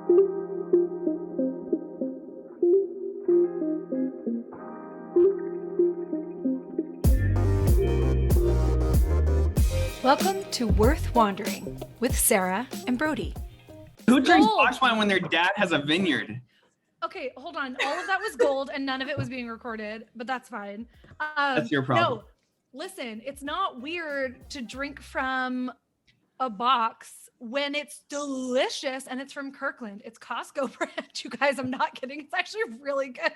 Welcome to Worth Wandering with Sarah and Brody. Who drinks wash wine when their dad has a vineyard? Okay, hold on. All of that was gold and none of it was being recorded, but that's fine. That's your problem. No, listen, it's not weird to drink from a box when it's delicious and it's from Kirkland. It's Costco brand, you guys. I'm not kidding. It's actually really good.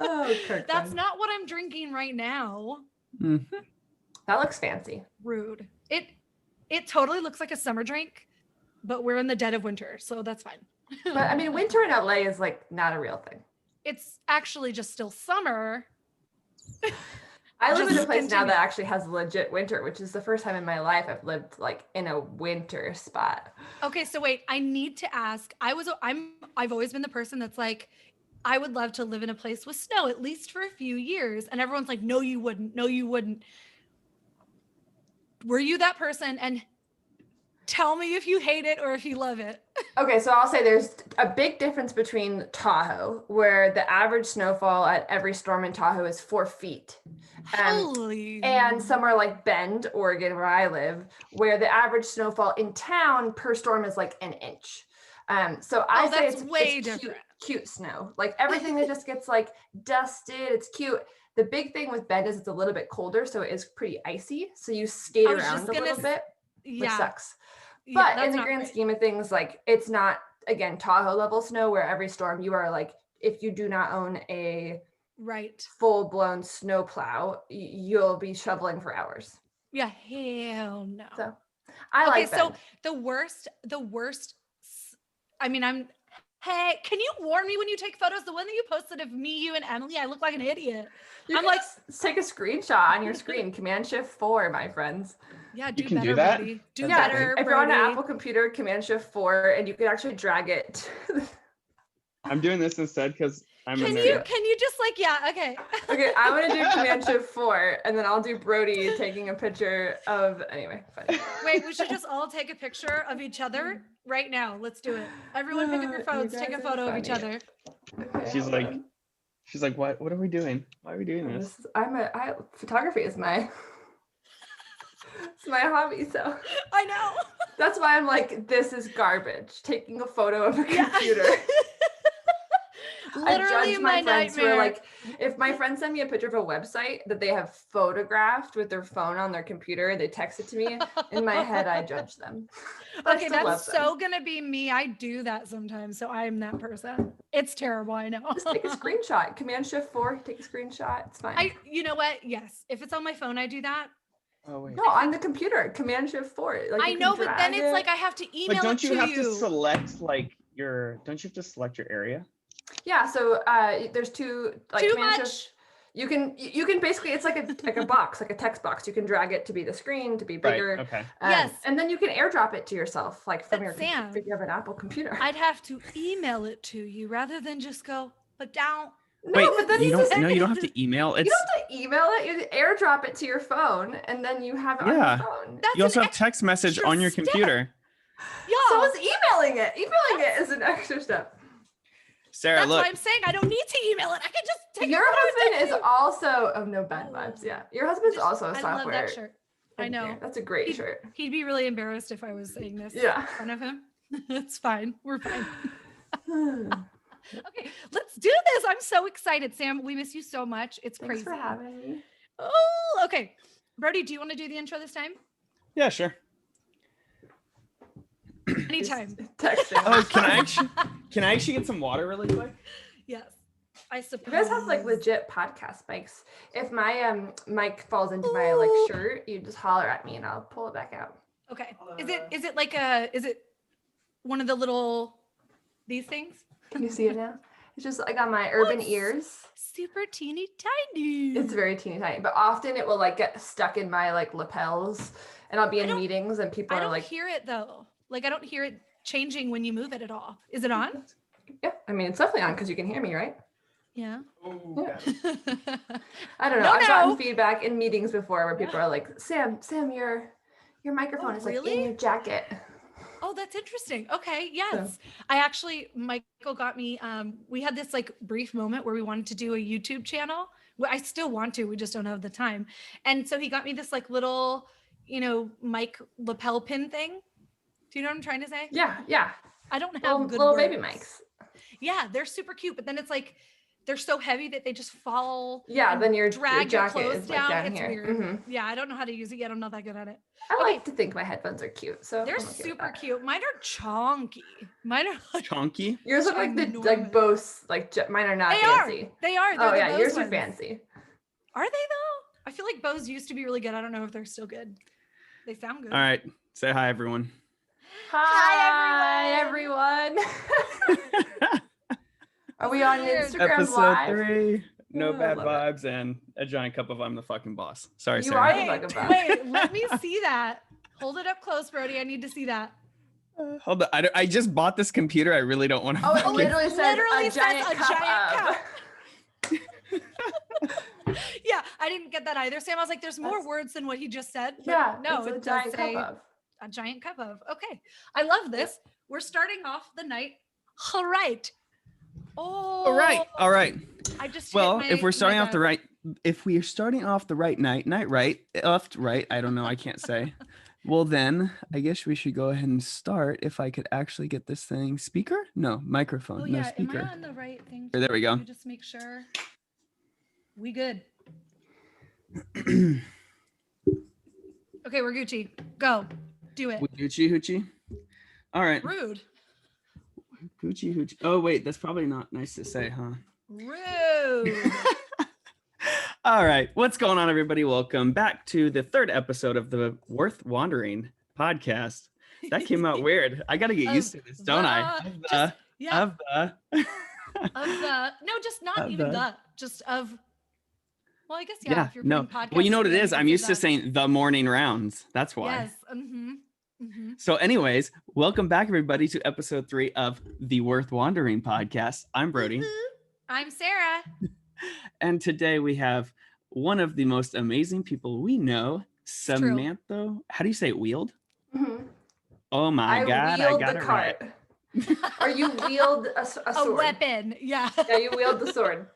Oh, Kirkland. That's not what I'm drinking right now. Mm-hmm. That looks fancy. Rude. It totally looks like a summer drink, but we're in the dead of winter, so that's fine. But I mean, winter in LA is like not a real thing. It's actually just still summer. I live in a place now continue. that actually has legit winter, which is the first time in my life I've lived like in a winter spot. Okay, so wait, I need to ask. I've always been the person that's like, I would love to live in a place with snow, at least for a few years. And everyone's like, no, you wouldn't. No, you wouldn't. Were you that person? And tell me if you hate it or if you love it. Okay, so I'll say there's a big difference between Tahoe, where the average snowfall at every storm in Tahoe is 4 feet. Holy. And somewhere like Bend, Oregon, where I live, where the average snowfall in town per storm is like an inch. So I say that's way it's different. cute snow. Like everything that just gets like dusted, it's cute. The big thing with Bend is it's a little bit colder, so it is pretty icy. So you skate around a little bit, which sucks. But in the grand scheme of things, like it's not, again, Tahoe level snow where every storm you are like, if you do not own a full-blown snow plow, you'll be shoveling for hours. Yeah, hell no. So I like Bend. So the worst, I mean, hey, can you warn me when you take photos? The one that you posted of me, you, and Emily, I look like an idiot. I'm like, take a screenshot on your screen. Command-Shift-4, my friends. Yeah, you can do that. Brody. Do better, if you're on an Brody. Apple computer, Command-Shift-4, and you can actually drag it. I'm doing this instead because I'm a Can nerd. you just like, yeah, okay. Okay, I'm gonna do Command-Shift-4, and then I'll do Brody taking a picture of, anyway, fine. Wait, we should just all take a picture of each other right now. Let's do it. Everyone pick up your phones, take a photo of each other. Okay, She's like, what are we doing? Why are we doing this? Photography is it's my hobby, so. I know. That's why I'm like, this is garbage, taking a photo of a computer. Literally my nightmare. Like, if my friends send me a picture of a website that they have photographed with their phone on their computer, they text it to me. In my head, I judge them. Okay, that's so gonna be me. I do that sometimes, so I'm that person. It's terrible, I know. Just take a screenshot. Command-Shift-4, take a screenshot. It's fine. You know what? Yes, if it's on my phone, I do that. Oh wait. No, on the computer. Command-Shift-4. Like, I know, but then it's like I have to email But don't it you to have you. to select like don't you have to select your area? Yeah, so there's two, like, too much. You can basically, it's like a box, like a text box. You can drag it to be the screen, to be bigger. Right, okay. Yes. And then you can airdrop it to yourself, like from But your Sam, if you have an Apple computer. I'd have to email it to you rather than just go, but down. No, Wait, but then you don't have to email. You don't have to email it. You airdrop it to your phone, and then you have it on your phone. That's you also have text message on your computer. Yeah. So is emailing it. Emailing it is an extra step. Sarah, That's look. why I'm saying I don't need to email it. I can just take Your a photo husband of is also no bad vibes. Yeah, your husband's also a I software. love that shirt. I know. engineer. That's a great shirt. He'd be really embarrassed if I was saying this Yeah. in front of him. It's fine. We're fine. Okay, let's do this. I'm so excited, Sam. We miss you so much. It's Thanks crazy. for having me. Oh, okay. Brody, do you want to do the intro this time? Yeah, sure. Anytime. Texting. Oh, can I actually get some water really quick? Yes, I suppose. You guys have like legit podcast mics. If my mic falls into my like shirt, you just holler at me and I'll pull it back out. Okay. Is it one of the little these things? Can you see it now? It's just like on my urban ears. Super teeny tiny. It's very teeny tiny, but often it will like get stuck in my like lapels, and I'll be in meetings and people are like, I don't hear it though. Like I don't hear it changing when you move it at all. Is it on? yeah, I mean it's definitely on because you can hear me, right? Yeah. Yeah. I don't know. I've gotten feedback in meetings before where people are like, Sam, your microphone is like in your jacket. Oh, that's interesting. Okay. Yes. So. Michael got me, we had this like brief moment where we wanted to do a YouTube channel. Well, I still want to, we just don't have the time. And so he got me this like little, mic lapel pin thing. Do you know what I'm trying to say? Yeah. I don't have little words. baby mics. Yeah, they're super cute, but then it's like they're so heavy that they just fall. Yeah, then your drag your your jacket clothes is like down it's here. weird. Mm-hmm. Yeah, I don't know how to use it yet. I'm not that good at it. I like to think my headphones are cute, so they're I'm okay super cute. Mine are chonky. Mine are like Chonky. yours look like the like Bose. Like mine are not fancy. They are. They're oh yeah, Bose yours ones. are fancy. Are they though? I feel like Bose used to be really good. I don't know if they're still good. They sound good. All right. Say hi, everyone. Hi everyone. Are we on Instagram Episode live? 3. No Oh, bad love it. vibes and a giant cup of I'm the fucking boss. Sorry, You Sarah. are the fucking boss. Wait, let me see that. Hold it up close, Brody. I need to see that. Hold on. I just bought this computer. I really don't want to. Oh, it literally says a giant cup of. Yeah, I didn't get that either. Sam, I was like, there's more words than what he just said. Yeah, no, it's it a giant does say cup of. a giant cup of. Okay, I love this. We're starting off the night. All right. Oh. All right. I just if we're starting off the right left, right. I don't know. I can't say. Well, then I guess we should go ahead and start. If I could actually get this thing speaker, no microphone, Oh no yeah, speaker. am I on the right thing? There we go. Let me just make sure. We good. Okay, we're Gucci. Go. Do it. Gucci hoochie. All right. Rude. Gucci hoochie. Oh wait, that's probably not nice to say, huh? Rude. All right. What's going on, everybody? Welcome back to the 3rd episode of the Worth Wandering podcast. That came out weird. I got to get used to this, don't I? Well, I guess yeah. If you're no. podcasts, Well, you know what it is? you I'm can used say to that. saying the morning rounds. That's why. Yes. Mm-hmm. So, anyways, welcome back, everybody, to episode 3 of the Worth Wandering podcast. I'm Brody. I'm Sarah. And today we have one of the most amazing people we know, Samantha. How do you say it? Weald? Mm-hmm. Oh my God. I got it right. Or you wield a sword. A weapon. Yeah. Yeah, you wield the sword.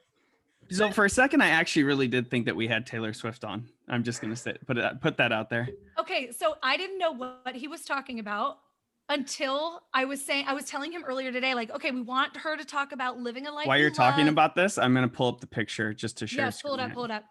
So for a second, I actually really did think that we had Taylor Swift on. I'm just going to put that out there. Okay. So I didn't know what he was talking about until I was telling him earlier today, like, okay, we want her to talk about living a life. While you're talking about this, I'm going to pull up the picture just to share. Yes, pull it up.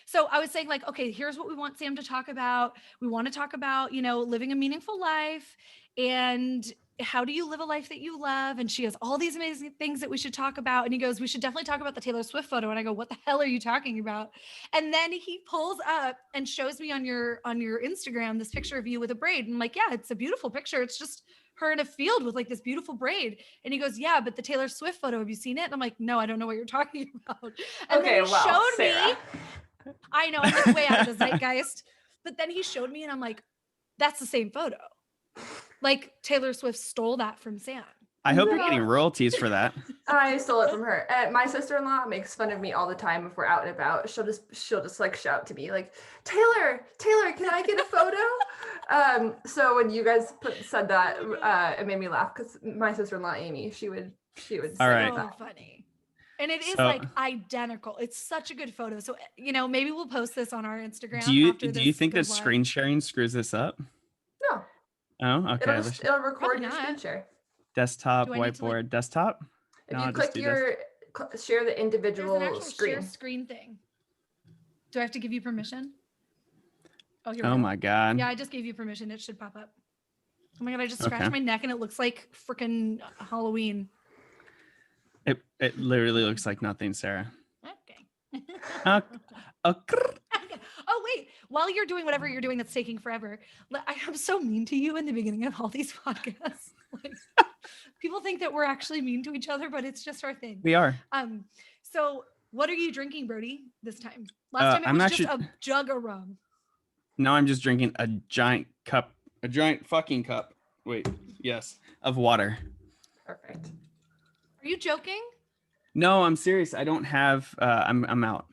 So I was saying like, okay, here's what we want Sam to talk about. We want to talk about, living a meaningful life and how do you live a life that you love? And she has all these amazing things that we should talk about. And he goes, we should definitely talk about the Taylor Swift photo. And I go, what the hell are you talking about? And then he pulls up and shows me on your Instagram, this picture of you with a braid. And I'm like, yeah, it's a beautiful picture. It's just her in a field with like this beautiful braid. And he goes, yeah, but the Taylor Swift photo, have you seen it? And I'm like, no, I don't know what you're talking about. And then he showed Sarah. me, I know, I'm like way out of the zeitgeist. But then he showed me and I'm like, that's the same photo. Like Taylor Swift stole that from Sam. I hope you're getting royalties for that. I stole it from her. My sister-in-law makes fun of me all the time if we're out and about. She'll just like shout to me like, Taylor, can I get a photo? So when you guys said that, it made me laugh because my sister-in-law Amy, she would All right. So funny. And it is like identical. It's such a good photo. So, maybe we'll post this on our Instagram. Do you think that screen sharing screws this up? No. Oh, okay. It'll record your screen share. Desktop, whiteboard, desktop. If you click share the individual There's an actual screen. share screen thing. Do I have to give you permission? Oh, here we Oh go. my God. Yeah, I just gave you permission. It should pop up. Oh my God, I just scratched my neck and it looks like freaking Halloween. It literally looks like nothing, Sarah. Okay. Oh, wait. While you're doing whatever you're doing that's taking forever, I'm so mean to you in the beginning of all these podcasts. Like, people think that we're actually mean to each other, but it's just our thing. We are. So what are you drinking, Brody, this time? Last time it was just a jug of rum. No, I'm just drinking a giant fucking cup. Wait, yes, of water. Perfect. Are you joking? No, I'm serious. I don't have. I'm out.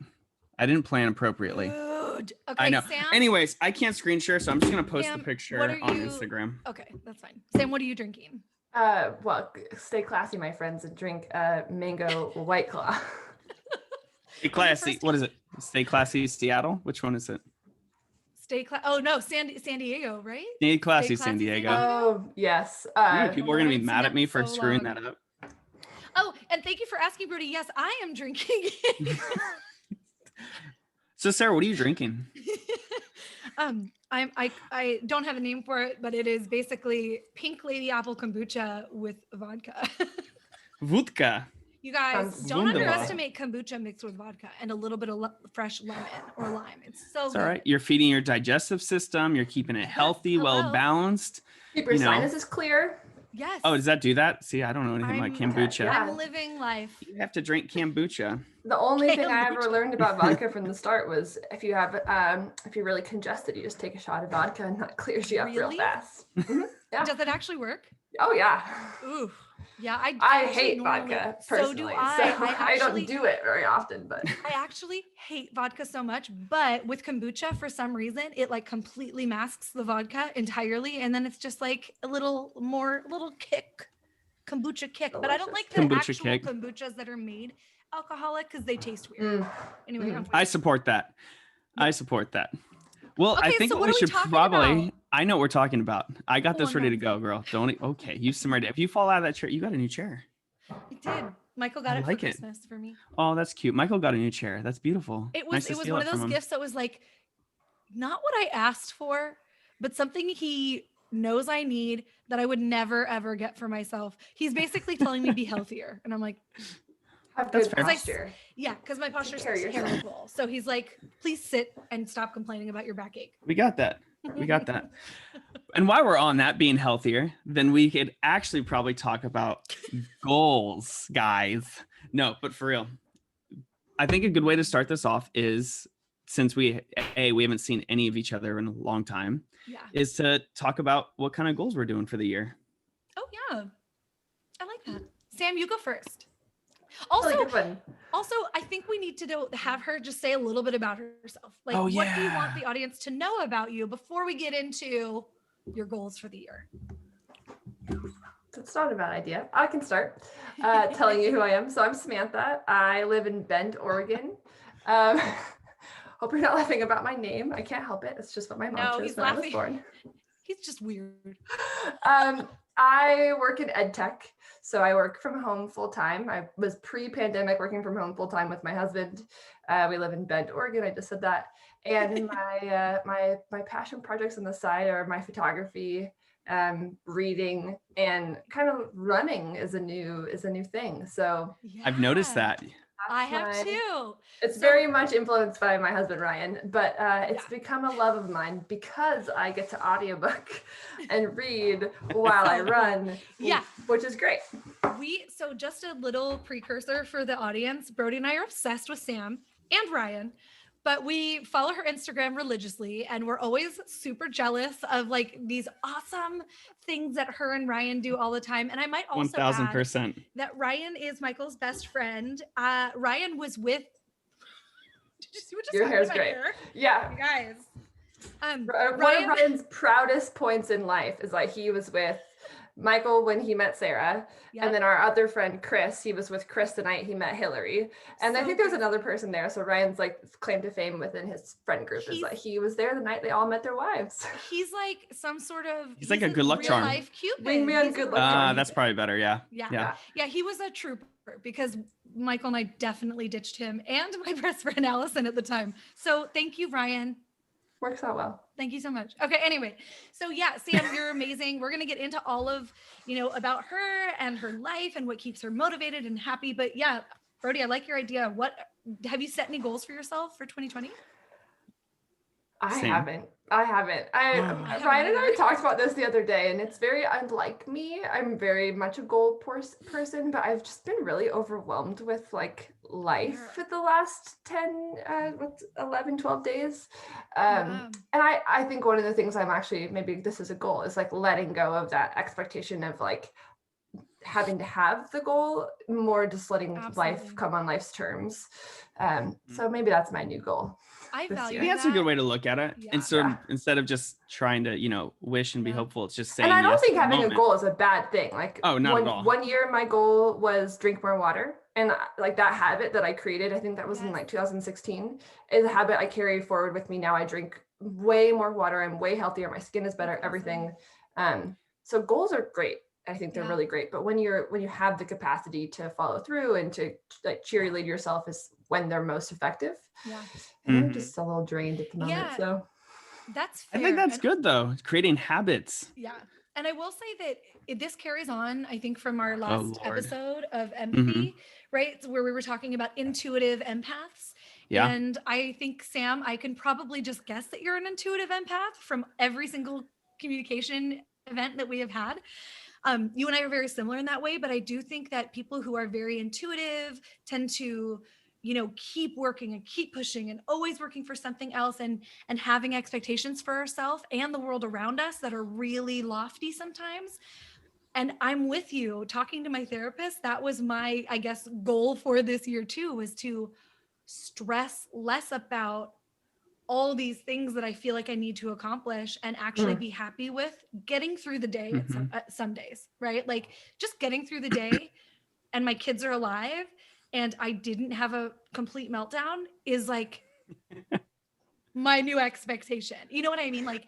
I didn't plan appropriately. Rude. Okay, I know. Sam. Anyways, I can't screen share, so I'm just gonna post Sam, the picture what on are you- Instagram. Okay, that's fine. Sam, what are you drinking? Well, stay classy, my friends, and drink mango White Claw. Stay classy. What is it? Stay classy, Seattle. Which one is it? Oh no, San Diego, right? Stay classy, Stay San classy, Diego. Oh yes. You know, people are gonna be haven't seen mad that at me in for so screwing long. that up. Oh, and thank you for asking, Brody. Yes, I am drinking. So Sarah, what are you drinking? I don't have a name for it, but it is basically pink lady apple kombucha with vodka. Vodka. You guys Sounds don't wonderful. underestimate kombucha mixed with vodka and a little bit of fresh lemon or lime. It's so It's good. all right. You're feeding your digestive system. You're keeping it healthy, Hello. well balanced. Keep your sinuses clear. Yes. Oh, does that do that? See, I don't know anything about kombucha. yeah. I'm living life. You have to drink kombucha. The only thing I ever Kombucha. learned about vodka from the start was if you're really congested, you just take a shot of vodka and that clears you up real Really? fast. Yeah. Does it actually work? Oh yeah. Ooh. Yeah, I actually hate normally- vodka So personally. do So I. I don't do it very often, but I actually hate vodka so much, but with kombucha, for some reason, it like completely masks the vodka entirely, and then it's just like a little kick, kombucha kick. But I don't like the Kombucha actual kick. kombuchas that are made alcoholic because they taste weird. Anyway, I'm I weird. support that. I support that. Well, I Okay, think so what what we are we should talking probably. about? I know what we're talking about. I got this Oh, ready no. to go, girl. Don't. Okay, use some ready. If you fall out of that chair, you got a new chair. It did. Michael got I it like for it. Christmas for me. Oh, that's cute. Michael got a new chair. That's beautiful. It Nice was to it was steal one it of from those him. gifts that was like not what I asked for, but something he knows I need that I would never ever get for myself. He's basically telling me be healthier, and I'm like, have That's good fair. posture. yeah, because my posture's care of yourself. terrible. So he's like, please sit and stop complaining about your backache. We got that. We got that. And while we're on that being healthier, then we could actually probably talk about goals, guys. No, but for real, I think a good way to start this off is, since we haven't seen any of each other in a long time, Yeah. is to talk about what kind of goals we're doing for the year. Oh yeah, I like that. Sam, you go first. Really Also, good one. I think we need to have her just say a little bit about herself. Like, Oh, what do you yeah. want the audience to know about you before we get into your goals for the year? That's not a bad idea. I can start telling you who I am. So I'm Samantha. I live in Bend, Oregon. Hope you're not laughing about my name. I can't help it. It's just what my mom chose he's when I was laughing. born. He's just weird. I work in ed tech, so I work from home full time. I was pre-pandemic working from home full time with my husband. We live in Bend, Oregon. I just said that. And my my passion projects on the side are my photography, reading, and kind of running is a new thing. So I've noticed Yeah. that. I have my- too. It's So- very much influenced by my husband Ryan, but it's become a love of mine because I get to audiobook and read while I run. Yeah. Which is great. So just a little precursor for the audience. Brody and I are obsessed with Sam and Ryan, but we follow her Instagram religiously, and we're always super jealous of like these awesome things that her and Ryan do all the time. And I might also add 1000%. that Ryan is Michael's best friend. Ryan was with. Did you see what just Your happened hair's to my great. hair? Yeah. You guys. One Ryan- of Ryan's proudest points in life is like he was with Michael when he met Sarah. Yep. And then our other friend, Chris, he was with Chris the night he met Hillary. And I So think there was good. another person there. So Ryan's like claim to fame within his friend group is He's- that he was there the night they all met their wives. He's like some sort of. He's like a good luck real charm. Life Cupid. Wingman He's a good real luck charm. That's probably better. Yeah. Yeah. Yeah. Yeah, he was a trooper because Michael and I definitely ditched him and my best friend Allison at the time. So thank you, Ryan. Works out well. Thank you so much. Okay, anyway. So yeah, Sam, you're amazing. We're going to get into all of, about her and her life and what keeps her motivated and happy. But yeah, Brody, I like your idea. What have you set any goals for yourself for 2020? I Same. haven't. Ryan and I talked about this the other day, and it's very unlike me. I'm very much a goal person, but I've just been really overwhelmed with like life for the last 11, 12 days. Yeah. And I think one of the things I'm actually, maybe this is a goal, is like letting go of that expectation of like having to have the goal, more just letting life Absolutely. come on life's terms. So maybe that's my new goal. I value I think that's a good way to look at it. Yeah. And so instead of just trying to, wish and be hopeful, it's just saying And I don't yes think to the having a moment. goal is a bad thing. Like, not at all. One year, my goal was drink more water. And like that habit that I created, I think that was in like 2016, is a habit I carry forward with me now. I drink way more water. I'm way healthier. My skin is better, everything. So goals are great. I think they're really great. But when you have the capacity to follow through and to like cheerlead yourself is when they're most effective. Yeah. And I'm just a little drained at the moment. So that's fair. I think that's good though. Creating habits. Yeah. And I will say that this carries on, I think, from our last episode of empathy, right? Where we were talking about intuitive empaths. Yeah. And I think, Sam, I can probably just guess that you're an intuitive empath from every single communication event that we have had. You and I are very similar in that way, but I do think that people who are very intuitive tend to, keep working and keep pushing and always working for something else and having expectations for ourselves and the world around us that are really lofty sometimes. And I'm with you. Talking to my therapist, that was my, I guess, goal for this year too, was to stress less about all these things that I feel like I need to accomplish and actually be happy with getting through the day at some days, right? Like just getting through the day and my kids are alive and I didn't have a complete meltdown is like my new expectation. You know what I mean? Like,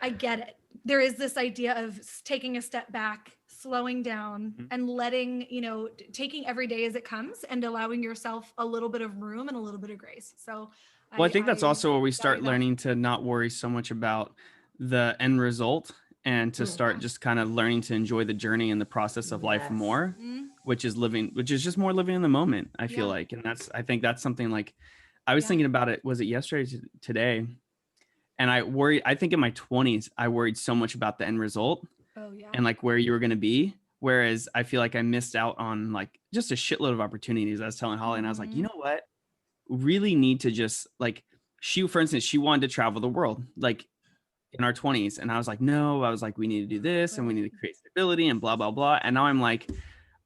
I get it. There is this idea of taking a step back, slowing down and letting, taking every day as it comes and allowing yourself a little bit of room and a little bit of grace. So I think that's also where we start learning to not worry so much about the end result and to start just kind of learning to enjoy the journey and the process of life more, which is just more living in the moment, I feel like. And I think that's something like I was thinking about it. Was it yesterday, today? And I think in my 20s, I worried so much about the end result and like where you were going to be. Whereas I feel like I missed out on like just a shitload of opportunities. I was telling Holly and I was like, you know what? Really need to just like for instance, she wanted to travel the world like in our 20s. And I was like, no, we need to do this and we need to create stability and blah, blah, blah. And now I'm like,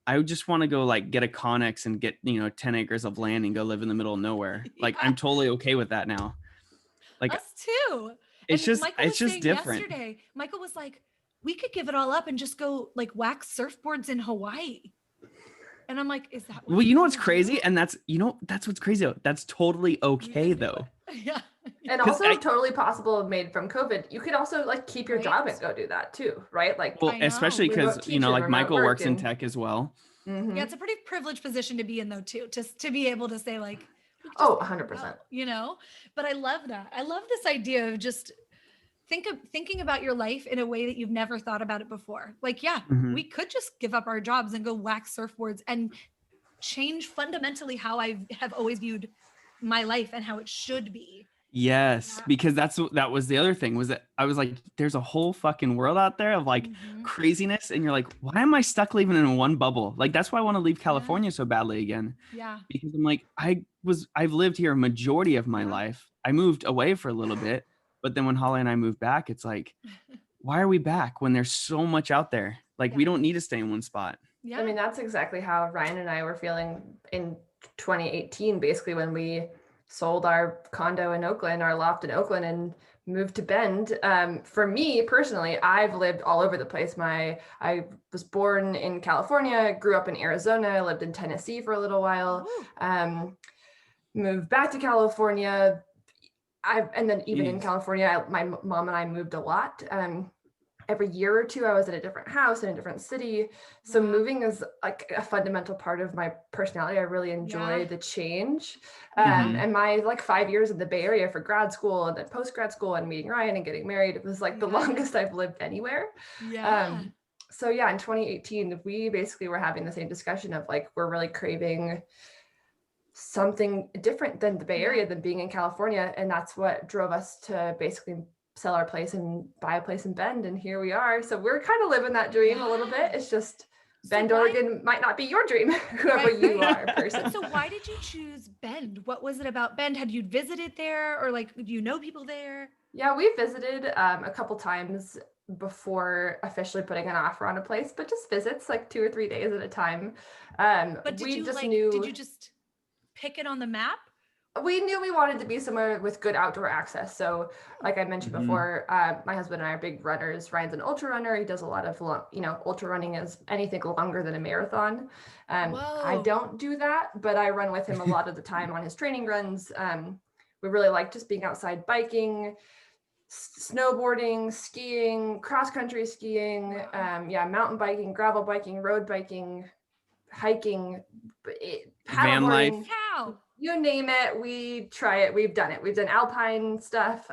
I just want to go like get a Connex and get, 10 acres of land and go live in the middle of nowhere. Like I'm totally okay with that now. Like us too. It's just different. Yesterday, Michael was like, we could give it all up and just go like wax surfboards in Hawaii. And I'm like, is that what well, you know what's crazy? And that's what's crazy. That's totally okay though. Yeah. And also totally possible made from COVID. You could also like keep your job and go do that too, right? Like, well, especially because, like Michael works in tech as well. Yeah, it's a pretty privileged position to be in though too, to be able to say like, 100%. But I love that. I love this idea of just thinking about your life in a way that you've never thought about it before. Like, we could just give up our jobs and go wax surfboards and change fundamentally how I have always viewed my life and how it should be. Yes, because that was the other thing was that I was like, there's a whole fucking world out there of like craziness. And you're like, why am I stuck living in one bubble? Like, that's why I want to leave California so badly again. Yeah. Because I'm like, I've lived here a majority of my life. I moved away for a little bit, but then when Holly and I moved back, it's like, why are we back when there's so much out there? Like, we don't need to stay in one spot. Yeah. I mean, that's exactly how Ryan and I were feeling in 2018, basically when we sold our condo in Oakland, our loft in Oakland, and moved to Bend. For me personally, I've lived all over the place. I was born in California, grew up in Arizona, lived in Tennessee for a little while, moved back to California. And then even in California, my mom and I moved a lot. Every year or two, I was in a different house in a different city. So moving is like a fundamental part of my personality. I really enjoy the change. And my like 5 years in the Bay Area for grad school and then post-grad school and meeting Ryan and getting married, it was like the longest I've lived anywhere. So in 2018, we basically were having the same discussion of like, we're really craving something different than the Bay Area, than being in California. And that's what drove us to basically sell our place and buy a place in Bend. And here we are. So we're kind of living that dream a little bit. It's just Bend, Oregon might not be your dream, whoever you are, person. So why did you choose Bend? What was it about Bend? Had you visited there or like, do you know people there? Yeah, we visited a couple times before officially putting an offer on a place, but just visits like 2 or 3 days at a time. But did you just pick it on the map? we knew we wanted to be somewhere with good outdoor access. So like I mentioned before, my husband and I are big runners. Ryan's an ultra runner. He does a lot of, ultra running is anything longer than a marathon. I don't do that, but I run with him a lot of the time on his training runs. We really like just being outside biking, snowboarding, skiing, cross-country skiing, mountain biking, gravel biking, road biking, hiking, van life. You name it, we try it. We've done it. We've done alpine stuff.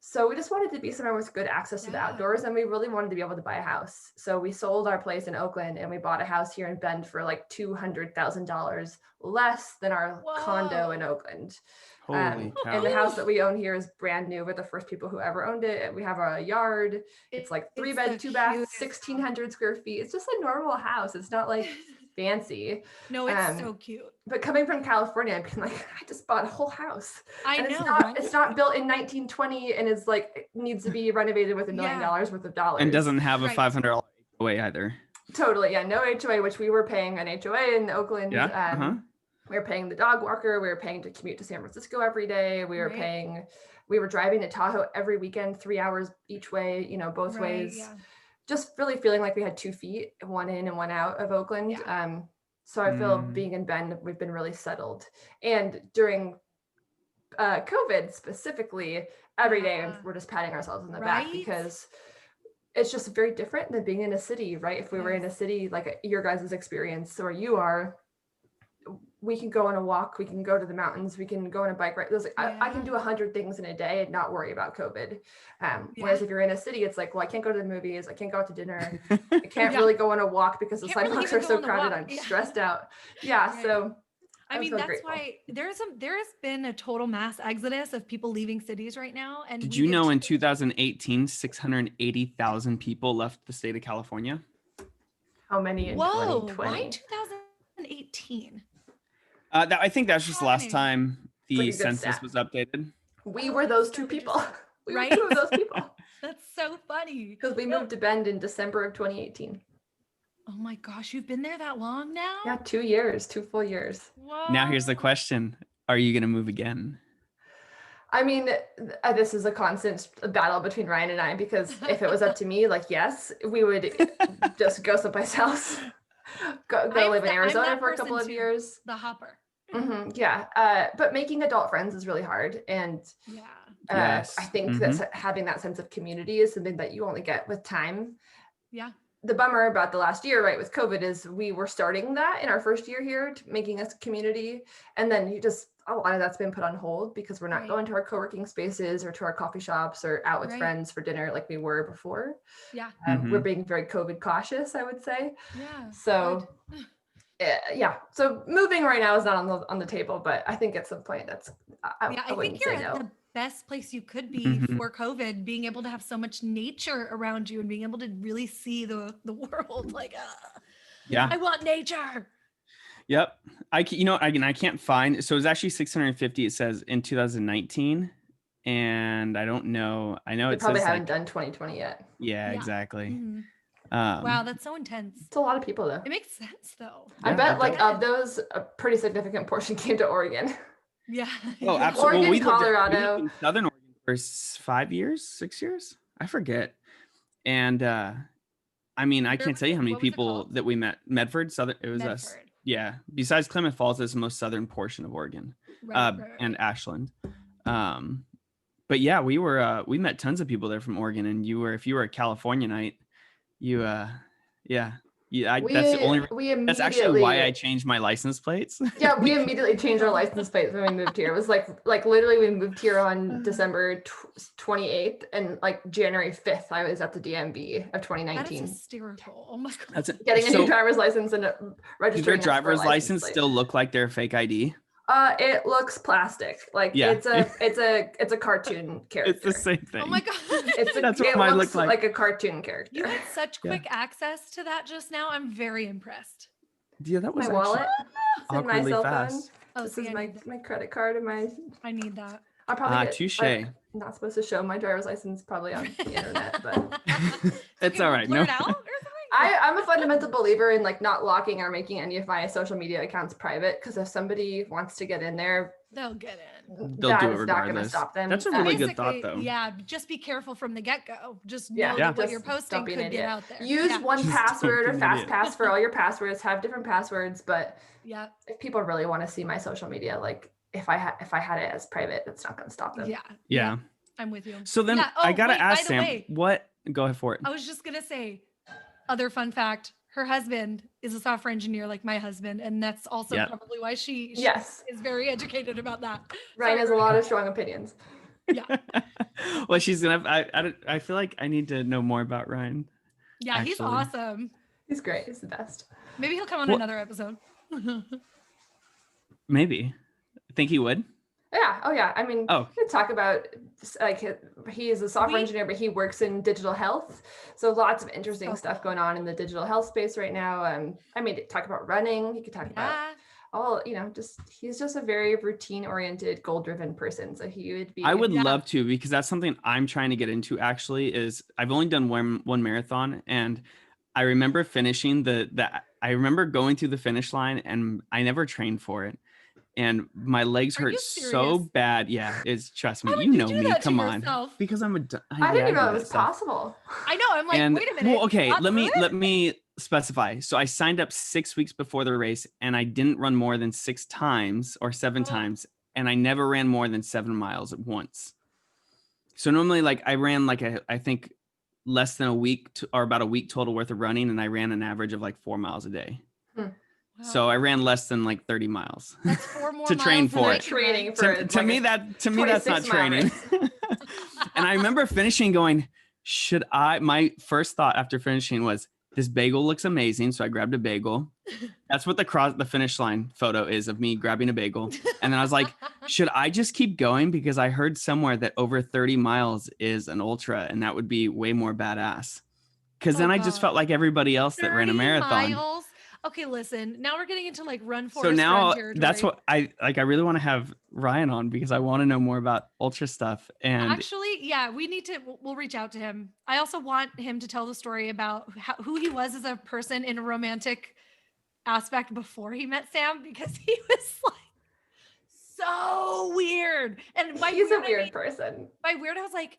So we just wanted to be somewhere with good access to the outdoors, and we really wanted to be able to buy a house. So we sold our place in Oakland and we bought a house here in Bend for like $200,000 less than our condo in Oakland. Holy cow. And the house that we own here is brand new. We're the first people who ever owned it. We have a yard. It's like 3 bed, 2 bath, 1,600 square feet. It's just a normal house. It's not like fancy. No, it's so cute. But coming from California, I've been like, I just bought a whole house. It's not built in 1920 and is like needs to be renovated with $1 million worth of dollars. And doesn't have a $500 HOA either. Totally, yeah, no HOA, which we were paying an HOA in Oakland. We were paying the dog walker. We were paying to commute to San Francisco every day. We were driving to Tahoe every weekend, 3 hours each way, both ways. Yeah. Just really feeling like we had 2 feet, one in and one out of Oakland. Yeah. So I feel being in Bend, we've been really settled. And during COVID specifically, every day we're just patting ourselves on the back because it's just very different than being in a city, right? If we were in a city like your guys' experience or you are, we can go on a walk, we can go to the mountains, we can go on a bike ride. I can do 100 things in a day and not worry about COVID. Whereas if you're in a city, it's like, well, I can't go to the movies, I can't go out to dinner, I can't really go on a walk because the sidewalks are so crowded. I'm stressed out. So I mean, that's why there has been a total mass exodus of people leaving cities right now. And did you know in 2018, 680,000 people left the state of California? How many in 2020? Why 2018? I think that's just the last time the census was updated. We were those two people. We were two of those people. That's so funny. Because we moved to Bend in December of 2018. Oh my gosh, you've been there that long now? Yeah, 2 years, 2 full years. Whoa. Now here's the question. Are you going to move again? I mean, this is a constant battle between Ryan and I, because if it was up to me, like, yes, we would just go someplace else. Go live in Arizona for a couple of years. The hopper. But making adult friends is really hard. And I think that having that sense of community is something that you only get with time. Yeah. The bummer about the last year, right, with COVID is we were starting that in our first year here, making us a community. And then a lot of that's been put on hold because we're not going to our co-working spaces or to our coffee shops or out with friends for dinner like we were before. Yeah. We're being very COVID cautious, I would say. Yeah. So so moving right now is not on the table, but I think at some point I think you're at the best place you could be for COVID, being able to have so much nature around you and being able to really see the world. Like, I want nature. Yep. I can't find, so it's actually 650, it says in 2019. And I don't know. I know it probably haven't done 2020 yet. Yeah, exactly. Mm-hmm. Wow, that's so intense. It's a lot of people though. It makes sense though. I bet of those, a pretty significant portion came to Oregon. Yeah. Oh, absolutely. Oregon, Colorado. We lived in Southern Oregon for 6 years. I forget. And I mean, I can't tell you how many people that we met. Medford, Southern. It was us. Yeah. Besides Klamath Falls, it's the most southern portion of Oregon, and Ashland. But yeah, we met tons of people there from Oregon, and if you were a Californianite, that's actually why I changed my license plates. Yeah, we immediately changed our license plates when we moved here. It was like literally we moved here on December 28th, and like January 5th I was at the DMV of 2019. That is hysterical. Oh my god. Getting a new driver's license and registering. Does their driver's license still look like their fake ID? It looks plastic. Like it's a cartoon character. It's the same thing. Oh my god. That's what mine looks like a cartoon character. You had such quick access to that just now. I'm very impressed. Yeah, that was my wallet. It's in my cell phone. Oh, this is my credit card and my. I need that. I'll probably touche. I'm not supposed to show my driver's license probably on the internet, but it's all right. No. I'm a fundamental believer in like not locking or making any of my social media accounts private, because if somebody wants to get in there, they'll get in. They'll do it regardless. Not going to stop them. That's a really good thought, though. Yeah, just be careful from the get-go. Just know that what you're posting could get out there. Use one password or FastPass for all your passwords. Have different passwords, but if people really want to see my social media, like if I had it as private, it's not going to stop them. Yeah, I'm with you. So then I gotta ask Sam, what? Go ahead for it. I was just gonna say, other fun fact: her husband is a software engineer like my husband, and that's also probably why she is very educated about that. Ryan has a lot of strong opinions. Yeah. Well, she's gonna. I feel like I need to know more about Ryan. Yeah, actually. He's awesome. He's great. He's the best. Maybe he'll come on another episode. Maybe. Think he would? Yeah. Oh, yeah. I mean, we could talk about like he is a software engineer, but he works in digital health. So lots of interesting stuff going on in the digital health space right now. I mean, talk about running. He could talk about he's just a very routine oriented, goal driven person. So he would be. I would love to, because that's something I'm trying to get into actually. Is I've only done one marathon, and I remember finishing I remember going through the finish line, and I never trained for it. And my legs hurt so bad. Yeah, trust me. You know me. Come on. Because I'm I didn't even know it was possible. I know. I'm like, wait a minute. Well, okay. Let me specify. So I signed up 6 weeks before the race, and I didn't run more than 6 times or 7 times. And I never ran more than 7 miles at once. So normally I ran I think less than a week or about a week total worth of running. And I ran an average of 4 miles a day. Wow. So I ran less than 30 miles. That's 4 more to train for it. Training for to me that's not training. And I remember finishing going, my first thought after finishing was, this bagel looks amazing. So I grabbed a bagel. That's what the finish line photo is, of me grabbing a bagel. And then I was like, should I just keep going? Because I heard somewhere that over 30 miles is an ultra, and that would be way more badass. Because then I just felt like everybody else that ran a marathon. Miles? Okay, listen, now we're getting into run forest. So now run that's what I really want to have Ryan on, because I want to know more about ultra stuff. And actually, we'll reach out to him. I also want him to tell the story about who he was as a person in a romantic aspect before he met Sam, because he was so weird. And he's a weird person. By weird, I was like,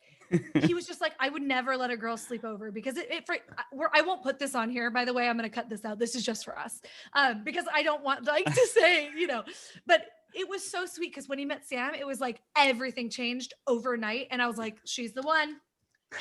he was just I would never let a girl sleep over, because I won't put this on here, by the way. I'm going to cut this out. This is just for us, because I don't want to say, but it was so sweet, because when he met Sam, it was everything changed overnight. And I was like, she's the one.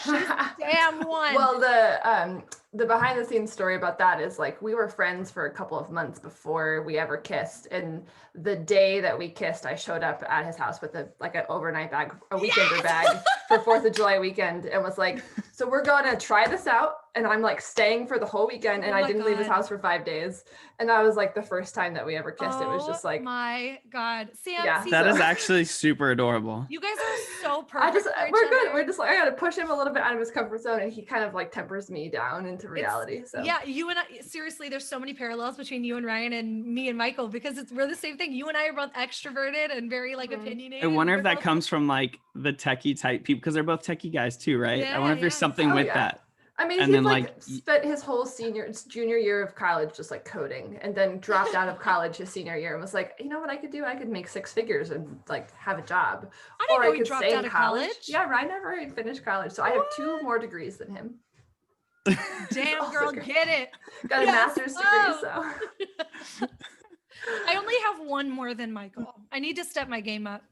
She's the damn one. Well, the behind the scenes story about that is we were friends for a couple of months before we ever kissed. And the day that we kissed, I showed up at his house with an overnight bag, a weekender bag for 4th of July weekend, and was like, so we're going to try this out. And I'm staying for the whole weekend, and I didn't leave his house for 5 days. And that was the first time that we ever kissed. It was just my God, Sam. Yeah. That is actually super adorable. You guys are so perfect. We're good. We're just I got to push him a little bit out of his comfort zone, and he kind of tempers me down into reality. So yeah, you and I, seriously, there's so many parallels between you and Ryan and me and Michael, because we're the same thing. You and I are both extroverted and very opinionated. I wonder if that comes from the techie type people, because they're both techie guys too, right? Yeah, I wonder if there's something with that. I mean, he's spent his whole junior year of college just coding, and then dropped out of college his senior year and was like, you know what I could do? I could make 6 figures and have a job. I didn't know he dropped out of college. Yeah, Ryan never finished college. So I have 2 more degrees than him. Damn, girl, get it. Got a master's degree, so. I only have 1 more than Michael. I need to step my game up.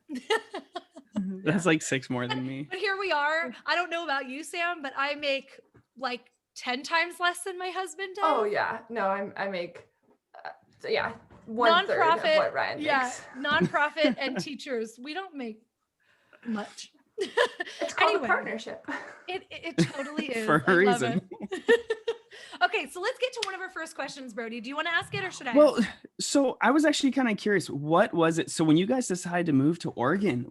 That's 6 more than me. But here we are. I don't know about you, Sam, but I make 10 times less than my husband does. Oh yeah, no, I make 1/3 of what Ryan makes. Yeah, nonprofit and teachers, we don't make much. It's called a partnership. It totally is. For a reason. Okay, so let's get to one of our first questions, Brody. Do you want to ask it, or should I? Well, so I was actually kind of curious. What was it? So when you guys decided to move to Oregon,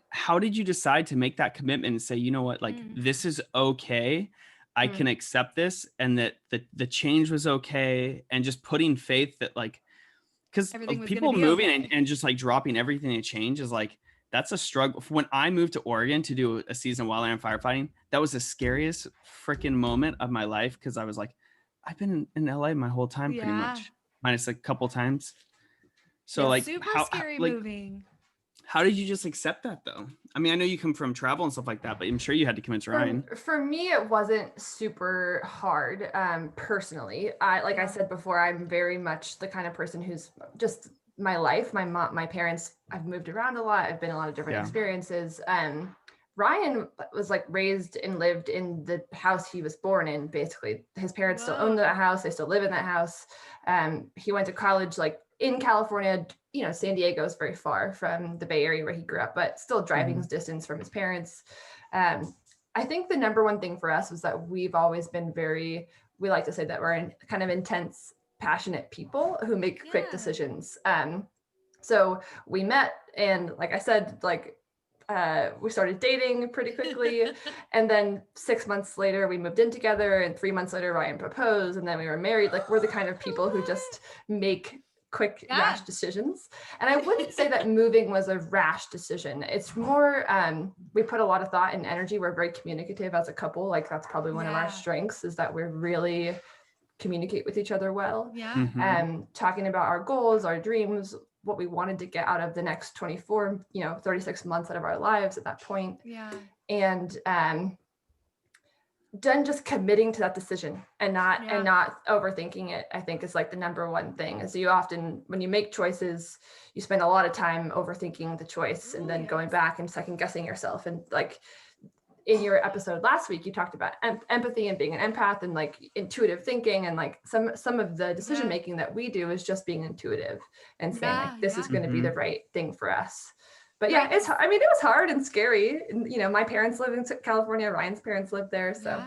how did you decide to make that commitment and say, you know what, this is okay. I can accept this, and that the change was okay, and just putting faith that because people moving and just dropping everything and change is that's a struggle. When I moved to Oregon to do a season of wildland firefighting, that was the scariest freaking moment of my life, because I was like, I've been in LA my whole time pretty much, minus a couple times. So it's like super scary like, moving. how did you just accept that though? I mean, I know you come from travel and stuff like that, but I'm sure you had to convince Ryan. For me, it wasn't super hard personally. I said before, I'm very much the kind of person who's just my life. My mom, my parents, I've moved around a lot. I've been a lot of different experiences. Ryan was like raised and lived in the house he was born in. Basically, his parents still own that house. They still live in that house. He went to college like in California. You know, San Diego is very far from the Bay Area where he grew up, but still driving distance from his parents. I think the number one thing for us was that we've always been we like to say that we're kind of intense, passionate people who make quick decisions. So we met, and like I said, we started dating pretty quickly. And then 6 months later, we moved in together, and 3 months later, Ryan proposed, and then we were married. Like, we're the kind of people who just make quick, rash decisions. And I wouldn't say that moving was a rash decision. It's more, we put a lot of thought and energy. We're very communicative as a couple. Like, that's probably one of our strengths, is that we're really communicate with each other well. Talking about our goals, our dreams, what we wanted to get out of the next 24, 36 months out of our lives at that point. And then just committing to that decision and not overthinking it, I think, is like the number one thing. Is you often, when you make choices, you spend a lot of time overthinking the choice and then going back and second guessing yourself. And like in your episode last week, you talked about empathy and being an empath and like intuitive thinking, and like some of the decision making that we do is just being intuitive and saying like, this is going to be the right thing for us. But yeah, it was hard and scary. And, my parents live in California. Ryan's parents live there. So,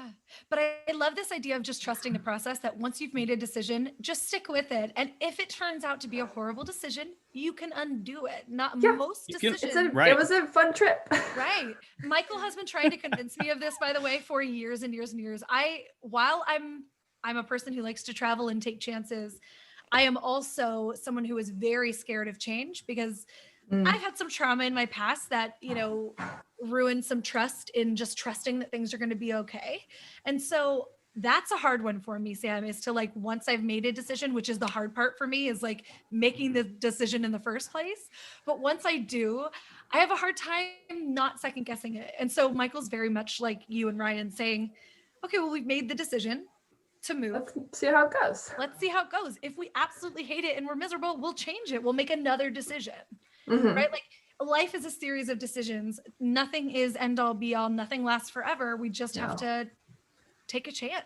but I love this idea of just trusting the process, that once you've made a decision, just stick with it. And if it turns out to be a horrible decision, you can undo it. Most decisions. It was a fun trip. Right. Michael has been trying to convince me of this, by the way, for years and years and years. While I'm a person who likes to travel and take chances, I am also someone who is very scared of change, because I've had some trauma in my past that, ruined some trust in just trusting that things are going to be okay. And so that's a hard one for me, Sam, is to like, once I've made a decision, which is the hard part for me, is like making the decision in the first place. But once I do, I have a hard time not second guessing it. And so Michael's very much like you and Ryan, saying, okay, well, we've made the decision to move. Let's see how it goes. Let's see how it goes. If we absolutely hate it and we're miserable, we'll change it. We'll make another decision. Right? Like, life is a series of decisions. Nothing is end all be all. Nothing lasts forever. We just have to take a chance.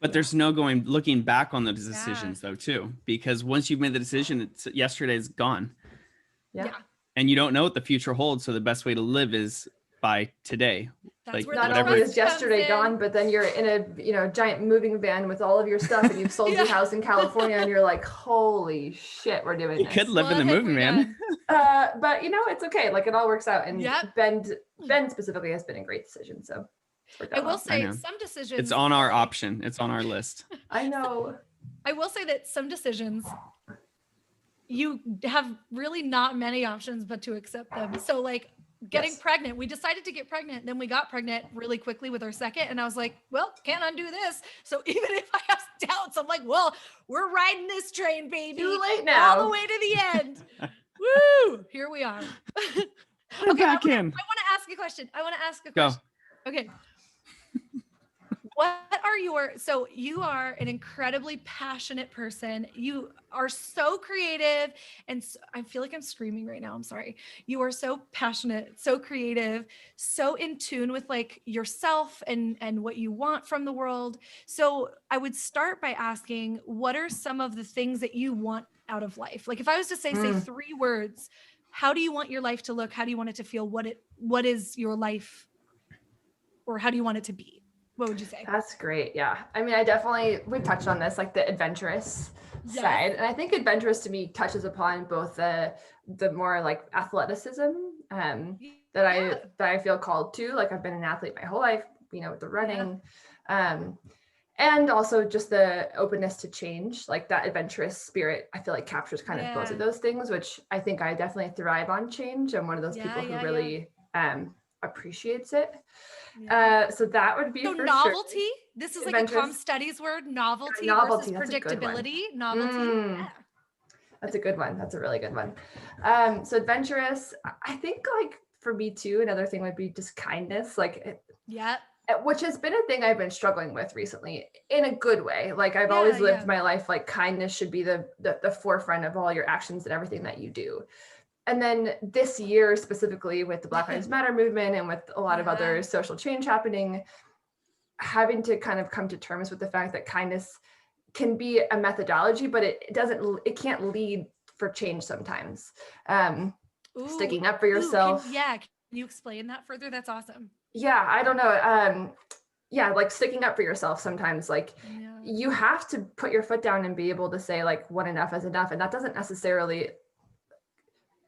But there's no looking back on those decisions though, too, because once you've made the decision, yesterday's gone. Yeah. And you don't know what the future holds. So the best way to live is by today. That's like, not only is yesterday gone, but then you're in a giant moving van with all of your stuff, and you've sold your house in California, and you're like, holy shit, we're doing this. You could live in the moving van. But it's okay. Like, it all works out. And Ben specifically has been a great decision. So I will say some decisions. It's on our option. It's on our list. I know. I will say that some decisions, you have really not many options but to accept them. So like, getting pregnant, we decided to get pregnant, then we got pregnant really quickly with our second, and I was like, well, can't undo this. So even if I have doubts, I'm like, well, we're riding this train, baby. Too late now. All the way to the end. Woo! Here we are. Okay, I want to ask a question. Go. Okay. So you are an incredibly passionate person. You are so creative, and I feel like I'm screaming right now. I'm sorry. You are so passionate, so creative, so in tune with like yourself and what you want from the world. So I would start by asking, what are some of the things that you want out of life? Like, if I was to say 3 words, how do you want your life to look? How do you want it to feel? What is your life, or how do you want it to be? What would you say? That's great. Yeah. I mean, we've touched on this, like the adventurous side. And I think adventurous to me touches upon both the more like athleticism that I feel called to. Like, I've been an athlete my whole life, with the running. And also just the openness to change, like that adventurous spirit, I feel like captures kind of both of those things, which I think I definitely thrive on change. I'm one of those people who really appreciates it. Yeah. So that would be so for novelty. Sure. This is like a com studies word, novelty versus predictability. Novelty. Yeah. That's a good one. That's a really good one. So adventurous, I think like for me too, another thing would be just kindness. Like, which has been a thing I've been struggling with recently in a good way. Like I've always lived my life, like kindness should be the forefront of all your actions and everything that you do. And then this year specifically with the Black Lives Matter movement and with a lot of other social change happening, having to kind of come to terms with the fact that kindness can be a methodology, but it can't lead for change sometimes. Sticking up for yourself. Can you explain that further? That's awesome. Yeah, I don't know. Like sticking up for yourself sometimes, like you have to put your foot down and be able to say like when enough is enough. And that doesn't necessarily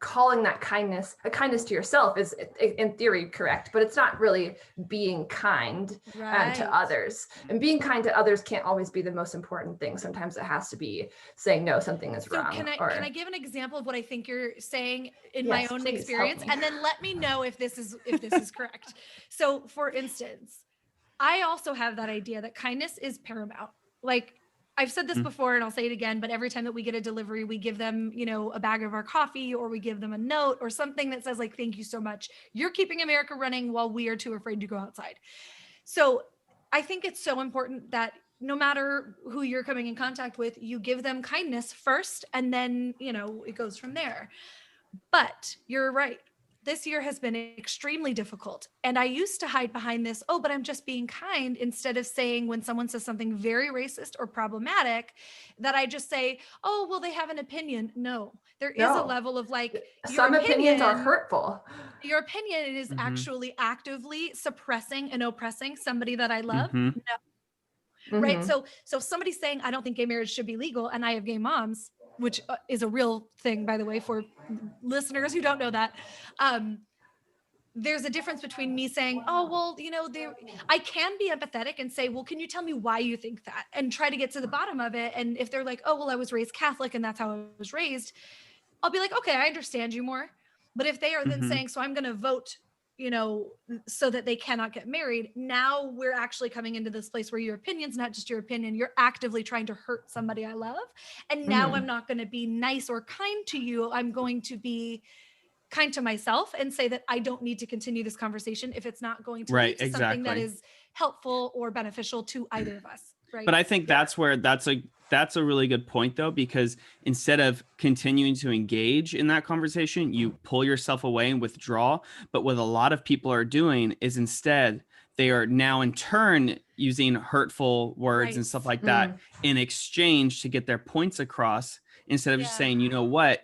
calling that kindness, a kindness to yourself is in theory correct, but it's not really being kind to others. And being kind to others can't always be the most important thing. Sometimes it has to be saying, no, something is wrong. Can I give an example of what I think you're saying in my own experience? And then let me know if this is correct. So for instance, I also have that idea that kindness is paramount. Like I've said this before and I'll say it again, but every time that we get a delivery, we give them, a bag of our coffee or we give them a note or something that says like, thank you so much. You're keeping America running while we are too afraid to go outside. So I think it's so important that no matter who you're coming in contact with, you give them kindness first and then, it goes from there. But you're right. This year has been extremely difficult. And I used to hide behind this, but I'm just being kind, instead of saying when someone says something very racist or problematic, that I just say, oh, well, they have an opinion. No, there is a level of like, some opinions are hurtful. Your opinion is actually actively suppressing and oppressing somebody that I love. No. Right. So if somebody's saying, I don't think gay marriage should be legal, and I have gay moms, which is a real thing, by the way, for listeners who don't know that. There's a difference between me saying, oh, well, I can be empathetic and say, well, can you tell me why you think that? And try to get to the bottom of it. And if they're like, oh, well, I was raised Catholic and that's how I was raised, I'll be like, okay, I understand you more. But if they are then saying, so I'm going to vote, so that they cannot get married, now we're actually coming into this place where your opinion's not just your opinion, you're actively trying to hurt somebody I love. And now I'm not going to be nice or kind to you. I'm going to be kind to myself and say that I don't need to continue this conversation if it's not going to lead to something that is helpful or beneficial to either of us. Right. But I think that's where that's a really good point, though, because instead of continuing to engage in that conversation, you pull yourself away and withdraw. But what a lot of people are doing is instead they are now in turn using hurtful words and stuff like that in exchange to get their points across, instead of just saying, you know what,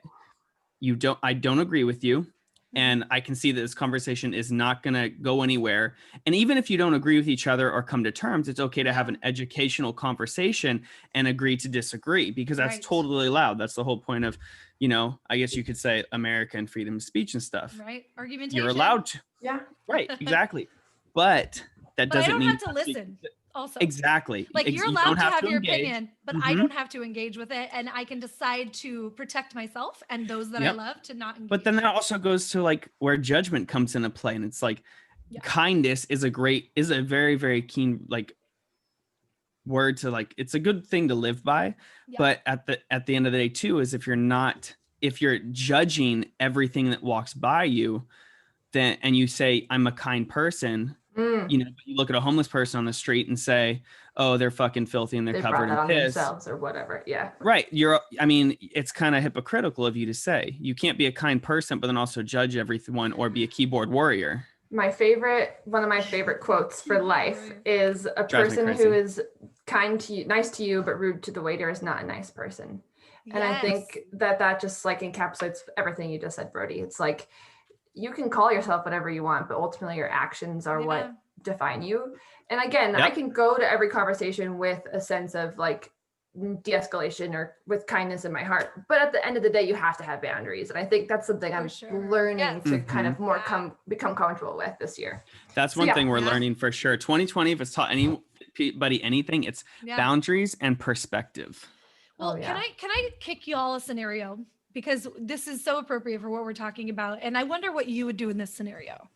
I don't agree with you. And I can see that this conversation is not going to go anywhere. And even if you don't agree with each other or come to terms, it's okay to have an educational conversation and agree to disagree, because that's totally allowed. That's the whole point of, I guess you could say American freedom of speech and stuff. Right. Argumentation. You're allowed to. Yeah. Right. Exactly. But that doesn't mean I don't have to listen. Also, exactly. Like you're allowed to have your opinion, but I don't have to engage with it, and I can decide to protect myself and those that I love to not engage. But then that also goes to like where judgment comes into play, and it's like kindness is a very, very keen like word to like, it's a good thing to live by. But at the end of the day too, is if you're judging everything that walks by you, then and you say I'm a kind person. You look at a homeless person on the street and say, oh, they're fucking filthy and they're covered in piss themselves or whatever. Yeah. Right. It's kind of hypocritical of you to say. You can't be a kind person, but then also judge everyone or be a keyboard warrior. One of my favorite quotes for life is a person who is kind to you, nice to you, but rude to the waiter is not a nice person. And I think that just like encapsulates everything you just said, Brody. It's like, you can call yourself whatever you want, but ultimately your actions are what define you. And again, I can go to every conversation with a sense of like de-escalation or with kindness in my heart. But at the end of the day, you have to have boundaries. And I think that's something I'm learning to kind of more become comfortable with this year. That's one thing we're learning for sure. 2020, if it's taught anybody anything, it's boundaries and perspective. Well, can I kick you all a scenario? Because this is so appropriate for what we're talking about. And I wonder what you would do in this scenario.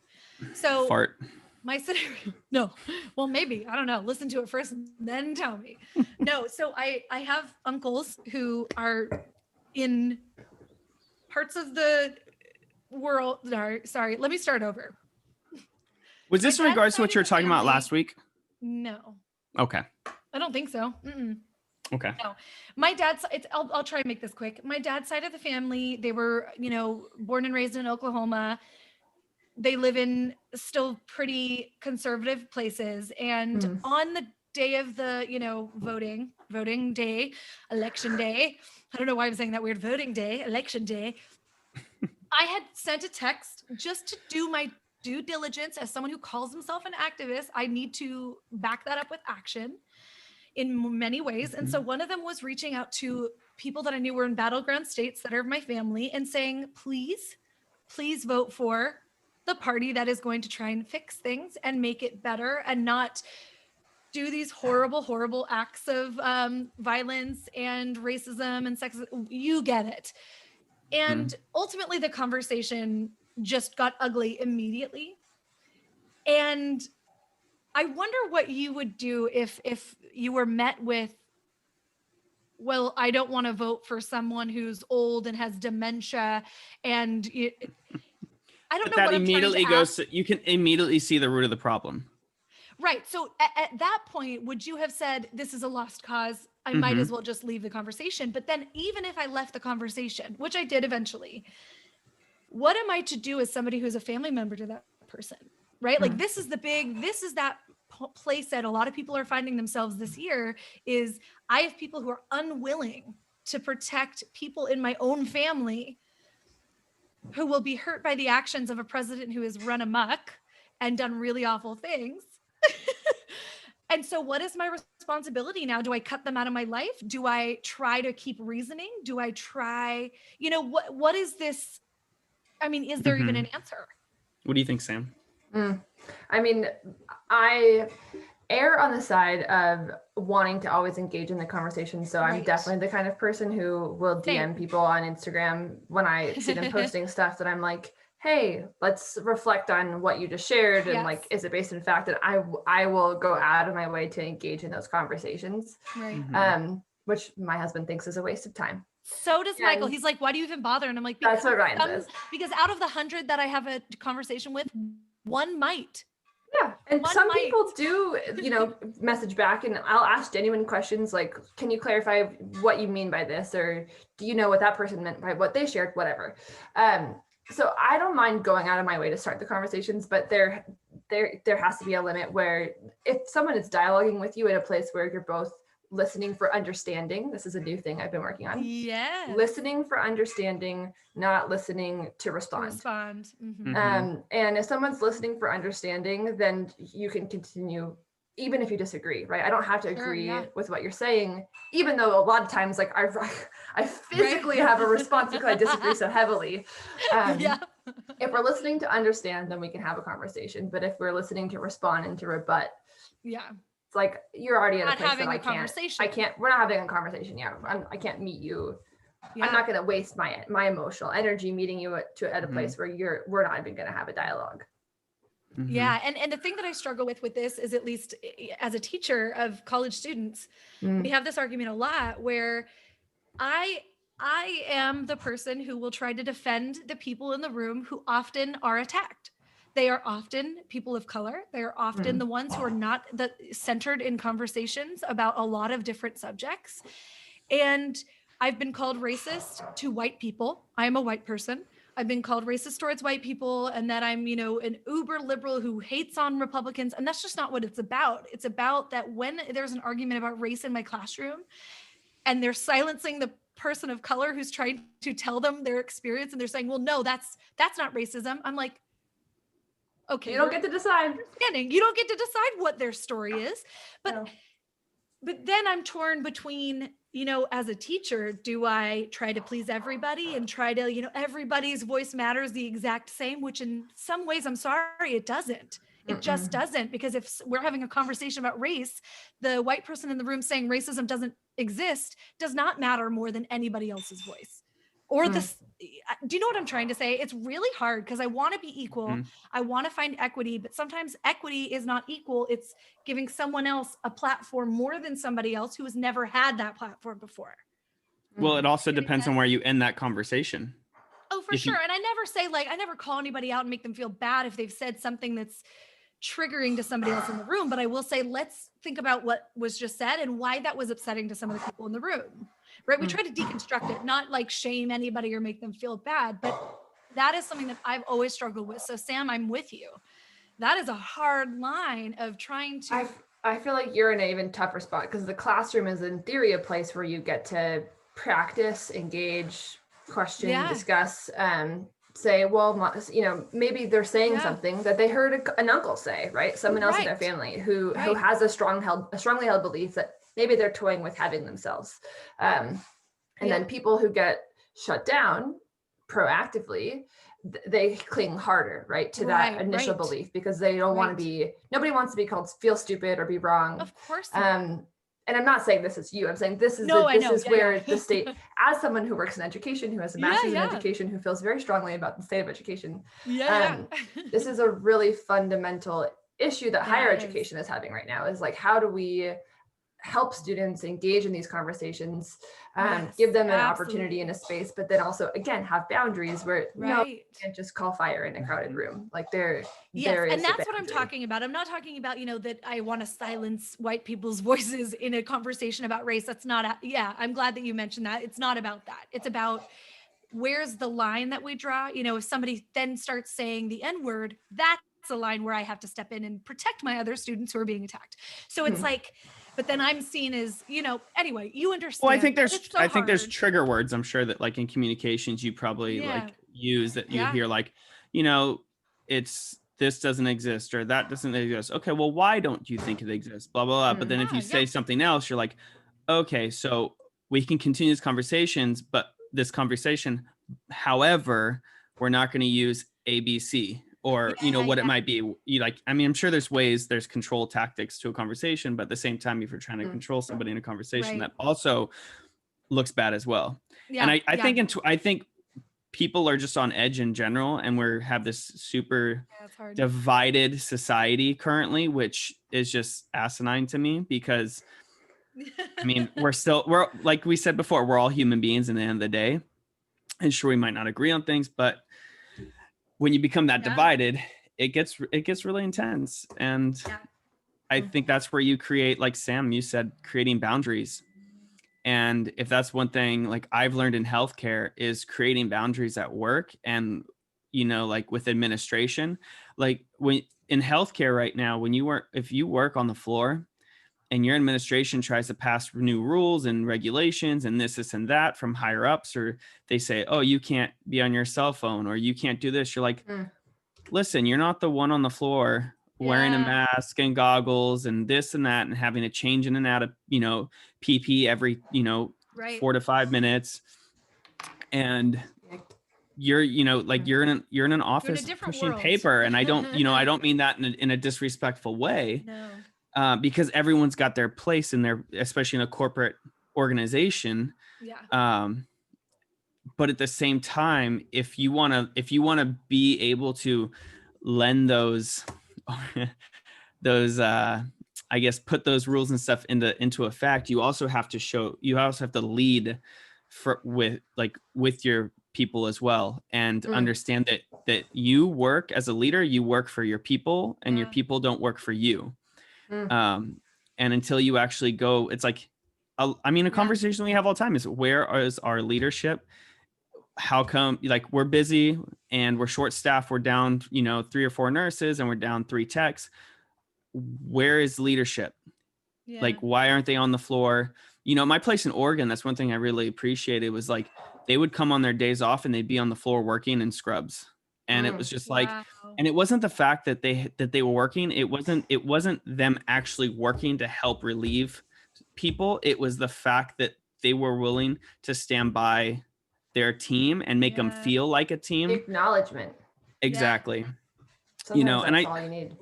So fart. my scenario, no, well, maybe, I don't know. Listen to it first and then tell me. No, so I have uncles who are in parts of the world. Sorry, let me start over. Was this in regards to what you were talking about last week? No. Okay. I don't think so. Mm-mm. Okay. No, my dad's, I'll try and make this quick. My dad's side of the family, they were, born and raised in Oklahoma. They live in still pretty conservative places. And on the day of the, voting day, election day, I don't know why I'm saying that weird, voting day, election day. I had sent a text just to do my due diligence as someone who calls himself an activist. I need to back that up with action in many ways. And so one of them was reaching out to people that I knew were in battleground states that are my family and saying, please vote for the party that is going to try and fix things and make it better and not do these horrible, horrible acts of violence and racism and sexism. You get it. And ultimately the conversation just got ugly immediately. And I wonder what you would do if you were met with, well, I don't want to vote for someone who's old and has dementia. And I don't know that what immediately goes to, you can immediately see the root of the problem. Right. So at that point, would you have said, this is a lost cause? I might as well just leave the conversation. But then even if I left the conversation, which I did eventually, what am I to do as somebody who's a family member to that person? Right. Like this is that place that a lot of people are finding themselves this year is I have people who are unwilling to protect people in my own family who will be hurt by the actions of a president who has run amok and done really awful things. And so what is my responsibility now? Do I cut them out of my life? Do I try to keep reasoning? Do I try, what is this? I mean, is there even an answer? What do you think, Sam? I mean, I err on the side of wanting to always engage in the conversation. So I'm definitely the kind of person who will DM people on Instagram when I see them posting stuff that I'm like, hey, let's reflect on what you just shared. And like, is it based in fact? And I will go out of my way to engage in those conversations, which my husband thinks is a waste of time. So does Michael. He's like, why do you even bother? And I'm like, that's what Ryan says. Because out of the 100 that I have a conversation with, one might. Yeah. And some people do, message back, and I'll ask genuine questions like, can you clarify what you mean by this? Or do you know what that person meant by what they shared? Whatever. So I don't mind going out of my way to start the conversations, but there has to be a limit where if someone is dialoguing with you in a place where you're both listening for understanding, this is a new thing I've been working on. Yeah. Listening for understanding, not listening to respond. And if someone's listening for understanding, then you can continue, even if you disagree, right? I don't have to agree with what you're saying, even though a lot of times, like I physically have a response because I disagree so heavily. If we're listening to understand, then we can have a conversation. But if we're listening to respond and to rebut, it's like you're already at a place that we're not having a conversation. I can't meet you. I'm not going to waste my emotional energy meeting you at a place where we're not even going to have a dialogue. Yeah. And the thing that I struggle with this is, at least as a teacher of college students, we have this argument a lot where I am the person who will try to defend the people in the room who often are attacked. They are often people of color. They are often the ones who are not centered in conversations about a lot of different subjects. And I've been called racist to white people. I am a white person. I've been called racist towards white people, and that I'm, an uber liberal who hates on Republicans. And that's just not what it's about. It's about that when there's an argument about race in my classroom and they're silencing the person of color who's trying to tell them their experience, and they're saying, well, no, that's not racism. I'm like, okay. You don't get to decide. You don't get to decide what their story is. But then I'm torn between, as a teacher, do I try to please everybody and try to, everybody's voice matters the exact same, which in some ways, I'm sorry, it doesn't. It just doesn't, because if we're having a conversation about race, the white person in the room saying racism doesn't exist does not matter more than anybody else's voice or this, do you know what I'm trying to say? It's really hard because I want to be equal. I want to find equity, but sometimes equity is not equal. It's giving someone else a platform more than somebody else who has never had that platform before. Well, it also depends on where you end that conversation. Oh, for sure. And I never say, like, I never call anybody out and make them feel bad if they've said something that's triggering to somebody else in the room. But I will say, let's think about what was just said and why that was upsetting to some of the people in the room, right? We try to deconstruct it, not like shame anybody or make them feel bad, but that is something that I've always struggled with. So Sam, I'm with you. That is a hard line of trying to. I feel like you're in an even tougher spot because the classroom is in theory a place where you get to practice, engage, question, discuss, say, well, you know, maybe they're saying something that they heard an uncle say, right? Someone else in their family who has a strongly held belief that maybe they're toying with having themselves. And then people who get shut down proactively, they cling harder, right, to that initial belief because they don't want to be, nobody wants to be called feel stupid or be wrong. Of course. And I'm not saying this is you. I'm saying this is where the state, as someone who works in education, who has a master's in education, who feels very strongly about the state of education, this is a really fundamental issue that higher education is having right now. Is like, how do we help students engage in these conversations, give them an opportunity in a space, but then also, again, have boundaries where you can't just call fire in a crowded room. Like there is and that's what I'm talking about. I'm not talking about, you know, that I want to silence white people's voices in a conversation about race. That's not, I'm glad that you mentioned that. It's not about that. It's about where's the line that we draw. You know, if somebody then starts saying the N-word, that's a line where I have to step in and protect my other students who are being attacked. So it's like, but then I'm seen as, you know, anyway, you understand. Well, I think there's trigger words. I'm sure that like in communications, you probably like use that you hear like, you know, it's, this doesn't exist or that doesn't exist. Okay, well, why don't you think it exists? Blah, blah, blah. But then if you say something else, you're like, okay, so we can continue this conversation. However, we're not going to use ABC or, you know, what it might be. You like, I mean, I'm sure there's control tactics to a conversation, but at the same time, if you're trying to control somebody in a conversation, that also looks bad as well. And I think people are just on edge in general, and we have this super divided society currently, which is just asinine to me because I mean, we're like we said before, we're all human beings in the end of the day. And sure, we might not agree on things, but when you become that divided, it gets really intense. And I think that's where you create, like Sam, you said, creating boundaries. And if that's one thing like I've learned in healthcare is creating boundaries at work and, you know, like with administration, like when in healthcare right now, if you work on the floor and your administration tries to pass new rules and regulations and this and that from higher ups, or they say, oh, you can't be on your cell phone or you can't do this. You're like, listen, you're not the one on the floor wearing a mask and goggles and this and that and having to change in and out of, you know, PP every, you know, 4 to 5 minutes. And you're, you know, like you're in an office pushing paper. And I don't, you know, I don't mean that in a disrespectful way. No. Because everyone's got their place in there, especially in a corporate organization. But at the same time, if you want to be able to lend those I guess put those rules and stuff into effect, you also have to lead with your people as well, and understand that you work as a leader, you work for your people, and your people don't work for you. And until you actually go, it's like, I mean, a conversation we have all the time is, where is our leadership? How come, like, we're busy and we're short staffed, we're down, you know, 3 or 4 nurses and we're down 3 techs. Where is leadership? Like, why aren't they on the floor? You know, my place in Oregon, that's one thing I really appreciated, was like, they would come on their days off and they'd be on the floor working in scrubs. And it was just like, and it wasn't the fact that they were working. It wasn't them actually working to help relieve people. It was the fact that they were willing to stand by their team and make them feel like a team. Acknowledgement. Exactly. Sometimes, you know, and that's all you need.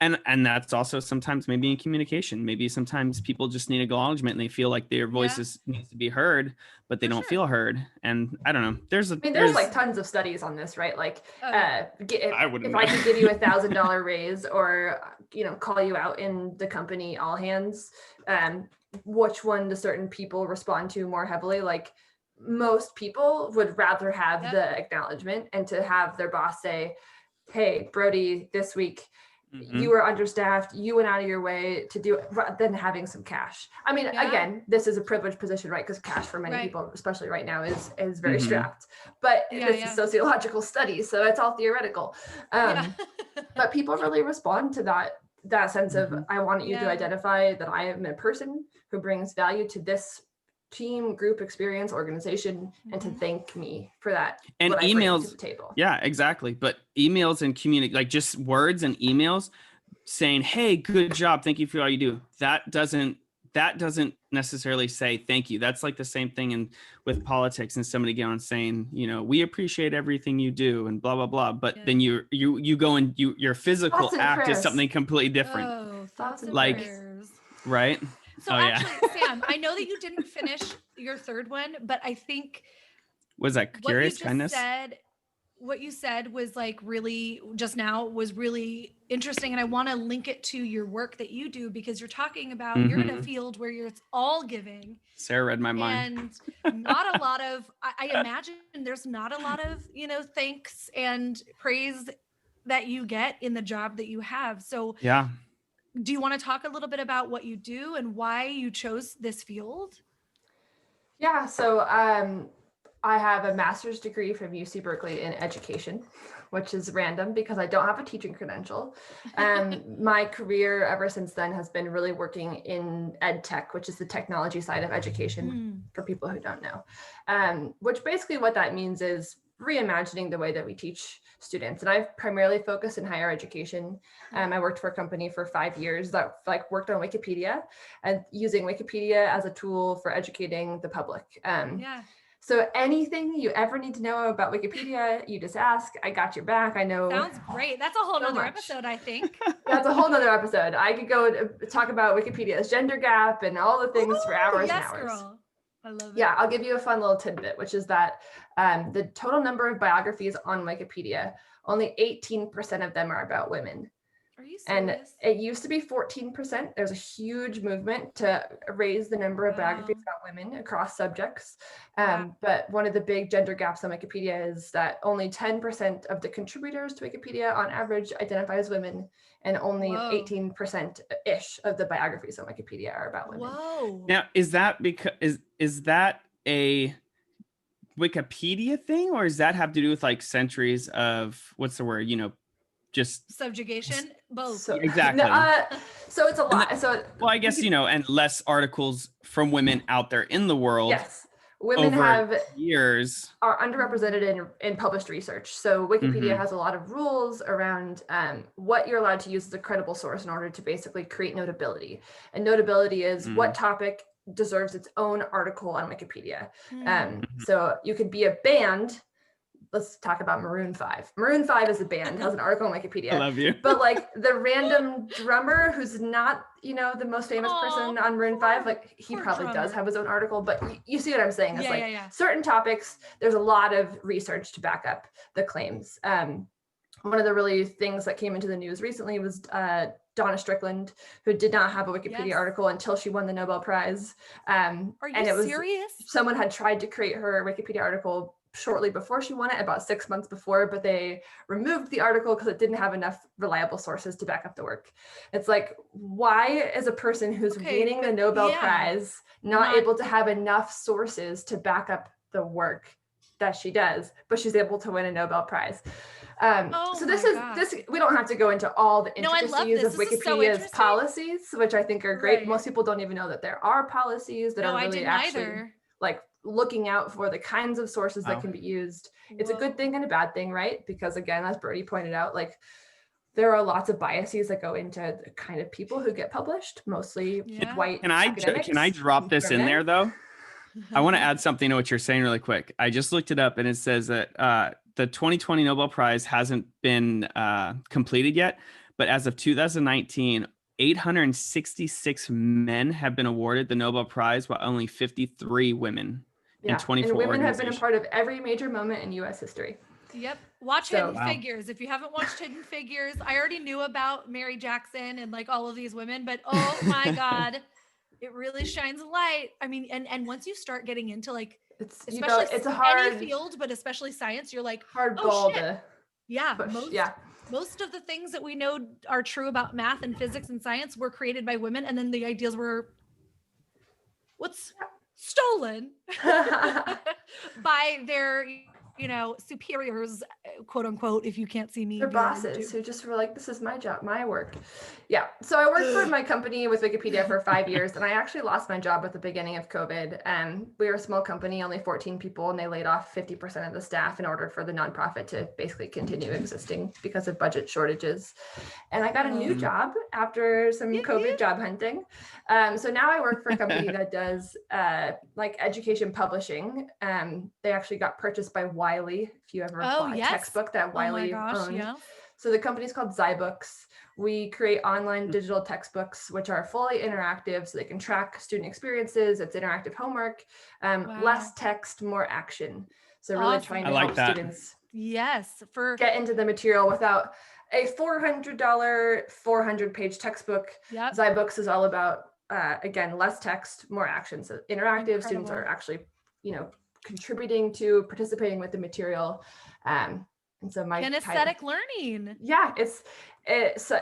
And that's also sometimes maybe in communication. Maybe sometimes people just need acknowledgement and they feel like their voices needs to be heard, but they don't feel heard. And I don't know. There's like tons of studies on this, right? Like if I could give you $1,000 raise or call you out in the company all hands, which one do certain people respond to more heavily? Like most people would rather have the acknowledgement and to have their boss say, hey, Brody, this week you were understaffed, you went out of your way to do it, than having some cash. I mean, again, this is a privileged position, right? Because cash for many people, especially right now, is very strapped. But this is sociological studies, so it's all theoretical. But people really respond to that sense of, I want you to identify that I am a person who brings value to this team, group, experience, organization, and to thank me for that. And emails to the table. Yeah, exactly. But emails and like just words and emails saying, hey, good job, thank you for all you do. That doesn't necessarily say thank you. That's like the same thing with politics and somebody going on saying, we appreciate everything you do and blah blah blah. But then you go and your physical act is something completely different. Oh, thoughts and like prayers. Right. So actually, Sam, I know that you didn't finish your third one, but I think was that curious kindness? What you said was like really just now was really interesting. And I want to link it to your work that you do, because you're talking about, you're in a field where it's all giving. Sarah read my mind. And not a lot of, I imagine there's not a lot of, thanks and praise that you get in the job that you have. So do you want to talk a little bit about what you do and why you chose this field? Yeah, so I have a master's degree from UC Berkeley in education, which is random because I don't have a teaching credential. My career ever since then has been really working in ed tech, which is the technology side of education for people who don't know. Which basically what that means is reimagining the way that we teach students. And I've primarily focused in higher education. I worked for a company for 5 years that worked on Wikipedia and using Wikipedia as a tool for educating the public. So anything you ever need to know about Wikipedia, you just ask. I got your back. I know. Sounds great. That's a whole nother episode, I think. That's a whole nother episode. I could go talk about Wikipedia's gender gap and all the things for hours and hours. Girl. I love it. Yeah, I'll give you a fun little tidbit, which is that the total number of biographies on Wikipedia, only 18% of them are about women. Are you serious? And it used to be 14%. There's a huge movement to raise the number of biographies about women across subjects. But one of the big gender gaps on Wikipedia is that only 10% of the contributors to Wikipedia on average identify as women, and only 18%-ish of the biographies on Wikipedia are about women. Whoa. Now, is that because is that a Wikipedia thing, or does that have to do with like centuries of what's the word? Just subjugation, both. So, exactly. So it's a lot. Well, I guess and less articles from women out there in the world. Yes, women are underrepresented in published research. So Wikipedia has a lot of rules around what you're allowed to use as a credible source in order to basically create notability. And notability is what topic deserves its own article on Wikipedia. So you could be a band. Let's talk about Maroon 5. Maroon 5 is a band, has an article on Wikipedia. I love you. But like the random drummer who's not, the most famous person on Maroon 5, like he probably does have his own article, but you see what I'm saying? It's certain topics, there's a lot of research to back up the claims. One of the really things that came into the news recently was Donna Strickland, who did not have a Wikipedia article until she won the Nobel Prize. Are you serious? Someone had tried to create her Wikipedia article shortly before she won it, about 6 months before, but they removed the article because it didn't have enough reliable sources to back up the work. It's like, why is a person who's winning the Nobel Prize not able to have enough sources to back up the work that she does, but she's able to win a Nobel Prize? So this we don't have to go into all the intricacies of Wikipedia's policies, which I think are great. Most people don't even know that there are policies that are really actually like looking out for the kinds of sources that can be used. It's a good thing and a bad thing, right? Because again, as Brody pointed out, like there are lots of biases that go into the kind of people who get published, mostly white. Can I drop this in there though? I want to add something to what you're saying really quick. I just looked it up and it says that the 2020 Nobel Prize hasn't been completed yet, but as of 2019, 866 men have been awarded the Nobel Prize, while only 53 women and 24 and women have been a organizations. part of every major moment in U.S. history. Yep. Watch Hidden Figures. If you haven't watched Hidden Figures, I already knew about Mary Jackson and like all of these women, but oh my God, it really shines a light. I mean, and once you start getting into like, especially it's a hard, any field, but especially science, you're like, hard oh, ball shit. to push. Most of the things that we know are true about math and physics and science were created by women. And then the ideas were stolen by their, superiors, quote unquote, if you can't see me. Their bosses who just were like, this is my job, my work. Yeah. So I worked for my company with Wikipedia for 5 years, and I actually lost my job at the beginning of COVID. We were a small company, only 14 people, and they laid off 50% of the staff in order for the nonprofit to basically continue existing because of budget shortages. And I got a new job after some COVID job hunting. So now I work for a company that does like education publishing. They actually got purchased by Wiley. If you ever bought a textbook that Wiley owned. Yeah. So the company's called Zybooks. We create online digital textbooks, which are fully interactive, so they can track student experiences. It's interactive homework, less text, more action. So really trying to help students get into the material without a $400, 400-page textbook. Zybooks is all about, again, less text, more action. So interactive. Students are actually, contributing to, participating with the material. And so my kinesthetic learning. Yeah, it's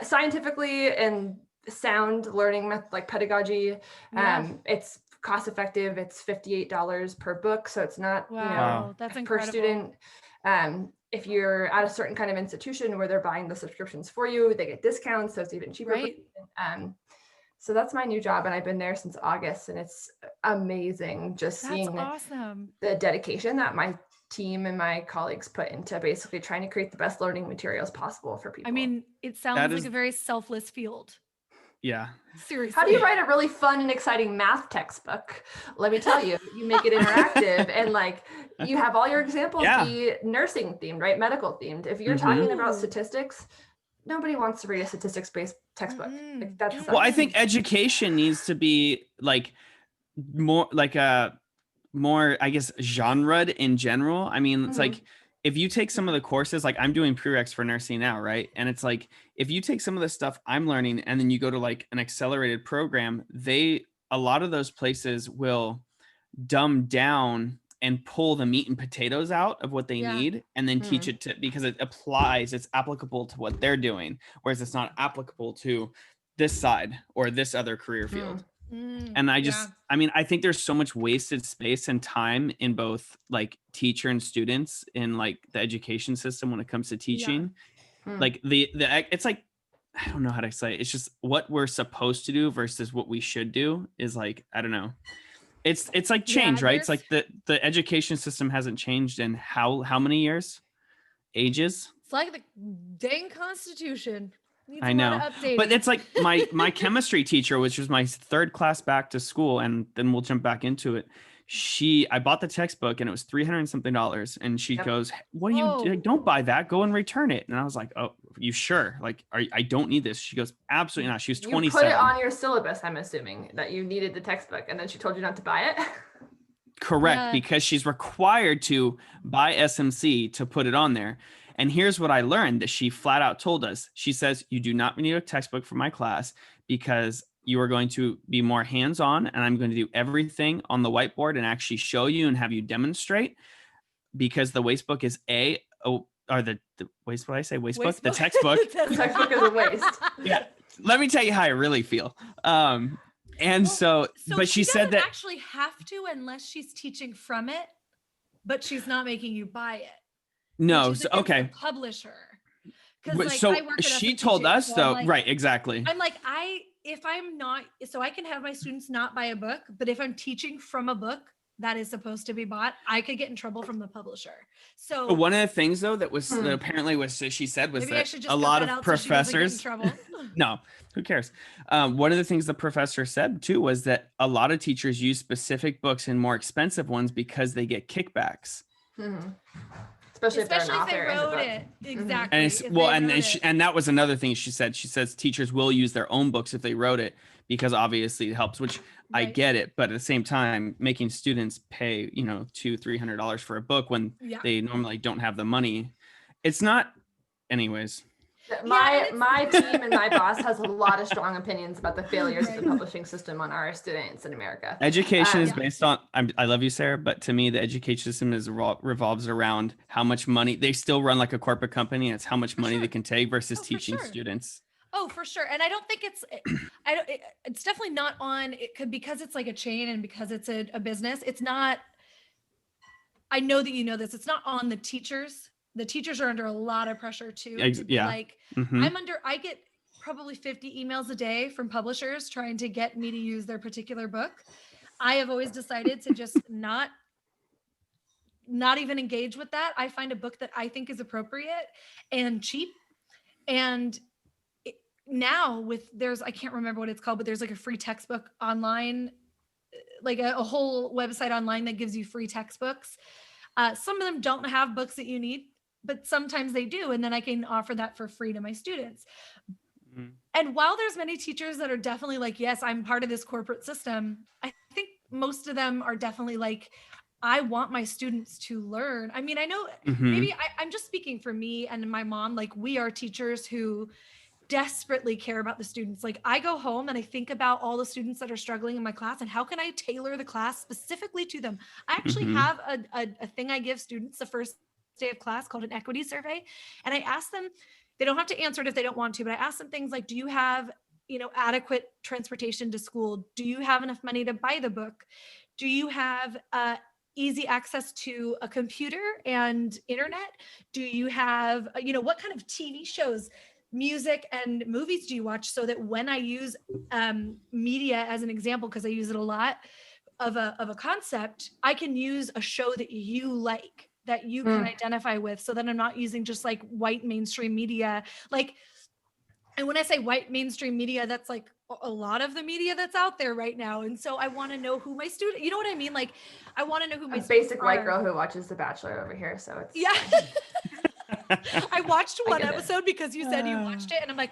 scientifically and sound learning like pedagogy. It's cost effective. It's $58 per book. So it's not, that's per student. If you're at a certain kind of institution where they're buying the subscriptions for you, they get discounts. So it's even cheaper. Right. So that's my new job, and I've been there since August, and it's amazing just seeing the dedication that my team and my colleagues put into basically trying to create the best learning materials possible for people. I mean, it sounds like a very selfless field. Yeah. Seriously. How do you write a really fun and exciting math textbook? Let me tell you, you make it interactive and like you have all your examples be nursing themed, right? Medical themed. If you're talking about statistics, nobody wants to read a statistics-based textbook. Like, that's I think education needs to be like more like more, I guess, genred in general. I mean, it's like if you take some of the courses, like I'm doing prereqs for nursing now, right? And it's like if you take some of the stuff I'm learning and then you go to like an accelerated program, a lot of those places will dumb down and pull the meat and potatoes out of what they need and then teach it to, because it's applicable to what they're doing, whereas it's not applicable to this side or this other career field. And I think there's so much wasted space and time in both like teacher and students in like the education system when it comes to teaching. Like it's like, I don't know how to say it. It's just what we're supposed to do versus what we should do is like, I don't know. It's like change, right? It's like the education system hasn't changed in how many years? Ages? It's like the dang Constitution. I know, but it's like my chemistry teacher, which was my third class back to school, and then we'll jump back into it. I bought the textbook and it was $300 and something, and she goes, "What do you? Don't buy that. Go and return it." And I was like, "Oh, you sure? Like, I don't need this." She goes, "Absolutely not." She was 27. You put it on your syllabus. I'm assuming that you needed the textbook, and then she told you not to buy it. Correct, because she's required to buy SMC to put it on there. And here's what I learned that she flat out told us. She says, "You do not need a textbook for my class because you are going to be more hands-on and I'm going to do everything on the whiteboard and actually show you and have you demonstrate, because the wastebook is the waste, what I say, wastebook? The textbook. The textbook is a waste. Yeah. Let me tell you how I really feel. But she said that actually have to unless she's teaching from it, but she's not making you buy it. No. So, okay. Publisher. So she told us though, like, right, exactly. I'm like, I can have my students not buy a book, but if I'm teaching from a book that is supposed to be bought, I could get in trouble from the publisher. So one of the things though that was that apparently was she said was that a lot of professors no, who cares? One of the things the professor said too was that a lot of teachers use specific books and more expensive ones because they get kickbacks. Especially if they're an author. If they wrote it. Exactly. And and that was another thing she said. She says teachers will use their own books if they wrote it, because obviously it helps, which I get it. But at the same time, making students pay, $200-$300 for a book when they normally don't have the money, it's not. Anyways. My team and my boss has a lot of strong opinions about the failures of the publishing system on our students in America. Education is based on, I love you, Sarah, but to me, the education system revolves around how much money they still run like a corporate company. And it's how much money they can take versus teaching students. Oh, for sure. And I don't think it's definitely not on it because it's like a chain and because it's a business. It's not, I know that you know this, it's not on the teachers. The teachers are under a lot of pressure too. Like I get probably 50 emails a day from publishers trying to get me to use their particular book. I have always decided to just not even engage with that. I find a book that I think is appropriate and cheap. And now I can't remember what it's called, but there's like a free textbook online, like a whole website online that gives you free textbooks. Some of them don't have books that you need, but sometimes they do. And then I can offer that for free to my students. Mm-hmm. And while there's many teachers that are definitely like, yes, I'm part of this corporate system, I think most of them are definitely like, I want my students to learn. I mean, I know maybe I'm just speaking for me and my mom, like we are teachers who desperately care about the students. Like I go home and I think about all the students that are struggling in my class and how can I tailor the class specifically to them. I actually have a thing I give students the first day of class called an equity survey. And I ask them, they don't have to answer it if they don't want to, but I ask them things like, do you have, adequate transportation to school? Do you have enough money to buy the book? Do you have easy access to a computer and internet? Do you have, what kind of TV shows, music and movies do you watch, so that when I use media as an example, because I use it a lot of a concept, I can use a show that you like, that you can identify with, so that I'm not using just like white mainstream media. And when I say white mainstream media, that's like a lot of the media that's out there right now. And so I want to know who my student, you know what I mean? Like I want to know who my basic white girl who watches The Bachelor over here. So it's I watched one episode because you said you watched it, and I'm like,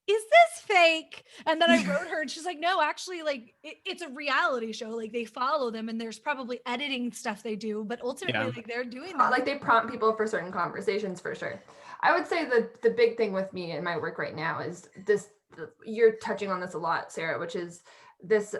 is this fake? And then I wrote her and she's like, no, actually, like it's a reality show. Like they follow them and there's probably editing stuff they do, but ultimately like they're doing that. Like they prompt people for certain conversations for sure. I would say that the big thing with me in my work right now is this, you're touching on this a lot, Sarah, which is this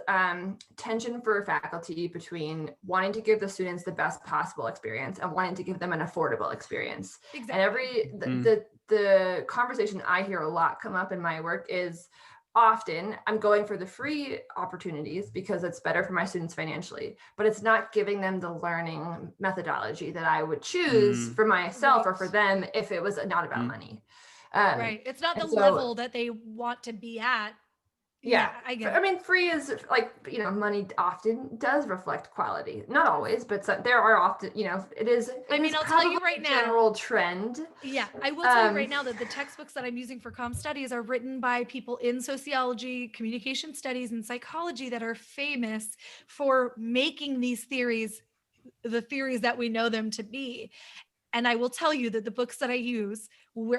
tension for faculty between wanting to give the students the best possible experience and wanting to give them an affordable experience. Exactly. And the conversation I hear a lot come up in my work is often I'm going for the free opportunities because it's better for my students financially, but it's not giving them the learning methodology that I would choose for myself or for them if it was not about money. Right. It's not the level that they want to be at. Yeah, I get it. I mean, free is like, money often does reflect quality. Not always, but there are often, it is. I'll tell you right now. General trend. Yeah, I will tell you right now that the textbooks that I'm using for comm studies are written by people in sociology, communication studies, and psychology that are famous for making these theories the theories that we know them to be. And I will tell you that the books that I use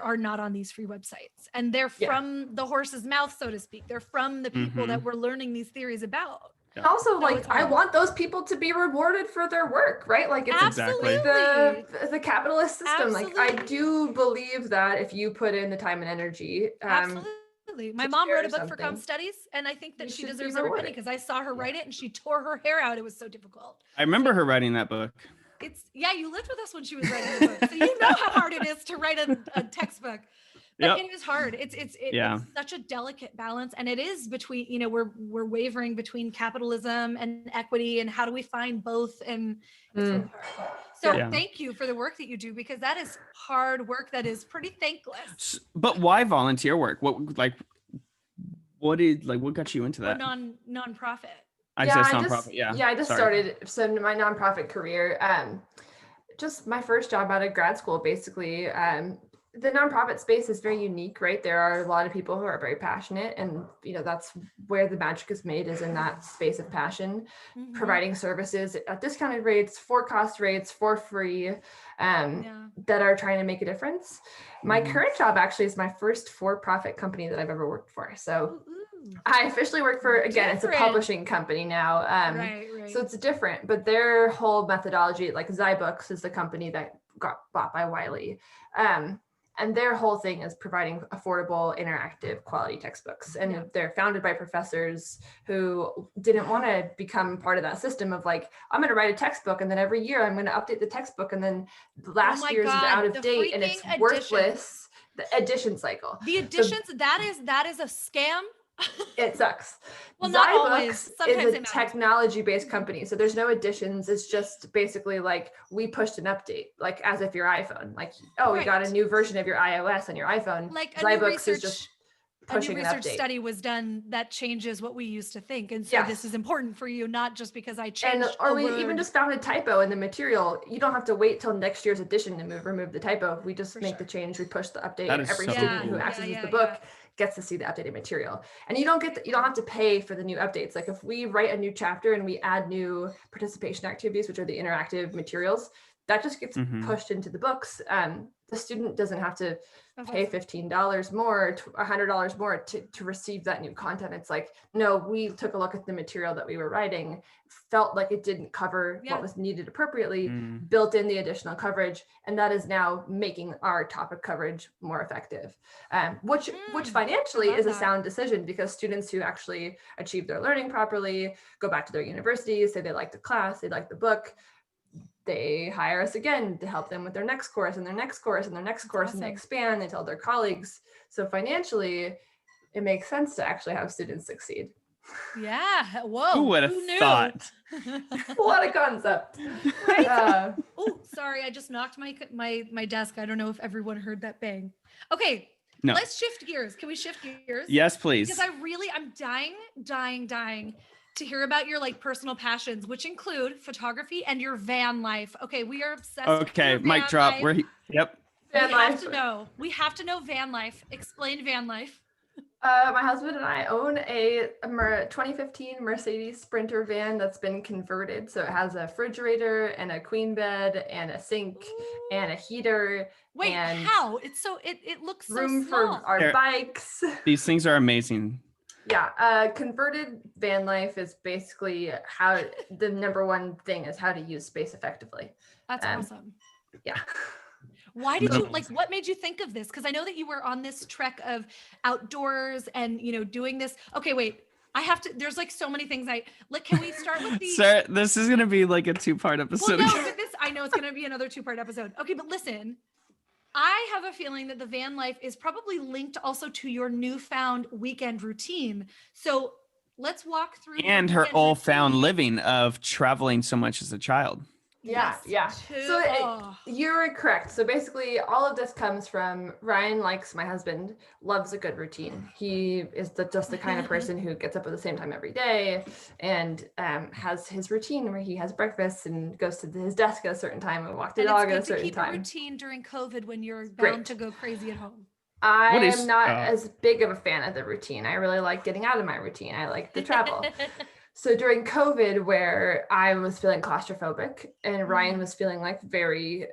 are not on these free websites. And they're from the horse's mouth, so to speak. They're from the people that we're learning these theories about. Yeah. Also, I want those people to be rewarded for their work, right? Like it's Absolutely. the capitalist system. Absolutely. Like I do believe that if you put in the time and energy. Absolutely. My mom wrote a book for comm studies, and I think that she deserves every penny because I saw her write it and she tore her hair out. It was so difficult. I remember her writing that book. You lived with us when she was writing the book, so you know how hard it is to write a textbook. But it is hard. It's such a delicate balance, and it is between we're wavering between capitalism and equity, and how do we find both? And it's really hard. So thank you for the work that you do, because that is hard work that is pretty thankless. But why volunteer work? What got you into that? Nonprofit. I just started. So my nonprofit career, just my first job out of grad school, basically, the nonprofit space is very unique, right? There are a lot of people who are very passionate, and that's where the magic is made, is in that space of passion, providing services at discounted rates, for cost rates, for free, that are trying to make a difference. My current job actually is my first for-profit company that I've ever worked for. So I officially work for, again, it's a publishing company now. Right. So it's different, but their whole methodology, like ZyBooks is the company that got bought by Wiley. And their whole thing is providing affordable, interactive, quality textbooks. And they're founded by professors who didn't want to become part of that system of like, I'm going to write a textbook and then every year I'm going to update the textbook. And then last year's is out of date and it's worthless. The edition cycle. The editions, that is a scam. It sucks. Well, not always. Sometimes is a technology-based company, so there's no editions. It's just basically like we pushed an update, like as if your iPhone, like we got a new version of your iOS on your iPhone. Like ZyBooks is just pushing a new research study was done that changes what we used to think, and so this is important for you, not just because I changed. Or we even just found a typo in the material. You don't have to wait till next year's edition to remove the typo. We just make the change. We push the update, and every student who accesses the book gets to see the updated material. And you don't have to pay for the new updates. Like if we write a new chapter and we add new participation activities, which are the interactive materials, that just gets pushed into the books. The student doesn't have to pay $15 more, $100 more to receive that new content. It's like, no, we took a look at the material that we were writing, felt like it didn't cover what was needed appropriately, built in the additional coverage, and that is now making our topic coverage more effective, which financially is a sound decision, because students who actually achieve their learning properly, go back to their universities, say they like the class, they like the book, they hire us again to help them with their next course and their next course and their next course, and they expand, they tell their colleagues. So financially, it makes sense to actually have students succeed. Yeah. Whoa. Who would have thought? What a concept. Right? Oh, sorry. I just knocked my desk. I don't know if everyone heard that bang. Okay. No. Let's shift gears. Can we shift gears? Yes, please. Because I'm dying to hear about your like personal passions, which include photography and your van life. Okay, we are obsessed. Okay, with mic drop. Yep. We have to know van life. Explain van life. My husband and I own a 2015 Mercedes Sprinter van that's been converted. So it has a refrigerator and a queen bed and a sink and a heater. Wait, and how? It looks so room small. for our bikes. These things are amazing. Yeah, converted van life is basically how the number one thing is how to use space effectively. That's awesome. Yeah. Why did you what made you think of this? Because I know that you were on this trek of outdoors and, doing this. Okay, wait, there's like so many things can we start with the. Sir, this is going to be like a 2-part episode. Well, no, but I know it's going to be another 2-part episode. Okay, but listen. I have a feeling that the van life is probably linked also to your newfound weekend routine. So let's walk through. And her all-found living of traveling so much as a child. Yeah. So you're correct. So basically all of this comes from Ryan my husband, loves a good routine. He is just the kind of person who gets up at the same time every day and has his routine where he has breakfast and goes to his desk at a certain time and walk the dog at a certain time. It's good to keep a routine during COVID when you're bound to go crazy at home. I am not as big of a fan of the routine. I really like getting out of my routine. I like the travel. So during COVID, where I was feeling claustrophobic and Ryan was feeling like very,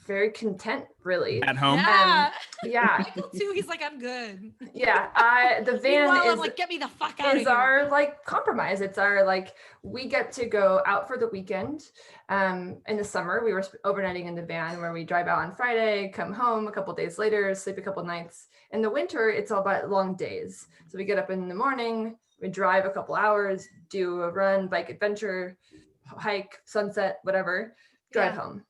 very content, really. At home? Yeah. Michael too, he's like, I'm good. Yeah. The van I'm like, get me the fuck out of here. Is our compromise. It's our we get to go out for the weekend. In the summer, we were overnighting in the van where we drive out on Friday, come home a couple days later, sleep a couple nights. In the winter, it's all about long days. So we get up in the morning, we drive a couple hours, do a run, bike adventure, hike, sunset, whatever, drive home.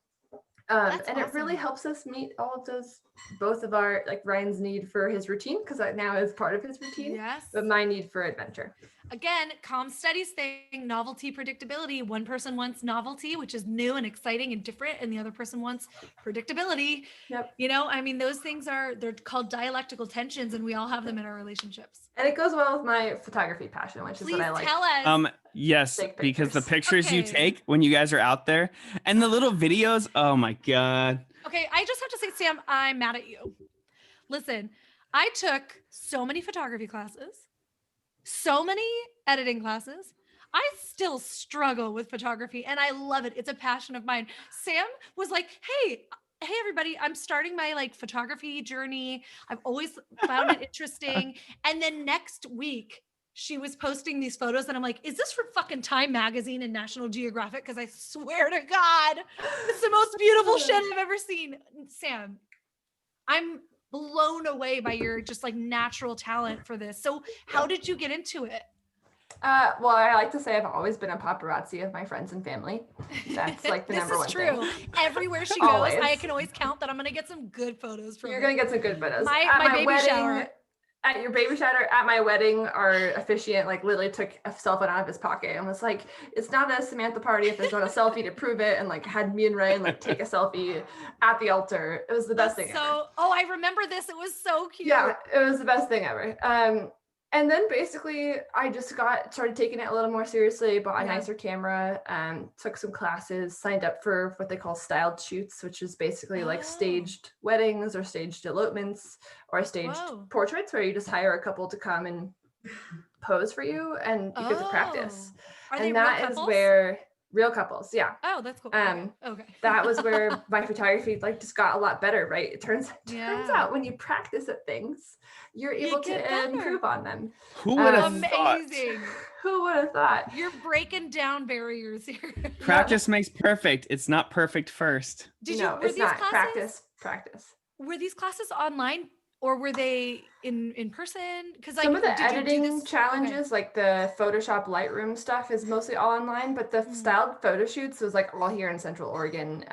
And awesome. It really helps us meet all of those, both of our, Ryan's need for his routine, because that now is part of his routine, but my need for adventure. Again, calm studies thing, novelty, predictability. One person wants novelty, which is new and exciting and different, and the other person wants predictability. Yep. Those things they're called dialectical tensions, and we all have them in our relationships. And it goes well with my photography passion, which is what I like. Tell us. Yes, because the pictures you take when you guys are out there and the little videos, oh my God. Okay, I just have to say, Sam, I'm mad at you. Listen, I took so many photography classes, so many editing classes. I still struggle with photography and I love it. It's a passion of mine. Sam was like, hey everybody, I'm starting my like photography journey. I've always found it interesting. And then next week she was posting these photos and I'm like, is this from fucking Time Magazine and National Geographic? Because I swear to God, it's the most beautiful shit I've ever seen. Sam, I'm blown away by your just like natural talent for this. So how did you get into it? Well, I like to say I've always been a paparazzi of my friends and family. That's like the number one thing. This is true. Everywhere she goes, I can always count that I'm going to get some good photos from her. You're going to get some good photos. My baby wedding, shower. At your baby shower, at my wedding, our officiant like literally took a cell phone out of his pocket and was like, it's not a Samantha party if there's not a selfie to prove it, and like had me and Ryan like take a selfie at the altar. It was the best thing ever. Oh, I remember this. It was so cute. Yeah, it was the best thing ever. And then basically I just started taking it a little more seriously, bought a nicer camera, took some classes, signed up for what they call styled shoots, which is basically like staged weddings or staged elopements or staged portraits where you just hire a couple to come and pose for you and you get to practice. And that is where real couples, yeah. Oh, that's cool. Okay. That was where my photography like just got a lot better, right? It turns out when you practice at things, you're able to improve on them. Who would have thought? Who would have thought? You're breaking down barriers here. Practice makes perfect. It's not perfect first. It's not. Practice. Were these classes online? Or were they in person? Because some of the editing challenges, like the Photoshop Lightroom stuff, is mostly all online. But the styled photo shoots was like all here in Central Oregon.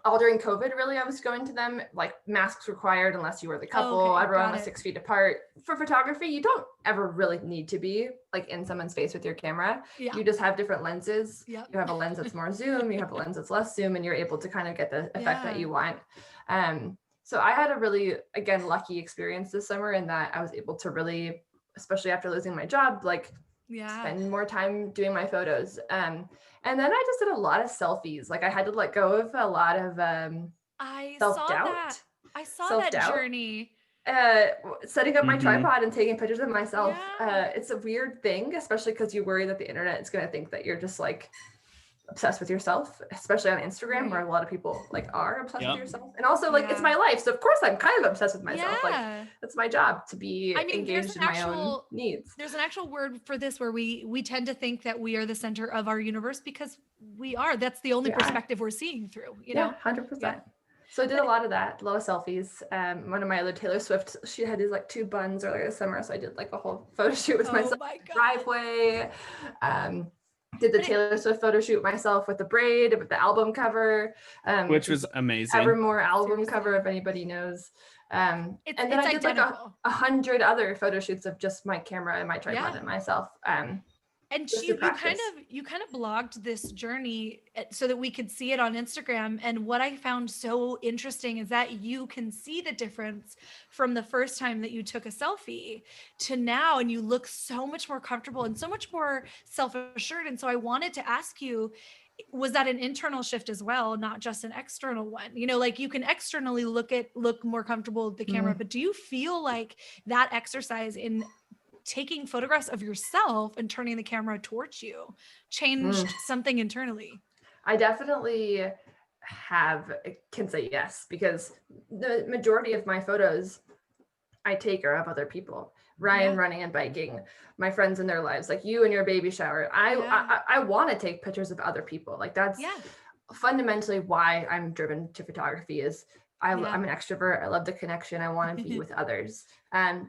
All during COVID, really, I was going to them. Like masks required unless you were the couple. Everyone was 6 feet apart. For photography, you don't ever really need to be like in someone's face with your camera. Yeah. You just have different lenses. Yep. You have a lens that's more zoom. You have a lens that's less zoom, and you're able to kind of get the effect that you want. So I had a really, again, lucky experience this summer in that I was able to really, especially after losing my job, like spend more time doing my photos. And then I just did a lot of selfies. Like I had to let go of a lot of self-doubt. I saw that journey. Setting up my tripod and taking pictures of myself. It's a weird thing, especially because you worry that the internet is going to think that you're just like obsessed with yourself, especially on Instagram, where a lot of people like are obsessed with yourself. And also like it's my life, so of course I'm kind of obsessed with myself. Like that's my job to be engaged in my own needs. There's an actual word for this where we tend to think that we are the center of our universe because we are. That's the only perspective we're seeing through, you know. 100%. So I did a lot of that, a lot of selfies. One of my other Taylor Swift, she had these like 2 buns earlier this summer, so I did like a whole photo shoot with myself in the driveway. Did the Taylor Swift photo shoot myself with the braid, with the album cover, which was amazing. Evermore album cover, if anybody knows. And then I did like 100 other photo shoots of just my camera and my tripod and myself. And you kind of blogged this journey so that we could see it on Instagram. And what I found so interesting is that you can see the difference from the first time that you took a selfie to now, and you look so much more comfortable and so much more self-assured. And so I wanted to ask you, was that an internal shift as well, not just an external one? You know, like you can externally look more comfortable with the camera, but do you feel like that exercise in taking photographs of yourself and turning the camera towards you changed something internally? I definitely can say yes, because the majority of my photos I take are of other people. Ryan running and biking, my friends in their lives, like you and your baby shower. I want to take pictures of other people. Like that's fundamentally why I'm driven to photography. Is I'm an extrovert. I love the connection. I want to be with others.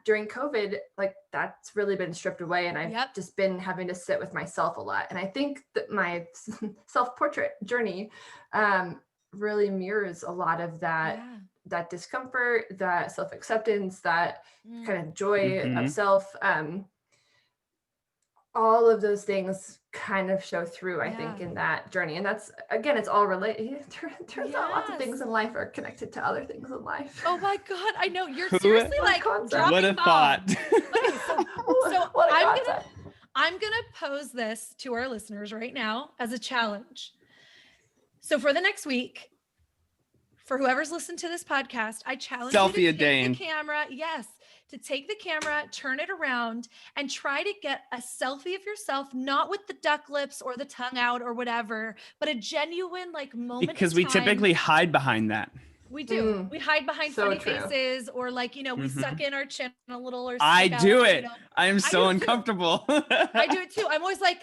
During COVID, like that's really been stripped away, and I've just been having to sit with myself a lot. And I think that my self-portrait journey really mirrors a lot of that discomfort, that self-acceptance, that kind of joy of self. All of those things kind of show through, I think, in that journey. And that's, again, it's all related. It turns out lots of things in life are connected to other things in life. Oh my God, I know. You're seriously like dropping what a thought. Okay, so I'm gonna pose this to our listeners right now as a challenge. So for the next week, for whoever's listened to this podcast, I challenge Selfie you a to day take the camera. Yes. To take the camera, turn it around, and try to get a selfie of yourself, not with the duck lips or the tongue out or whatever, but a genuine like moment. Because we typically hide behind that. We do. We hide behind So funny true. faces, or like, you know, we suck in our chin a little, or I stick do out, it. You know. I am so I do uncomfortable. I do it too. I'm always like,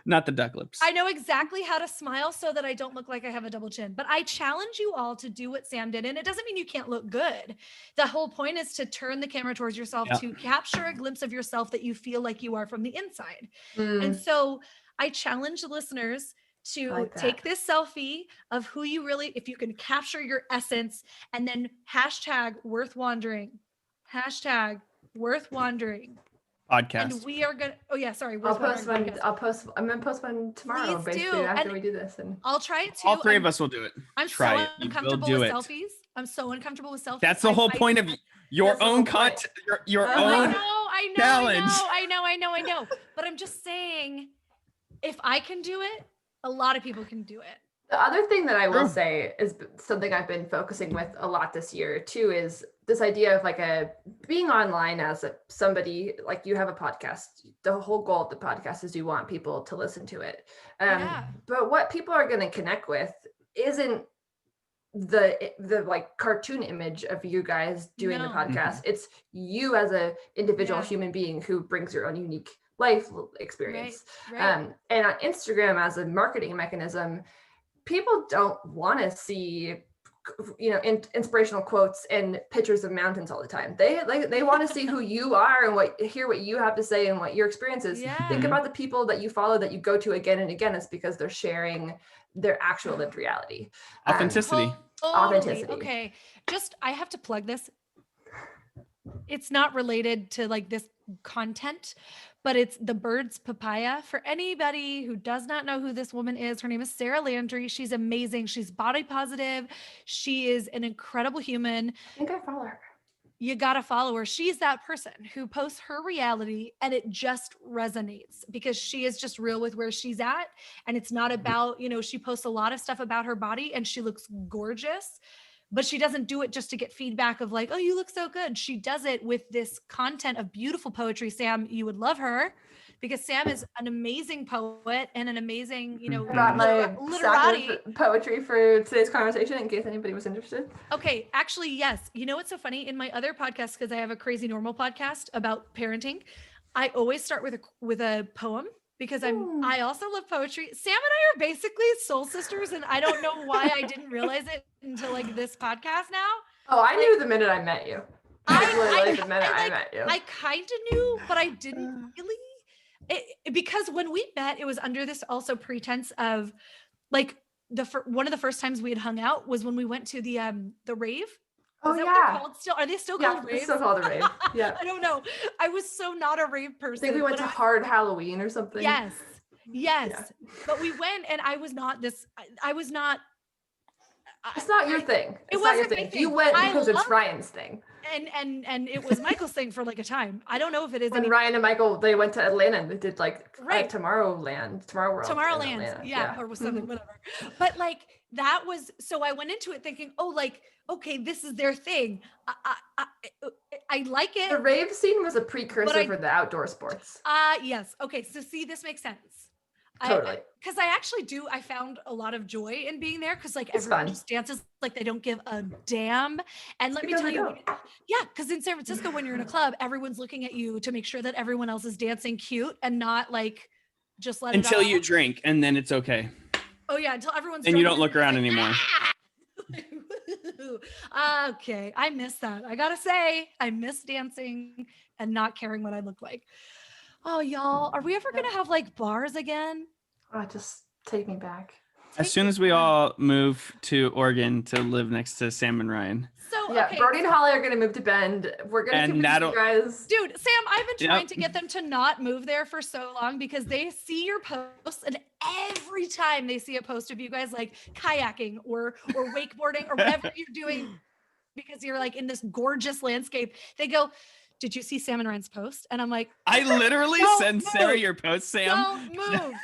not the duck lips. I know exactly how to smile so that I don't look like I have a double chin, but I challenge you all to do what Sam did. And it doesn't mean you can't look good. The whole point is to turn the camera towards yourself, to capture a glimpse of yourself that you feel like you are from the inside. And so I challenge the listeners to take this selfie of who you really, if you can capture your essence, and then hashtag worth wandering, hashtag worth wandering. Podcast. And we are gonna. Oh yeah, sorry. I'm gonna post one tomorrow. Please basically do. after we do this, and I'll try it too. All three of us will do it. I'm Try so it. uncomfortable with selfies. I'm so uncomfortable with selfies. That's the whole point of your own content. Your own challenge. I know. But I'm just saying, if I can do it, a lot of people can do it. The other thing that I will say is something I've been focusing with a lot this year too, is this idea of like being online as somebody, like you have a podcast. The whole goal of the podcast is you want people to listen to it. But what people are going to connect with isn't the like cartoon image of you guys doing the podcast. It's you as a individual human being who brings your own unique life experience. And on Instagram, as a marketing mechanism, people don't want to see, you know, inspirational quotes and pictures of mountains all the time. They want to see who you are and hear what you have to say and what your experience is. Think about the people that you follow, that you go to again and again. It's because they're sharing their actual lived reality. Authenticity. Authenticity. Okay. I have to plug this. It's not related to like this content, but it's the Bird's Papaya. For anybody who does not know who this woman is, her name is Sarah Landry. She's amazing. She's body positive. She is an incredible human. I think I follow her. You got to follow her. She's that person who posts her reality and it just resonates because she is just real with where she's at. And it's not about, you know, she posts a lot of stuff about her body and she looks gorgeous, but she doesn't do it just to get feedback of like, oh, you look so good. She does it with this content of beautiful poetry. Sam, you would love her because Sam is an amazing poet and an amazing, you know, brought my literati poetry for today's conversation in case anybody was interested. Okay, actually, yes. You know what's so funny? In my other podcast, because I have a Crazy Normal podcast about parenting, I always start with a poem because I also love poetry. Sam and I are basically soul sisters, and I don't know why I didn't realize it until like this podcast now. Oh, I knew the minute I met you. The minute I met you. I kind of knew, but I didn't really. Because when we met, it was under this also pretense of like one of the first times we had hung out was when we went to the rave. Oh yeah. Are they still called raves? It's still called a rave. Yeah. I don't know. I was so not a rave person. I think we went to Hard Halloween or something. Yes. Yeah. But we went and I was not. It's not your thing. It wasn't your thing. You went because it's Ryan's thing. And it was Michael's thing for like a time. I don't know if it is. When Ryan and Michael, they went to Atlanta and they did like Tomorrowland, yeah, or something, whatever. But like that was, so I went into it thinking, oh, like, okay, this is their thing. I like it. The rave scene was a precursor for the outdoor sports. Yes. Okay. So see, this makes sense. Totally. Because I found a lot of joy in being there because like everyone just dances like they don't give a damn. And let me tell you, because in San Francisco, when you're in a club, everyone's looking at you to make sure that everyone else is dancing cute and not like just let until you drink and then it's okay. Oh yeah, until everyone's and you don't look around anymore. Okay, I miss that. I gotta say, I miss dancing and not caring what I look like. Oh, y'all, are we ever gonna have like bars again? Oh, just take me back. As soon as we all move to Oregon to live next to Sam and Ryan. So yeah, Brody and Holly are gonna move to Bend. We're gonna keep you guys. Dude, Sam, I've been trying to get them to not move there for so long because they see your posts, and every time they see a post of you guys like kayaking or wakeboarding or whatever you're doing, because you're like in this gorgeous landscape, they go, did you see Sam and Ryan's post? And I'm like, I literally send Sarah your post, Sam. Don't move.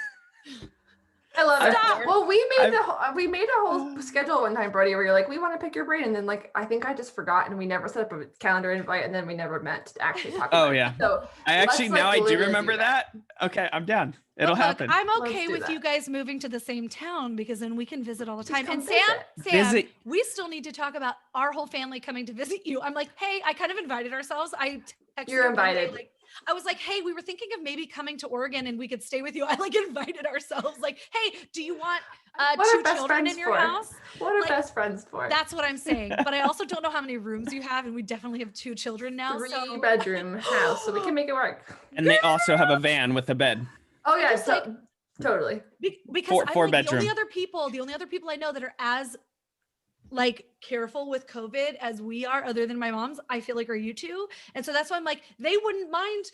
I love Stop. it. Well, we made a whole schedule one time, Brody, where you're like, we want to pick your brain, and then like I think I just forgot, and we never set up a calendar invite, and then we never met to actually talk about it. So I actually now I do remember do that. Okay, I'm down. It'll happen. I'm okay with you guys moving to the same town because then we can visit all the time. And Sam, we still need to talk about our whole family coming to visit you. I'm like, hey, I kind of invited ourselves. You're invited. I was like, hey, we were thinking of maybe coming to Oregon and we could stay with you. I like invited ourselves. Like, hey, do you want two children in your house? What are best friends for? That's what I'm saying. But I also don't know how many rooms you have, and we definitely have 2 children now. 3-bedroom house, so we can make it work. And they also have a van with a bed. Oh yeah, so, totally. Because four bedroom. The only other people I know that are as like careful with COVID as we are, other than my mom's, I feel like are you two. And so that's why I'm like, they wouldn't mind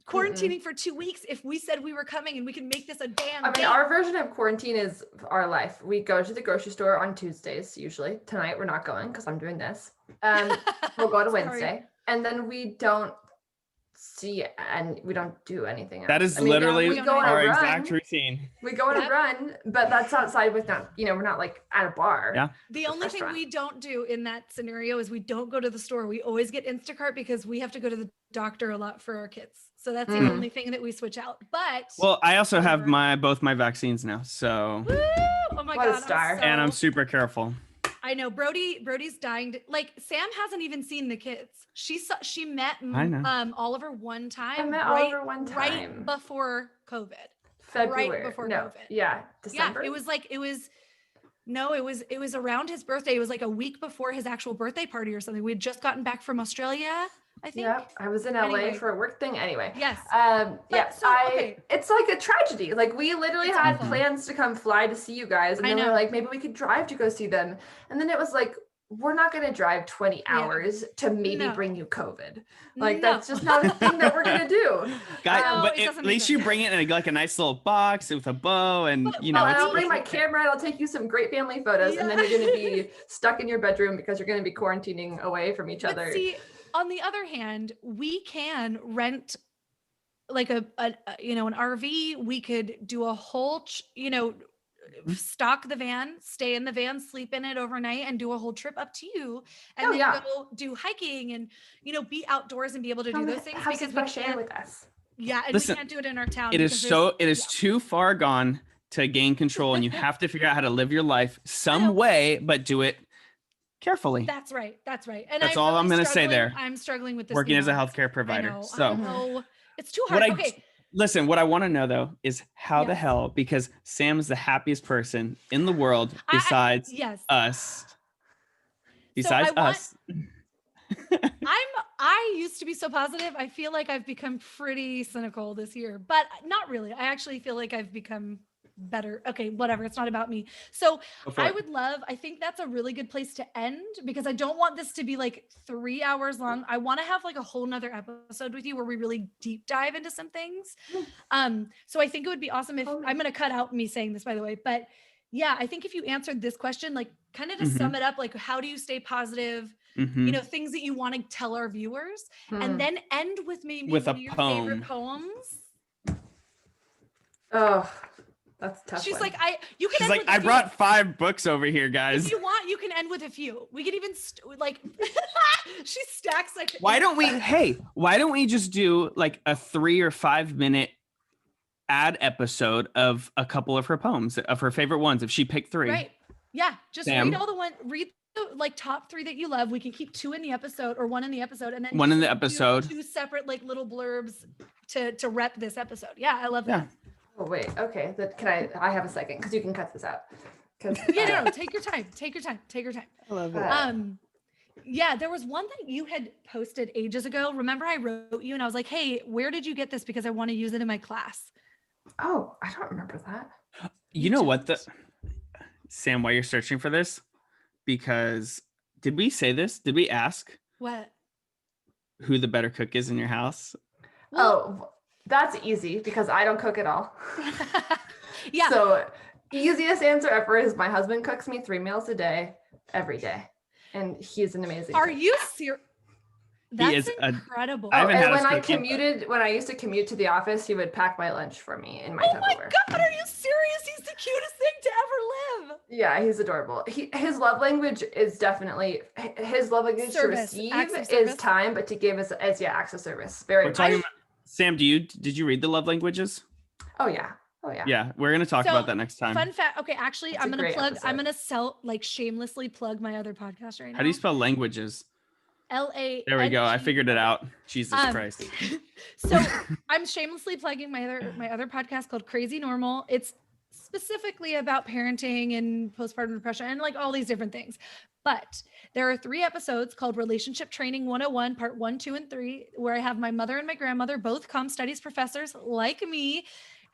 quarantining for 2 weeks if we said we were coming and we can make this a damn I mean, our version of quarantine is our life. We go to the grocery store on Tuesdays, usually. Tonight we're not going because I'm doing this. We'll go to Wednesday, and then we don't see and we don't do anything else. That is literally we go our exact routine. We go on a run, but that's outside with we're not like at a bar. Yeah. The only thing we don't do in that scenario is we don't go to the store. We always get Instacart because we have to go to the doctor a lot for our kids. So that's the only thing that we switch out. But well, I also have both my vaccines now. So woo! Oh my what God. A star. And I'm super careful. I know Brody's dying to, like, Sam hasn't even seen the kids. She met Oliver one time. I met Oliver one time. Right before COVID. February. Right before COVID. Yeah. December. Yeah, it was around his birthday. It was like a week before his actual birthday party or something. We had just gotten back from Australia, I think. Yeah, I was in LA for a work thing anyway. Yes. It's like a tragedy. Like we literally had plans to come fly to see you guys, and then we're like, maybe we could drive to go see them. And then it was like, we're not going to drive 20 hours to maybe bring you COVID. Like that's just not a thing that we're going to do. But at least you bring it in like a nice little box with a bow, and I'll bring my camera and I'll take you some great family photos, and then you're going to be stuck in your bedroom because you're going to be quarantining away from each other. See, on the other hand, we can rent like an RV. We could do a whole, stock the van, stay in the van, sleep in it overnight, and do a whole trip up to you, and go do hiking and be outdoors and be able to do those things because we can't with us. Yeah, and we can't do it in our town. It is too far gone to gain control, and you have to figure out how to live your life some way, but do it carefully. That's right. And that's all I'm going to say there. I'm struggling with this. Working as a healthcare provider. I know. It's too hard. Listen, what I want to know though is how the hell, because Sam's the happiest person in the world besides us. Besides us. I used to be so positive. I feel like I've become pretty cynical this year, but not really. I actually feel like I've become better. Okay, whatever. It's not about me. So I think that's a really good place to end, because I don't want this to be like 3 hours long. I want to have like a whole nother episode with you where we really deep dive into some things. So I think it would be awesome if I'm going to cut out me saying this, by the way, but yeah, I think if you answered this question, like kind of to sum it up, like how do you stay positive? Things that you want to tell our viewers, and then end with maybe with your favorite poems. Oh, that's tough. She's one. like, She's like, I brought 5 books over here, guys. If you want, you can end with a few. We could even she stacks like. Why don't we just do like a 3 or 5 minute ad episode of a couple of her poems, of her favorite ones, if she picked 3. Right. Yeah. Just Sam. read the like top 3 that you love. We can keep 2 in the episode, or 1 in the episode, and then 1 in the episode. 2 separate like little blurbs to rep this episode. Yeah, I love that. Oh wait, okay. I have a second, because you can cut this out. No, take your time. I love it. Yeah, there was one that you had posted ages ago. Remember, I wrote you and I was like, hey, where did you get this? Because I want to use it in my class. Oh, I don't remember that. You know what, Sam, while you're searching for this, because did we say this? Did we ask what? Who the better cook is in your house? That's easy, because I don't cook at all. Yeah. So easiest answer ever is my husband cooks me 3 meals a day, every day. And he's an amazing cook. Are you serious? That's incredible. And when I used to commute to the office, he would pack my lunch for me in my Tupperware. Oh my God, are you serious? He's the cutest thing to ever live. Yeah, he's adorable. His love language is definitely to receive is time, but to give is acts of service. Very much. Sam, did you read the love languages? Oh yeah. Yeah, we're gonna talk about that next time. Fun fact. Okay, actually, that's I'm gonna shamelessly plug my other podcast right now. How do you spell languages? L-A. There we go. I figured it out. Jesus Christ. So I'm shamelessly plugging my other podcast called Crazy Normal. It's specifically about parenting and postpartum depression and like all these different things. But there are 3 episodes called Relationship Training 101, part 1, 2, and 3, where I have my mother and my grandmother, both comm studies professors like me.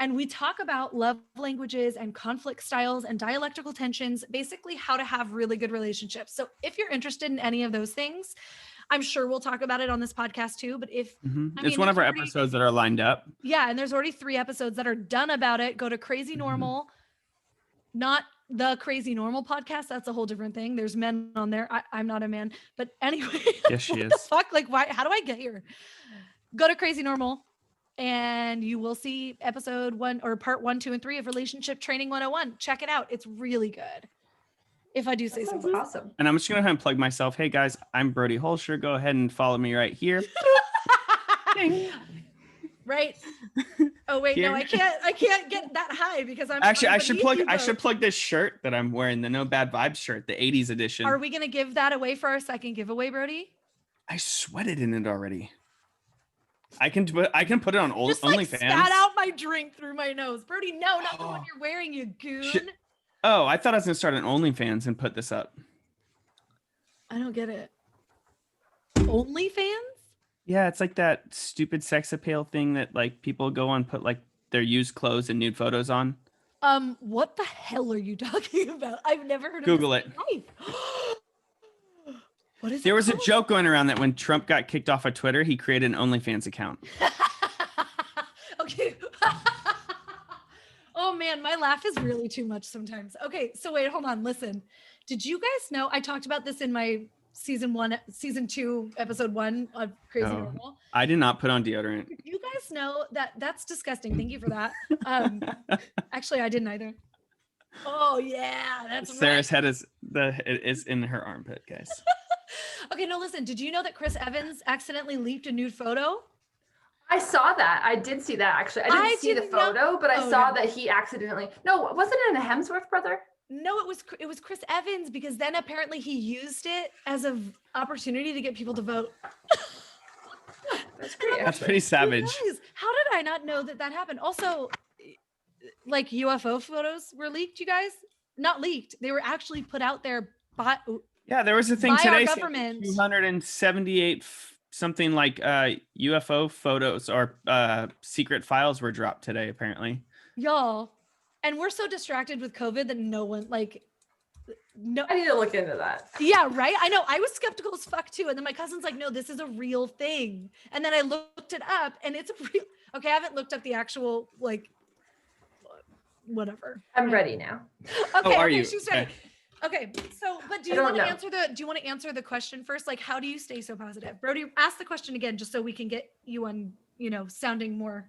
And we talk about love languages and conflict styles and dialectical tensions, basically how to have really good relationships. So if you're interested in any of those things, I'm sure we'll talk about it on this podcast too. But it's one of our episodes that are lined up. Yeah. And there's already 3 episodes that are done about it. Go to Crazy Normal, not the Crazy Normal podcast. That's a whole different thing. There's men on there. I'm not a man, but anyway. Yes, she is. The fuck? Like, why? How do I get here? Go to Crazy Normal. And you will see episode 1 or part 1, 2, and 3 of Relationship Training 101. Check it out. It's really good. If I do say so. Awesome. And I'm just going to go ahead and plug myself. Hey guys, I'm Brody Holscher. Go ahead and follow me right here. Right. Oh wait, here. No, I can't get that high because I'm actually I should plug this shirt that I'm wearing, the No Bad Vibes shirt, the 80s edition. Are we going to give that away for our second giveaway, Brody? I sweated in it already. I can put it on OnlyFans. Spat out my drink through my nose. Brody, no, not the one you're wearing, you goon. I thought I was gonna start an OnlyFans and put this up. I don't get it. OnlyFans? Yeah, it's like that stupid sex appeal thing that like people go on, put like their used clothes and nude photos on. What the hell are you talking about? I've never heard of Google it. What is there was a joke going around that when Trump got kicked off of Twitter, he created an OnlyFans account. Okay. Oh man, my laugh is really too much sometimes. Okay, so wait, hold on. Listen, did you guys know I talked about this in my season 2, episode 1 of Crazy Normal? I did not put on deodorant. You guys know that's disgusting. Thank you for that. Actually, I didn't either. Oh yeah, that's Sarah's head is in her armpit, guys. Okay, no, listen. Did you know that Chris Evans accidentally leaked a nude photo? I saw that. I did see that actually. I didn't see the photo, but I saw that he accidentally. No, wasn't it in a Hemsworth brother? No, it was Chris Evans because then apparently he used it as an opportunity to get people to vote. That's great. That's pretty savage. How did I not know that happened? Also, like UFO photos were leaked. You guys, not leaked. They were actually put out there by. Yeah, there was a thing today. 278 something like UFO photos or secret files were dropped today, apparently. Y'all, and we're so distracted with COVID that no one no. I need to look into that. Yeah, right. I know. I was skeptical as fuck too, and then my cousin's like, "No, this is a real thing." And then I looked it up, and it's real. Okay, I haven't looked up the actual whatever. I'm ready now. Okay, are you? She's ready. Okay, so, but do you want to answer the question first? Like, how do you stay so positive? Brody, ask the question again, just so we can get you on, sounding more.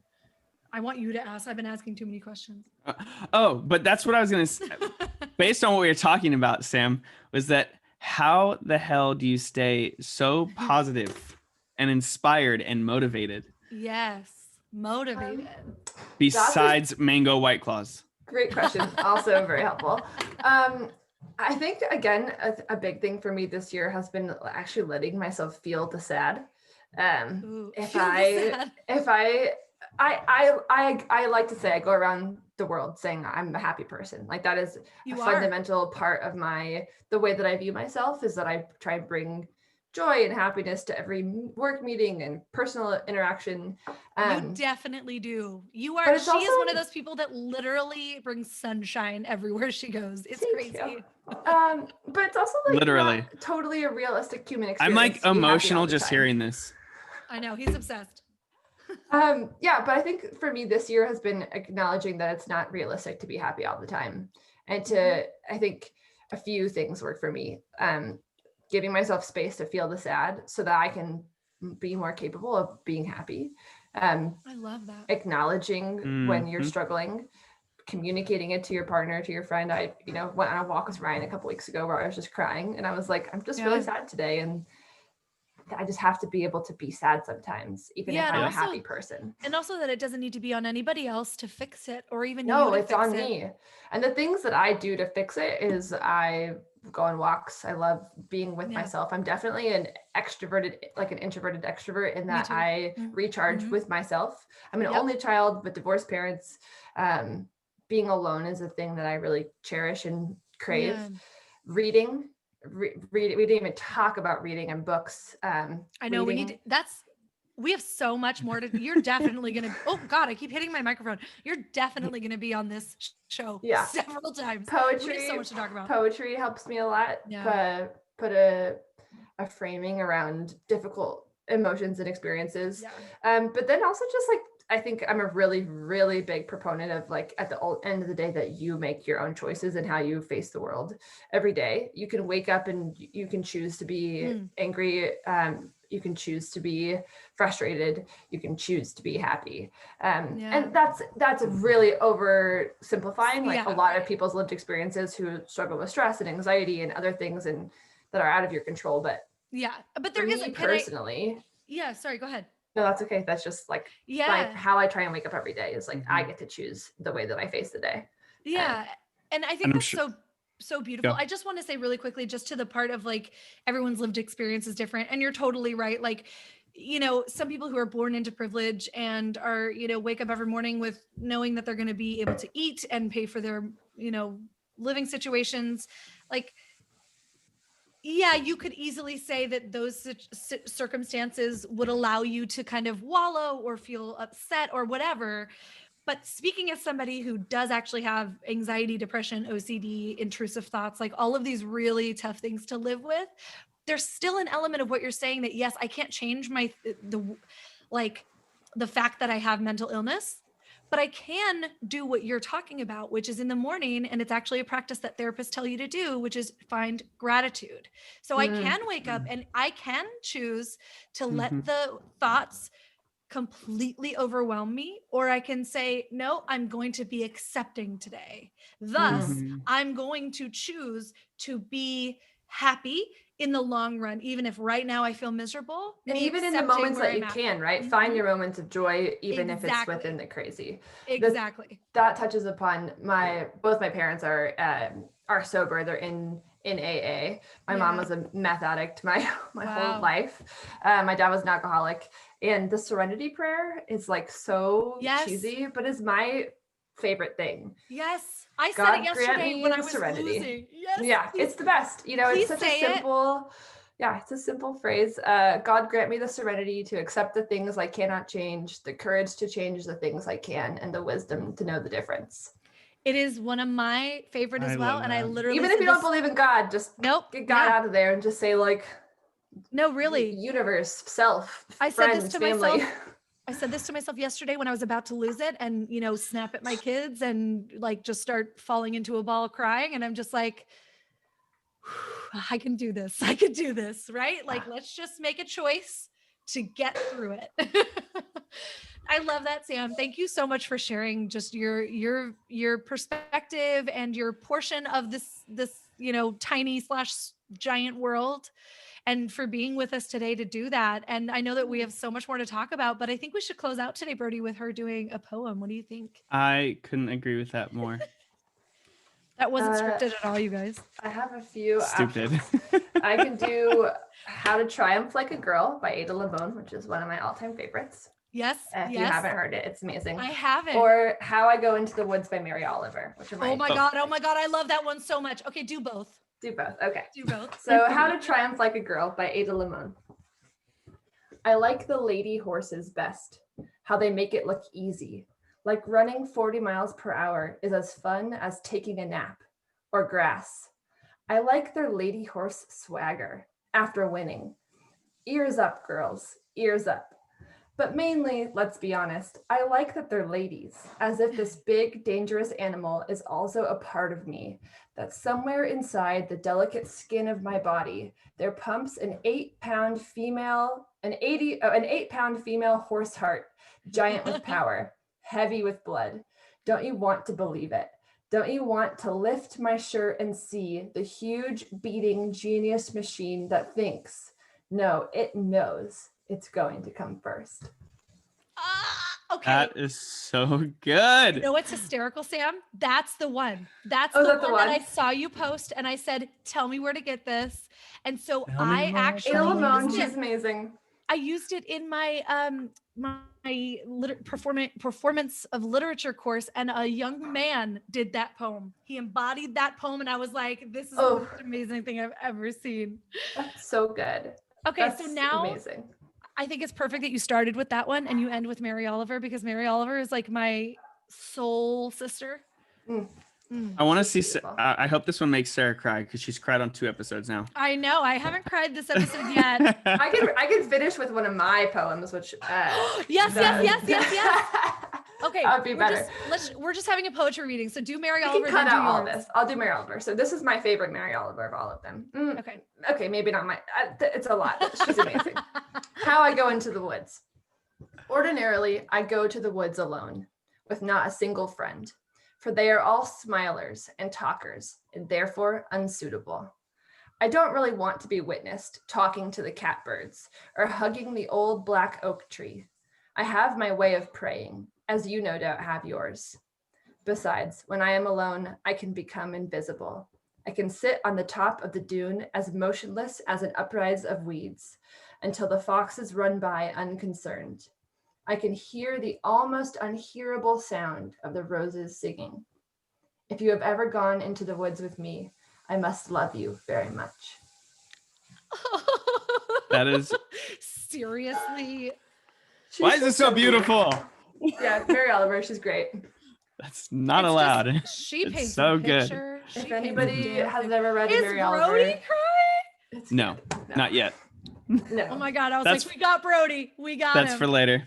I want you to ask. I've been asking too many questions. But that's what I was going to say. Based on what we were talking about, Sam, was that how the hell do you stay so positive and inspired and motivated? Yes, motivated. Besides mango White Claws. Great question. Also very helpful. I think again, a big thing for me this year has been actually letting myself feel the sad. I like to say I go around the world saying I'm a happy person. Like that is fundamental part of the way that I view myself is that I try and bring joy and happiness to every work meeting and personal interaction. You definitely do. You are. She is one of those people that literally brings sunshine everywhere she goes. It's crazy. But it's also literally totally a realistic human experience. I'm like emotional just hearing this. I know, he's obsessed. But I think for me this year has been acknowledging that it's not realistic to be happy all the time, and I think a few things work for me. Giving myself space to feel the sad so that I can be more capable of being happy. I love that. Acknowledging when you're struggling, communicating it to your partner, to your friend. I, went on a walk with Ryan a couple weeks ago where I was just crying, and I was like, I'm just really sad today. And I just have to be able to be sad sometimes, even if I'm a happy person. And also that it doesn't need to be on anybody else to fix it, or even it's on me. And the things that I do to fix it is I go on walks. I love being with myself. I'm definitely an extroverted, like an introverted extrovert, in that I recharge with myself. I'm an only child with divorced parents. Being alone is a thing that I really cherish and crave. Reading. We didn't even talk about reading and books. I know we have so much more to. You're definitely gonna. Oh God, I keep hitting my microphone. You're definitely gonna be on this show several times. Poetry. We have so much to talk about. Poetry helps me a lot. Put a framing around difficult emotions and experiences. But then also just like, I think I'm a really, really big proponent of, like, at the end of the day, that you make your own choices and how you face the world every day. You can wake up and you can choose to be angry. You can choose to be frustrated. You can choose to be happy. And that's really oversimplifying, like a lot of people's lived experiences who struggle with stress and anxiety and other things and that are out of your control. But there is personally. Sorry, go ahead. No, that's okay. That's just like how I try and wake up every day is like, I get to choose the way that I face the day. And I think that's so beautiful. I just want to say really quickly, just to the part of like, everyone's lived experience is different. And you're totally right. Like, some people who are born into privilege and are, wake up every morning with knowing that they're going to be able to eat and pay for their, living situations. Like, you could easily say that those circumstances would allow you to kind of wallow or feel upset or whatever. But speaking as somebody who does actually have anxiety, depression, OCD, intrusive thoughts, like all of these really tough things to live with, there's still an element of what you're saying that, yes, I can't change the fact that I have mental illness, but I can do what you're talking about, which is in the morning. And it's actually a practice that therapists tell you to do, which is find gratitude. So I can wake up and I can choose to let the thoughts completely overwhelm me, or I can say, no, I'm going to be accepting today. Thus, I'm going to choose to be happy in the long run, even if right now I feel miserable. And even in the moments that you can, right? Find your moments of joy, even if it's within the crazy. Exactly. That touches upon both my parents are sober. They're in AA. My mom was a meth addict my whole life. My dad was an alcoholic. And the serenity prayer is like so cheesy, but is my favorite thing. Yes. I said it yesterday when I was losing. Yes. Yeah, it's the best. It's such a simple, it's a simple phrase. God grant me the serenity to accept the things I cannot change, the courage to change the things I can, and the wisdom to know the difference. It is one of my favorite as well. And I literally, even if you don't believe in God, just get God out of there and just say, like, no, really, universe, self, I friends, said this to family. myself. I said this to myself yesterday when I was about to lose it and, snap at my kids and like just start falling into a ball crying. And I'm just like, I can do this. I could do this. Right. Like, let's just make a choice to get through it. I love that, Sam. Thank you so much for sharing just your perspective and your portion of this, tiny / giant world, and for being with us today to do that. And I know that we have so much more to talk about, but I think we should close out today, Brody, with her doing a poem. What do you think? I couldn't agree with that more. That wasn't scripted at all, you guys. I have a few. Stupid. I can do How to Triumph Like a Girl by Ada Limon, which is one of my all-time favorites. Yes. If you haven't heard it, it's amazing. I haven't. Or How I Go Into the Woods by Mary Oliver, which are Oh my God. I love that one so much. Okay, do both. Do both. Okay. Do both. So How to Triumph Like a Girl by Ada Limon. I like the lady horses best, how they make it look easy. Like running 40 miles per hour is as fun as taking a nap or grass. I like their lady horse swagger after winning. Ears up, girls, ears up. But mainly, let's be honest, I like that they're ladies, as if this big, dangerous animal is also a part of me, that somewhere inside the delicate skin of my body, there pumps an 8-pound female an 8-pound female horse heart, giant with power, heavy with blood. Don't you want to believe it? Don't you want to lift my shirt and see the huge beating genius machine that thinks, no, it knows it's going to come first. Okay. That is so good. You know what's hysterical, Sam? That's the one. That's Oh, the is that one the that one? I saw you post, and I said, "Tell me where to get this." And so Tell me I where actually to Ayla Lamone, used she's it. amazing. I used it in my performance of literature course, and a young man did that poem. He embodied that poem, and I was like, "This is the most amazing thing I've ever seen." That's so good. Okay, That's so now amazing. I think it's perfect that you started with that one and you end with Mary Oliver, because Mary Oliver is like my soul sister. I want to see. Beautiful. I hope this one makes Sarah cry because she's cried on 2 episodes now. I know. I haven't cried this episode yet. I could finish with one of my poems, which Yes. Okay, that would be better. We're just having a poetry reading, so do Mary You Oliver. can cut then do out all yours. this. I'll do Mary Oliver. So this is my favorite Mary Oliver of all of them. Okay, maybe not my. It's a lot. She's amazing. How I go into the woods. Ordinarily, I go to the woods alone, with not a single friend, for they are all smilers and talkers, and therefore unsuitable. I don't really want to be witnessed talking to the catbirds or hugging the old black oak tree. I have my way of praying, as you no doubt have yours. Besides, when I am alone, I can become invisible. I can sit on the top of the dune as motionless as an uprise of weeds until the foxes run by unconcerned. I can hear the almost unhearable sound of the roses singing. If you have ever gone into the woods with me, I must love you very much. That is seriously. Why is it so beautiful? Yeah, Mary Oliver, she's great. That's not allowed. She It's paints so a good. picture. If anybody has never read Is Mary Brody Oliver, crying? No, not yet. No. Oh my God! I was That's- like, we got Brody. We got That's him. for later.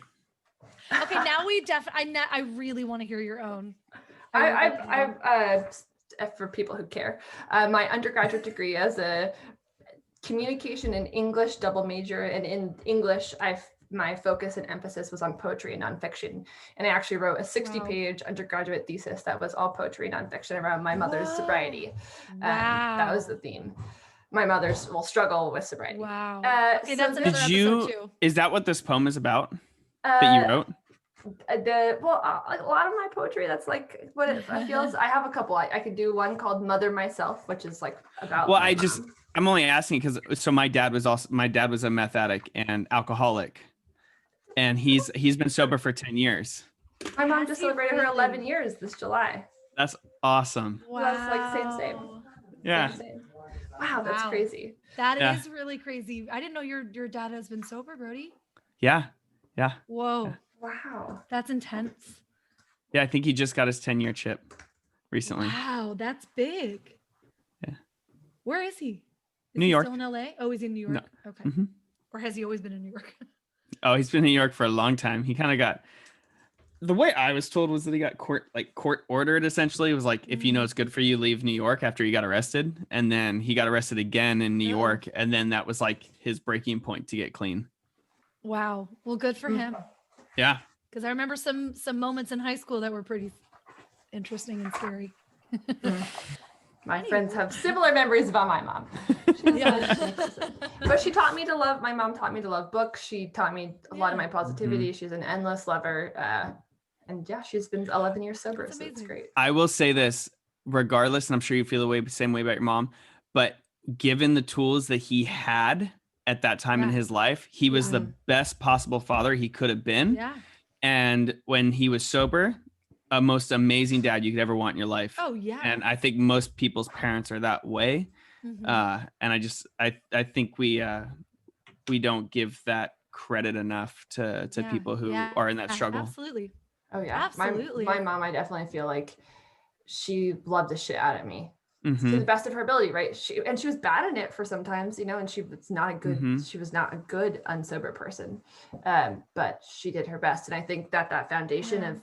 Okay, now we I really want to hear your own. For people who care, my undergraduate degree as a communication and English double major, and in English, my focus and emphasis was on poetry and nonfiction, and I actually wrote a 60-page undergraduate thesis that was all poetry and nonfiction around my mother's sobriety. Wow, that was the theme. My mother's will struggle with sobriety. Wow. Okay, that's another episode too. Is that what this poem is about that you wrote? A lot of my poetry, that's like what it feels. I have a couple. I could do one called Mother Myself, which is like about. Well, I'm only asking because my dad was a meth addict and alcoholic, and he's been sober for 10 years. My mom just celebrated her 11 years this July. That's awesome. Wow. That's like same. Yeah. Same. Wow, that's crazy. That is really crazy. I didn't know your dad has been sober, Brody. Yeah. Whoa. Yeah. Wow. That's intense. Yeah, I think he just got his 10-year chip recently. Wow, that's big. Yeah. Where is he? New York. Still in LA? Oh, he's in New York. No. Okay. Mm-hmm. Or has he always been in New York? Oh, he's been in New York for a long time. He kind of got, the way I was told was that he got court ordered. Essentially, it was like, if you know it's good for you, leave New York after he got arrested. And then he got arrested again in New York, and then that was like his breaking point to get clean. Wow. Well, good for him. Yeah. Because I remember some moments in high school that were pretty interesting and scary. My friends have similar memories about my mom. But my mom taught me to love books. She taught me a lot of my positivity. She's an endless lover. And yeah, she's been 11 years sober. So it's great. I will say this, regardless, and I'm sure you feel the same way about your mom, but given the tools that he had at that time in his life, he was the best possible father he could have been. Yeah. And when he was sober, a most amazing dad you could ever want in your life. Oh yeah. And I think most people's parents are that way. And I think we don't give that credit enough to people who are in that struggle. Absolutely. Oh yeah. Absolutely. My mom, I definitely feel like she loved the shit out of me Mm-hmm. to the best of her ability, right? She was bad in it for sometimes, and she was not a good, she was not a good unsober person. But she did her best. And I think that foundation of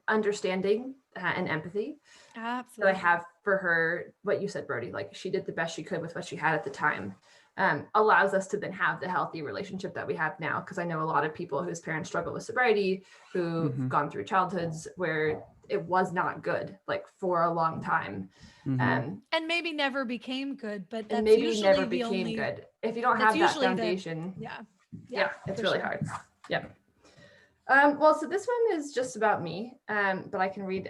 understanding and empathy absolutely that I have for her, what you said, Brody, like she did the best she could with what she had at the time, allows us to then have the healthy relationship that we have now. Because I know a lot of people whose parents struggle with sobriety, who've gone through childhoods where it was not good, like for a long time. And maybe never became good, but that's maybe usually never the became only, good. If you don't have that foundation. Yeah, it's really hard. Yep. Well, so this one is just about me, but I can read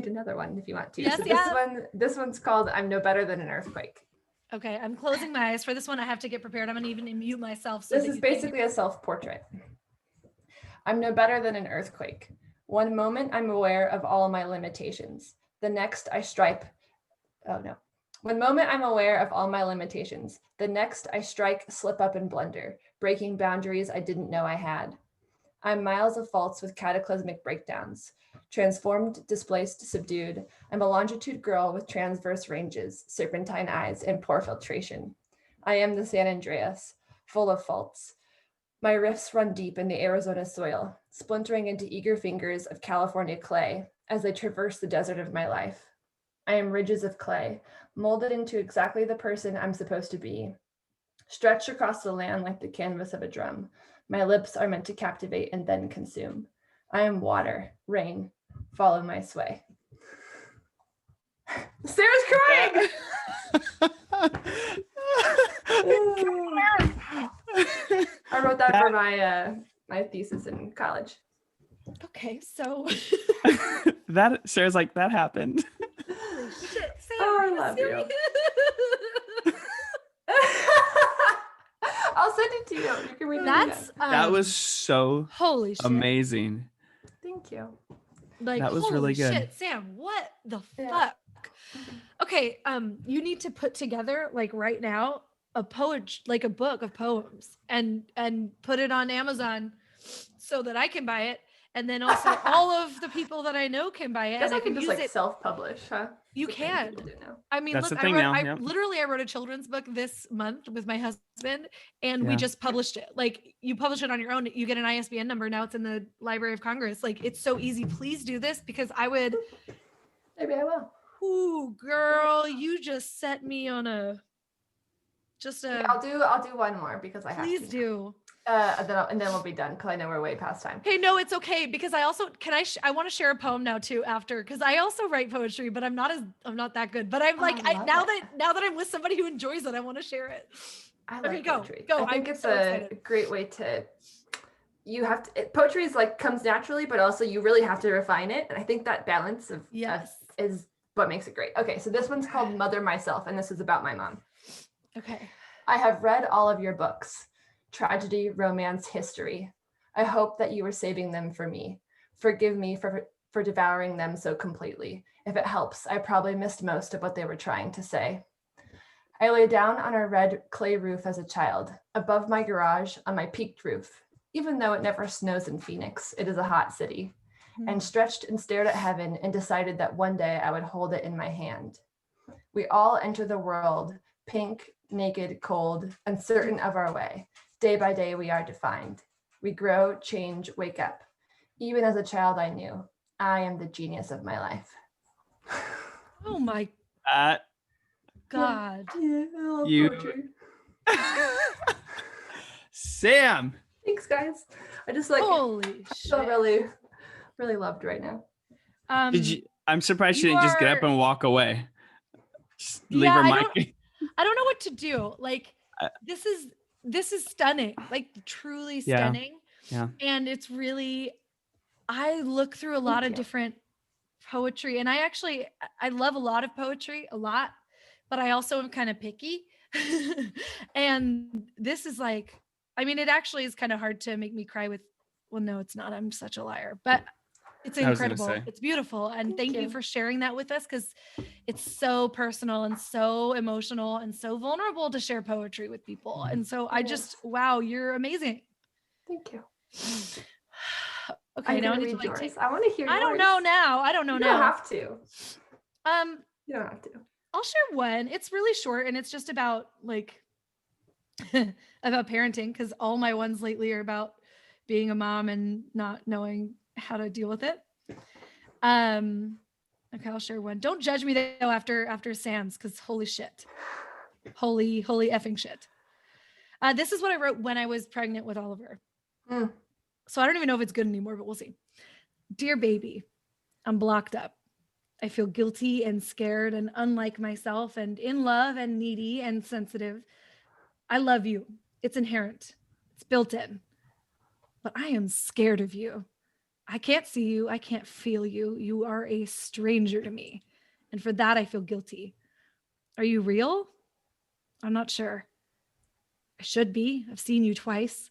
another one if you want to. Yes, so this one's called "I'm No Better Than an Earthquake." Okay, I'm closing my eyes for this one. I have to get prepared. I'm gonna even mute myself. So this is basically a self-portrait. I'm no better than an earthquake. One moment I'm aware of all my limitations. The next I strike. Oh no. One moment I'm aware of all my limitations. The next I strike, slip up, and blunder, breaking boundaries I didn't know I had. I'm miles of faults with cataclysmic breakdowns. Transformed, displaced, subdued. I'm a longitude girl with transverse ranges, serpentine eyes, and poor filtration. I am the San Andreas, full of faults. My rifts run deep in the Arizona soil, splintering into eager fingers of California clay as they traverse the desert of my life. I am ridges of clay, molded into exactly the person I'm supposed to be, stretched across the land like the canvas of a drum. My lips are meant to captivate and then consume. I am water, rain, follow my sway. Sarah's crying! I wrote that for my thesis in college. Okay, so that Sarah's like, that happened. Holy shit, Sam, I love you. I'll send it to you. You can read it. That was so holy shit. Amazing. Thank you. Like that was really good. Shit, Sam, what the fuck? Okay, you need to put together like right now a book of poems and put it on Amazon so that I can buy it. And then also all of the people that I know can buy it. And I can use just like it. Self-publish, huh? You can. I mean, that's look, I wrote a children's book this month with my husband, and we just published it. Like, you publish it on your own, you get an ISBN number. Now it's in the Library of Congress. Like, it's so easy. Please do this because maybe I will. Ooh, girl, you just set me on I'll do one more because I have to. Please do. And then we'll be done because I know we're way past time. Hey, no, it's okay because I also I want to share a poem now too after, because I also write poetry, but I'm not that good. But I'm now that I'm with somebody who enjoys it, I want to share it. I like poetry. Go. I think it's a great way to. Poetry is like comes naturally, but also you really have to refine it, and I think that balance of is what makes it great. Okay, so this one's called Mother Myself, and this is about my mom. Okay. I have read all of your books. Tragedy, romance, history. I hope that you were saving them for me. Forgive me for devouring them so completely. If it helps, I probably missed most of what they were trying to say. I lay down on a red clay roof as a child, above my garage on my peaked roof. Even though it never snows in Phoenix, it is a hot city, and stretched and stared at heaven and decided that one day I would hold it in my hand. We all enter the world, pink, naked, cold, uncertain of our way. Day by day, we are defined. We grow, change, wake up. Even as a child, I knew I am the genius of my life. Oh my God. Yeah, you. Sam. Thanks, guys. I just holy shit. feel really, really loved right now. I'm surprised she didn't just get up and walk away. Just leave her mic. I don't know what to do. Like, this is stunning, like truly stunning. Yeah. And it's really, I look through a lot of different poetry, and I love a lot of poetry, a lot, but I also am kind of picky. And this is like, I mean, it actually is kind of hard to make me cry with, well, no, it's not. I'm such a liar, but it's incredible. It's beautiful. And thank you for sharing that with us, because it's so personal and so emotional and so vulnerable to share poetry with people. And so wow, you're amazing. Thank you. Okay, now I need to I want to hear yours. I don't know now. You don't have to. You don't have to. I'll share one. It's really short, and it's just about like about parenting, because all my ones lately are about being a mom and not knowing how to deal with it. Okay, I'll share one. Don't judge me though after Sam's, because holy shit. Holy effing shit. This is what I wrote when I was pregnant with Oliver. So I don't even know if it's good anymore, but we'll see. Dear baby, I'm blocked up. I feel guilty and scared and unlike myself and in love and needy and sensitive. I love you. It's inherent. It's built in. But I am scared of you. I can't see you. I can't feel you. You are a stranger to me. And for that, I feel guilty. Are you real? I'm not sure. I should be. I've seen you twice.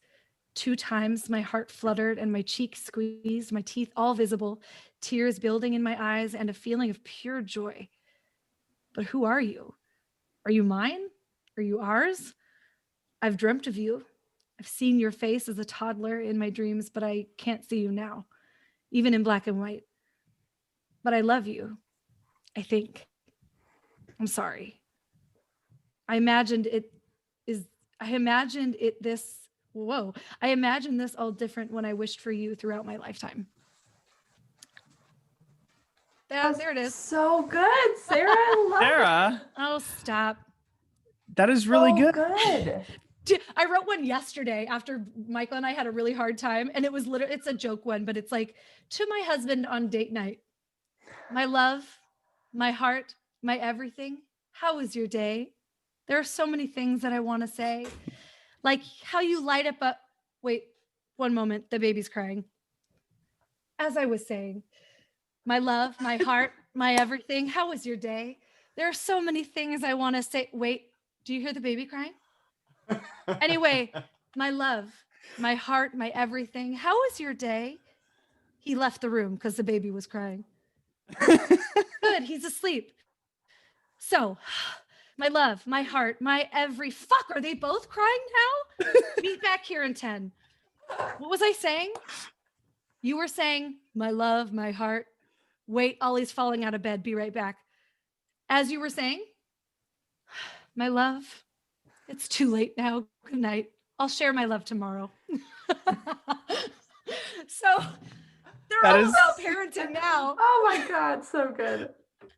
2 times my heart fluttered and my cheek squeezed, my teeth all visible, tears building in my eyes and a feeling of pure joy. But who are you? Are you mine? Are you ours? I've dreamt of you. I've seen your face as a toddler in my dreams, but I can't see you now, even in black and white. But I love you, I think. I'm sorry. I imagined this all different when I wished for you throughout my lifetime. There it is. So good, Sarah. I love Sarah. it. Oh, stop. That is really good. I wrote one yesterday after Michael and I had a really hard time, and it was literally, it's a joke one, but it's like, to my husband on date night, my love, my heart, my everything. How was your day? There are so many things that I want to say, like how you light up wait, one moment, the baby's crying. As I was saying, my love, my heart, my everything. How was your day? There are so many things I want to say. Wait, do you hear the baby crying? Anyway, my love, my heart, my everything. How was your day? He left the room because the baby was crying. Good, he's asleep. So, my love, my heart, my every fuck. Are they both crying now? Meet back here in 10. What was I saying? You were saying, my love, my heart. Wait, Ollie's falling out of bed. Be right back. As you were saying, my love, it's too late now. Good night. I'll share my love tomorrow. So they're all about parenting now. Oh my God, so good.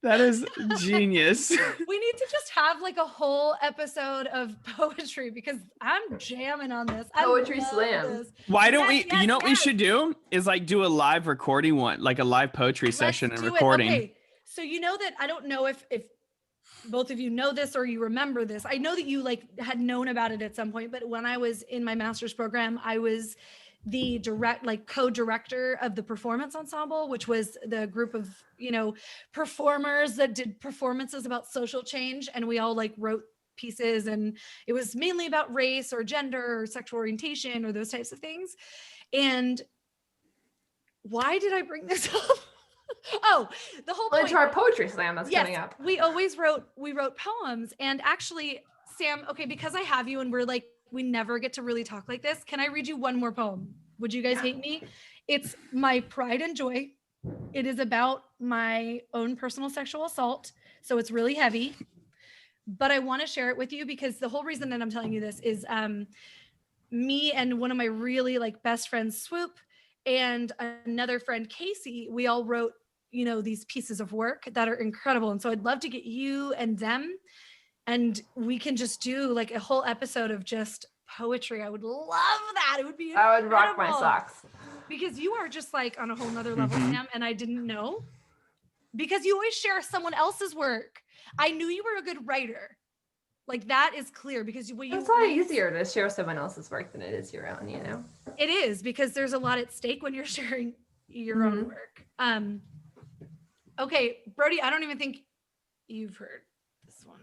That is genius. We need to just have like a whole episode of poetry because I'm jamming on this. Poetry slam. This. Why don't we, you know what we should do is like do a live recording one, like a live poetry session and recording. Okay. So you know that, I don't know if both of you know this or you remember this. I know that you like had known about it at some point, but when I was in my master's program, I was the co-director of the performance ensemble, which was the group of, performers that did performances about social change. And we all like wrote pieces, and it was mainly about race or gender or sexual orientation or those types of things. And why did I bring this up? Oh, the whole point. It's our poetry slam that's coming up. We wrote poems. And actually, Sam, okay, because I have you and we never get to really talk like this. Can I read you one more poem? Would you guys hate me? It's my pride and joy. It is about my own personal sexual assault. So it's really heavy, but I want to share it with you because the whole reason that I'm telling you this is me and one of my really best friends, Swoop, and another friend, Casey, we all wrote, these pieces of work that are incredible. And so I'd love to get you and them, and we can just do like a whole episode of just poetry. I would love that. It would be incredible. I would rock my socks. Because you are just like on a whole nother level, Sam, and I didn't know. Because you always share someone else's work. I knew you were a good writer. Like that is clear because it's a lot easier to share someone else's work than it is your own, It is, because there's a lot at stake when you're sharing your own work. Okay, Brody, I don't even think you've heard this one.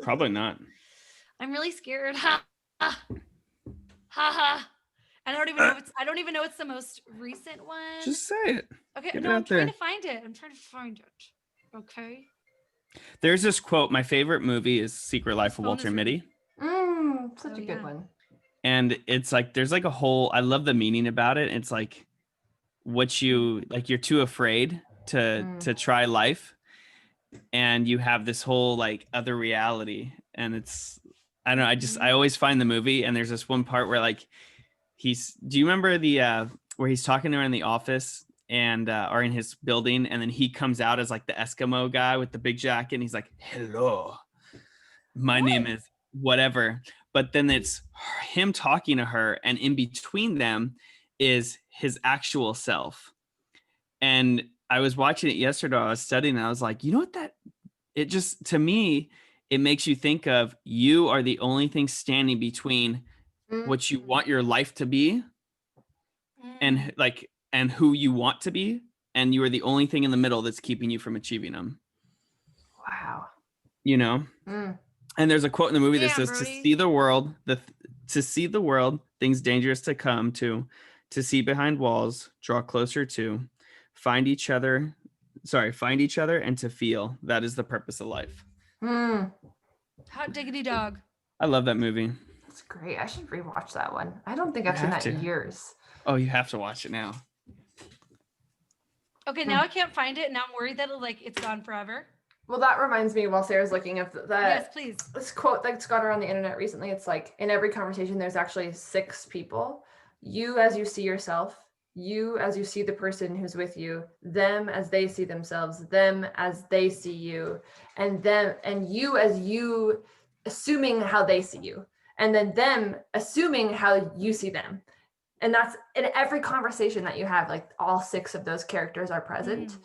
Probably not. I'm really scared. Ha ha ha. I don't even know it's the most recent one. Just say it. Okay, no, I'm trying to find it. Okay. There's this quote. My favorite movie is Secret Life of Walter Mitty. Such a good one. And it's like there's like a whole, I love the meaning about it. It's like you're too afraid to try life, and you have this whole like other reality. And it's, I don't know, I always find the movie, and there's this one part where like do you remember the where he's talking to her in the office and are in his building, and then he comes out as like the Eskimo guy with the big jacket, and he's like, hello, my name is whatever. But then it's him talking to her, and in between them is his actual self. And I was watching it yesterday, I was studying, and I was like, you know what, that it just, to me, it makes you think of, you are the only thing standing between what you want your life to be and like, and who you want to be, and you are the only thing in the middle that's keeping you from achieving them. Wow. You know? And there's a quote in the movie that says, Brody. to see the world, things dangerous to come to see behind walls, draw closer to, find each other, and to feel. That is the purpose of life. Hot diggity dog. I love that movie. That's great. I should rewatch that one. I don't think I've seen that in years. Oh, you have to watch it now. Okay, now I can't find it. Now I'm worried that it's gone forever. Well, that reminds me, while Sarah's looking at yes, please. This quote that's gone around the internet recently. It's like, in every conversation, there's actually 6 people. You as you see yourself, you as you see the person who's with you, them as they see themselves, them as they see you, and them and you as you assuming how they see you, and then them assuming how you see them. And that's in every conversation that you have, like all 6 of those characters are present.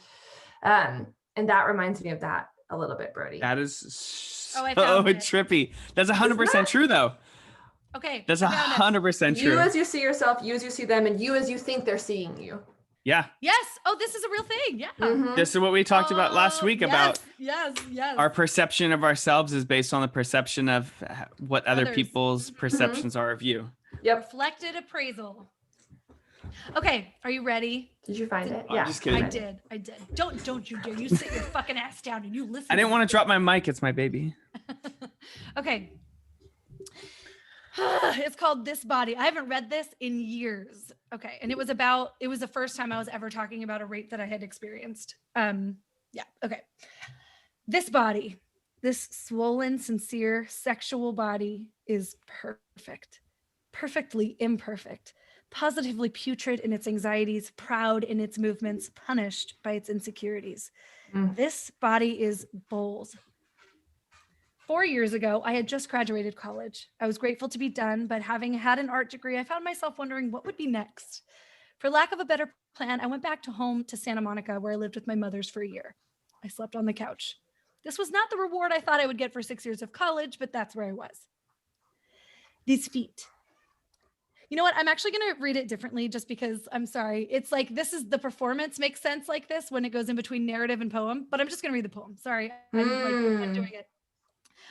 And that reminds me of that a little bit, Brody. That is so it. trippy. That's 100% true, though. Okay. That's 100% true. You as you see yourself, you as you see them, and you as you think they're seeing you. Yeah. Yes. Oh, this is a real thing. Yeah. This is what we talked about last week about yes. our perception of ourselves is based on the perception of what other people's perceptions are of you. Yep. Reflected appraisal. Okay, are you ready? Did you find it? I'm just kidding. I did. Don't you dare. You sit your fucking ass down and you listen. I didn't want to drop my mic. It's my baby. Okay. It's called This Body. I haven't read this in years. Okay. And it was the first time I was ever talking about a rape that I had experienced. Okay. This body, this swollen, sincere, sexual body is perfect, perfectly imperfect, positively putrid in its anxieties, proud in its movements, punished by its insecurities. This body is bold. 4 years ago, I had just graduated college. I was grateful to be done, but having had an art degree, I found myself wondering what would be next. For lack of a better plan, I went back home to Santa Monica, where I lived with my mothers for a year. I slept on the couch. This was not the reward I thought I would get for 6 years of college, but that's where I was. These feet. You know what? I'm actually going to read it differently just because I'm sorry. It's like, this is the performance makes sense like this when it goes in between narrative and poem, but I'm just going to read the poem. Sorry. I'm doing it.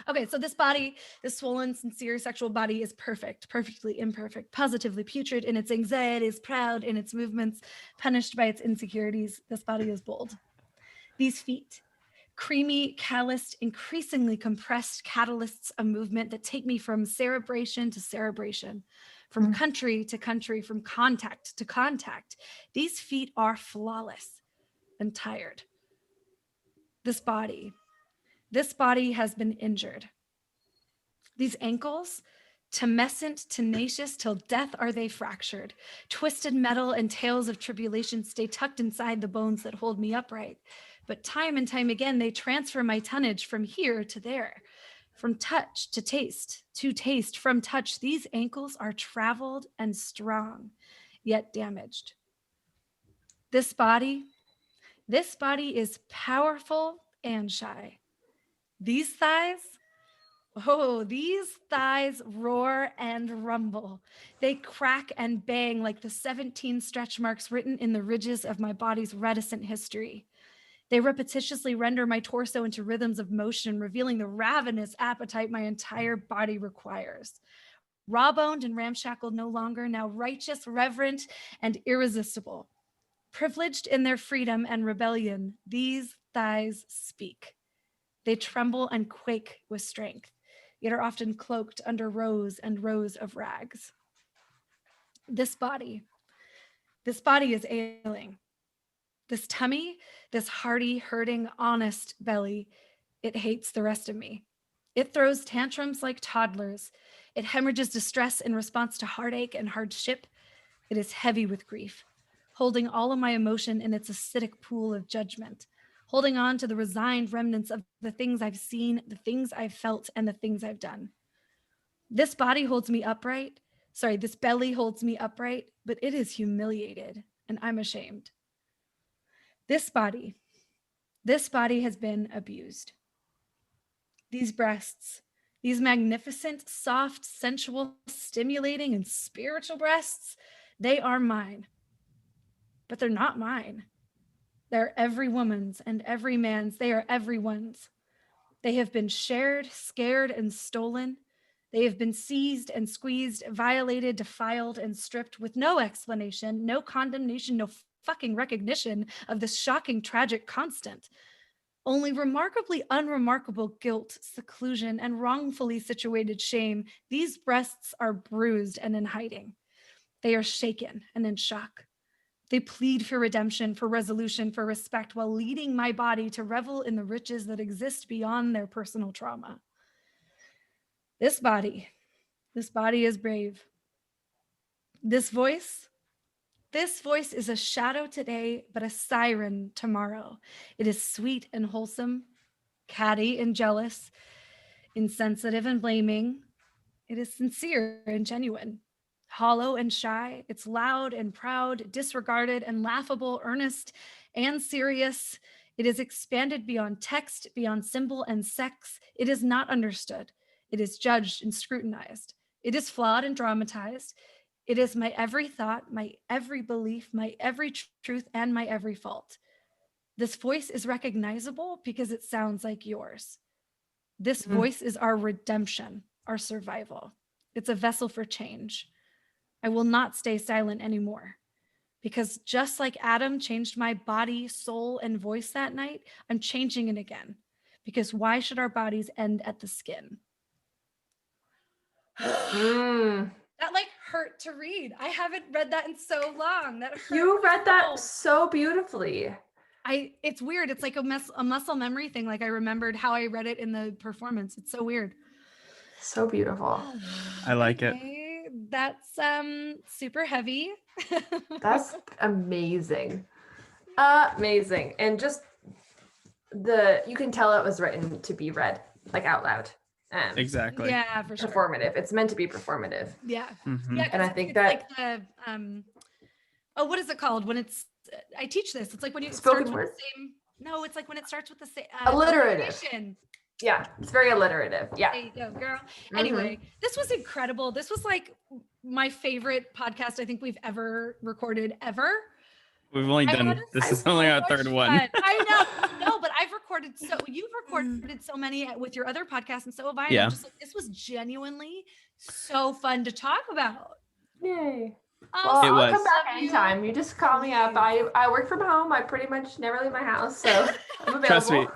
Okay, so this body, this swollen, sincere sexual body is perfect, perfectly imperfect, positively putrid in its anxieties, proud in its movements, punished by its insecurities. This body is bold. These feet, creamy, calloused, increasingly compressed catalysts of movement that take me from cerebration to cerebration, from country to country, from contact to contact. These feet are flawless and tired. This body has been injured. These ankles, tumescent, tenacious, till death are they fractured. Twisted metal and tales of tribulation stay tucked inside the bones that hold me upright. But time and time again, they transfer my tonnage from here to there, from touch to taste, from touch. These ankles are traveled and strong, yet damaged. This body is powerful and shy. These thighs roar and rumble. They crack and bang like the 17 stretch marks written in the ridges of my body's reticent history. They repetitiously render my torso into rhythms of motion, revealing the ravenous appetite my entire body requires. Raw-boned and ramshackled no longer, now righteous, reverent, and irresistible. Privileged in their freedom and rebellion, these thighs speak. They tremble and quake with strength, yet are often cloaked under rows and rows of rags. This body is ailing. This tummy, this hearty, hurting, honest belly, it hates the rest of me. It throws tantrums like toddlers. It hemorrhages distress in response to heartache and hardship. It is heavy with grief. holding all of my emotion in its acidic pool of judgment, holding on to the resigned remnants of the things I've seen, the things I've felt, and the things I've done. This body holds me upright. Sorry, this belly holds me upright, but it is humiliated, and I'm ashamed. This body has been abused. These breasts, these magnificent, soft, sensual, stimulating, and spiritual breasts, they are mine. But they're not mine. They're every woman's and every man's. They are everyone's. They have been shared, scared, and stolen. They have been seized and squeezed, violated, defiled, and stripped with no explanation, no condemnation, no fucking recognition of this shocking, tragic constant. Only remarkably unremarkable guilt, seclusion, and wrongfully situated shame. These breasts are bruised and in hiding. They are shaken and in shock. They plead for redemption, for resolution, for respect, while leading my body to revel in the riches that exist beyond their personal trauma. This body is brave. This voice is a shadow today, but a siren tomorrow. It is sweet and wholesome, catty and jealous, insensitive and blaming. It is sincere and genuine, hollow and shy. It's loud and proud, disregarded and laughable, earnest and serious. It is expanded beyond text, beyond symbol and sex. It is not understood. It is judged and scrutinized. It is flawed and dramatized. It is my every thought, my every belief, my every truth, and my every fault. This voice is recognizable because it sounds like yours. This voice is our redemption, our survival. It's a vessel for change. I will not stay silent anymore, because just like Adam changed my body, soul, and voice that night, I'm changing it again. Because why should our bodies end at the skin? That like hurt to read. I haven't read that in so long. That hurt. You read that so beautifully. It's weird. It's like a muscle memory thing. Like I remembered how I read it in the performance. It's so weird. So beautiful. I like it. That's super heavy. That's amazing. Amazing. And just you can tell it was written to be read like out loud. Exactly. Yeah, for sure. Performative. It's meant to be performative. Yeah. Mm-hmm. Yeah. And I think that like the what is it called when it's I teach this. It's like when you spoken start word. with the same. No, it's like when it starts with the same alliterative. Yeah, it's very alliterative. Yeah. There you go, girl. Anyway, this was incredible. This was like my favorite podcast I think we've ever recorded ever. We've only done this is only our third one. I know. No, but you've recorded so many with your other podcasts, and so have I. Yeah. Just like, this was genuinely so fun to talk about. Yay. Well, I'll come back anytime. You just call me up. I work from home. I pretty much never leave my house, so I'm available. Trust me.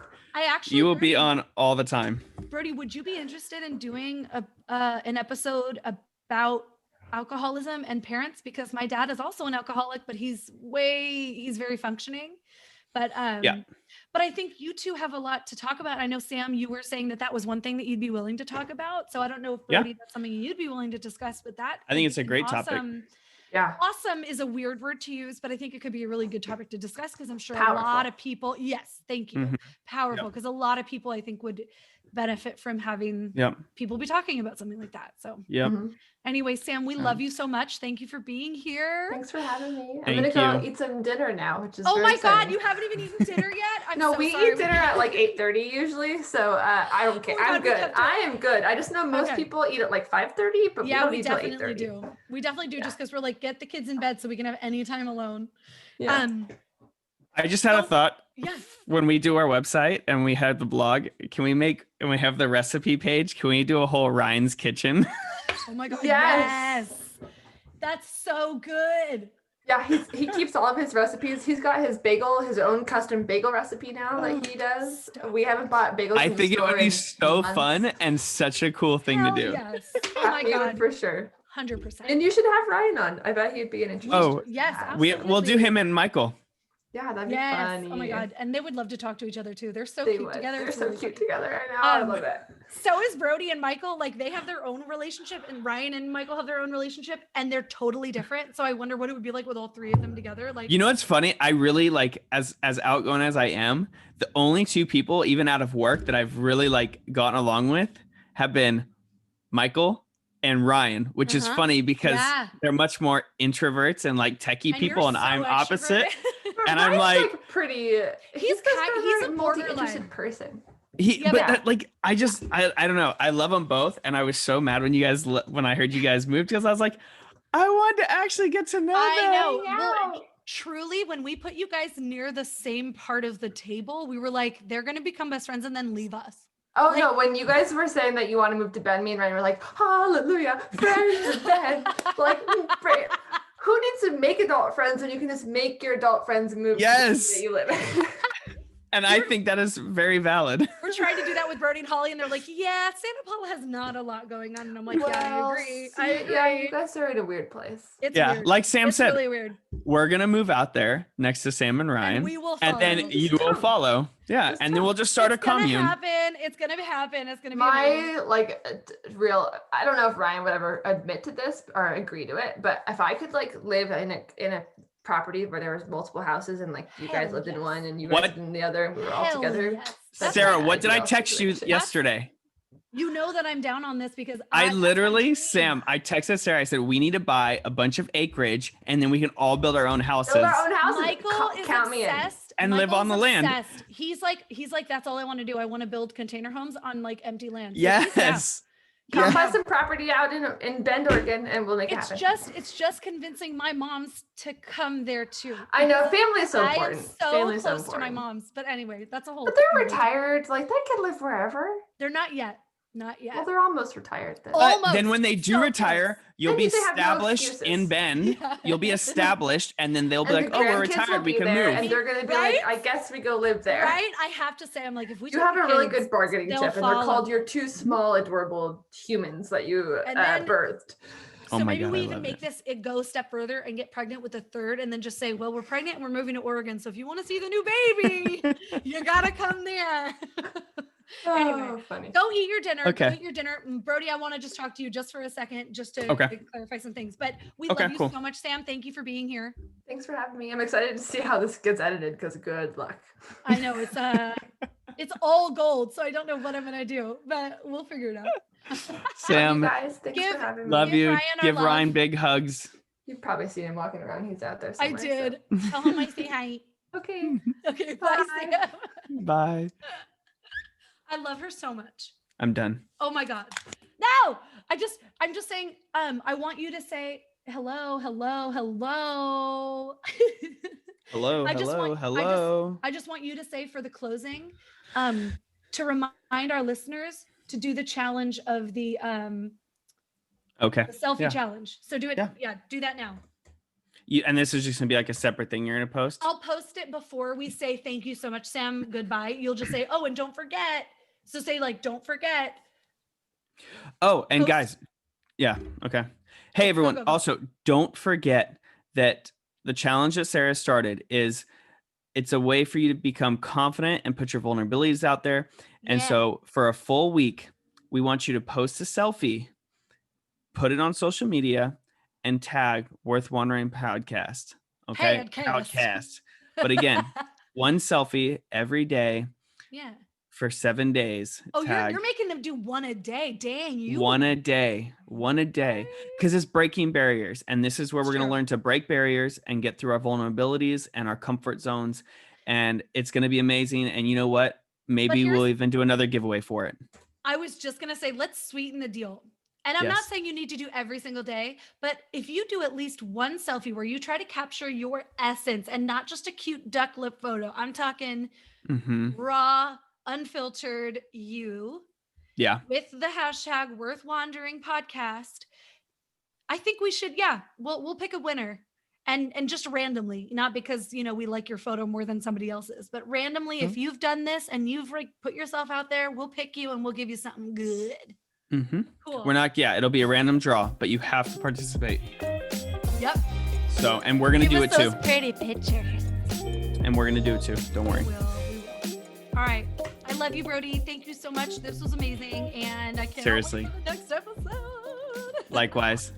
You will be on all the time. Brody, would you be interested in doing an episode about alcoholism and parents? Because my dad is also an alcoholic, but he's very functioning. But but I think you two have a lot to talk about. I know, Sam, you were saying that was one thing that you'd be willing to talk about. So I don't know if Brody, that's something you'd be willing to discuss, but I think it's a great topic. Yeah. Awesome is a weird word to use, but I think it could be a really good topic to discuss because I'm sure Powerful. a lot of people, yes, thank you. Mm-hmm. Powerful, because a lot of people I think would benefit from having people be talking about something like that. So anyway, Sam, we love you so much. Thank you for being here. Thanks for having me. I'm gonna go eat some dinner now, which is very exciting. God, you haven't even eaten dinner yet? No, we eat dinner at like 8:30 usually, so I don't care. I'm good. I am good. I just know most people eat at like 5:30, but we don't eat till 8:30. Definitely do. We definitely do, just because we're like, get the kids in bed so we can have any time alone. Yeah. I just had a thought. Yes. When we do our website and we have the blog, and we have the recipe page, can we do a whole Ryan's Kitchen? Oh my God. Yes. That's so good. Yeah, he keeps all of his recipes. He's got his own custom bagel recipe now that he does. We haven't bought bagels. I think it would be so fun and such a cool thing to do. Yes. Oh my God. For sure. 100%. And you should have Ryan on. I bet he'd be an interesting. Oh, yes. Absolutely. We'll do him and Michael. Yeah, that'd be fun. Oh my God. And they would love to talk to each other too. They're so cute together. They're so cute together. I know. I love it. So is Brody and Michael. Like they have their own relationship, and Ryan and Michael have their own relationship, and they're totally different. So I wonder what it would be like with all three of them together. Like, you know what's funny? I really like, as outgoing as I am, the only two people, even out of work, that I've really like gotten along with have been Michael and Ryan, which is funny because they're much more introverts and like techie people, and I'm opposite. And I'm like pretty. He's a multi-interested person. I don't know. I love them both, and I was so mad when when I heard you guys moved, because I was like, I wanted to actually get to know them. I know. Well, truly, when we put you guys near the same part of the table, we were like, they're going to become best friends and then leave us. Oh, no, when you guys were saying that you want to move to Bend, me and Ryan were like, hallelujah, friends in Bend. Like, who needs to make adult friends when you can just make your adult friends move to the city that you live in? And I think that is very valid. We're trying to do that with Brody and Holly, and they're like, yeah, Santa Paula has not a lot going on. And I'm like, yeah, I agree. Yeah, you guys are in a weird place. It's weird. Like Sam said, really weird. We're going to move out there next to Sam and Ryan. And we will follow. And then you will follow. Yeah. And then we'll just start a commune. It's going to happen. It's going to be my real, I don't know if Ryan would ever admit to this or agree to it, but if I could like live in a property where there was multiple houses and like you guys lived in one and you guys lived in the other and we were all together. Yes. Sarah, what did I text you yesterday? You know that I'm down on this because I literally, Sam, I texted Sarah. I said, we need to buy a bunch of acreage and then we can all build our own houses. Michael is obsessed. And live on the land. He's like, that's all I want to do. I want to build container homes on like empty land. So yes. Come buy some property out in Bend, Oregon, and we'll make it happen. It's just convincing my moms to come there too. I know, family is so important. I am so close to my moms, but anyway, that's a whole. But they're retired. Like they can live wherever. They're not yet. Not yet. Well, they're almost retired then. Then when they do retire, you'll be established in Bend. You'll be established, and then they'll be like, "Oh, we're retired. We can move." And they're gonna be like, "I guess we go live there." Right? I have to say, I'm like, if we have a really good bargaining chip, and they're called your two small, adorable humans that you birthed. So maybe we even make this go a step further and get pregnant with a third, and then just say, "Well, we're pregnant and we're moving to Oregon. So if you want to see the new baby, you gotta come there." Anyway, funny. Go eat your dinner. Okay. Go eat your dinner. Brody, I want to just talk to you just for a second, just to clarify some things. But we love you so much, Sam. Thank you for being here. Thanks for having me. I'm excited to see how this gets edited because good luck. I know it's all gold, so I don't know what I'm gonna do, but we'll figure it out. Sam, guys, thanks for having me. Love you. Give Ryan big hugs. You've probably seen him walking around. He's out there somewhere. I did. So. Tell him I say hi. Okay. Okay. Bye. Sam. Bye. I love her so much. I'm done. Oh my God. No, I'm just saying, I want you to say hello. Hello. I just want you to say for the closing, to remind our listeners to do the challenge of the selfie challenge. So do it. Yeah. Do that now. And this is just gonna be like a separate thing you're gonna post? I'll post it before we say thank you so much, Sam. Goodbye. You'll just say, oh, and don't forget. So say like, don't forget. Oh, and guys. Yeah. Okay. Hey, everyone. Go. Also, don't forget that the challenge that Sarah started it's a way for you to become confident and put your vulnerabilities out there. And so for a full week, we want you to post a selfie, put it on social media, and tag Worth Wondering Podcast. Okay. Podcast. But again, one selfie every day. Yeah. For 7 days. Oh, you're making them do one a day. Dang, you. One a day. Because it's breaking barriers. And this is where we're going to learn to break barriers and get through our vulnerabilities and our comfort zones. And it's going to be amazing. And you know what? Maybe we'll even do another giveaway for it. I was just going to say, let's sweeten the deal. And I'm not saying you need to do every single day, but if you do at least one selfie where you try to capture your essence and not just a cute duck lip photo, I'm talking raw, unfiltered you. Yeah. With the hashtag Worth Wandering Podcast. I think we should, we'll pick a winner. And just randomly, not because, we like your photo more than somebody else's, but randomly, if you've done this and you've put yourself out there, we'll pick you and we'll give you something good. Cool. We're not, it'll be a random draw, but you have to participate. Yep. So, and we're going to do it too. Pretty pictures. And we're going to do it too. Don't worry. We will. All right. I love you, Brody. Thank you so much. This was amazing. And I can't Seriously. wait for the next episode. Likewise.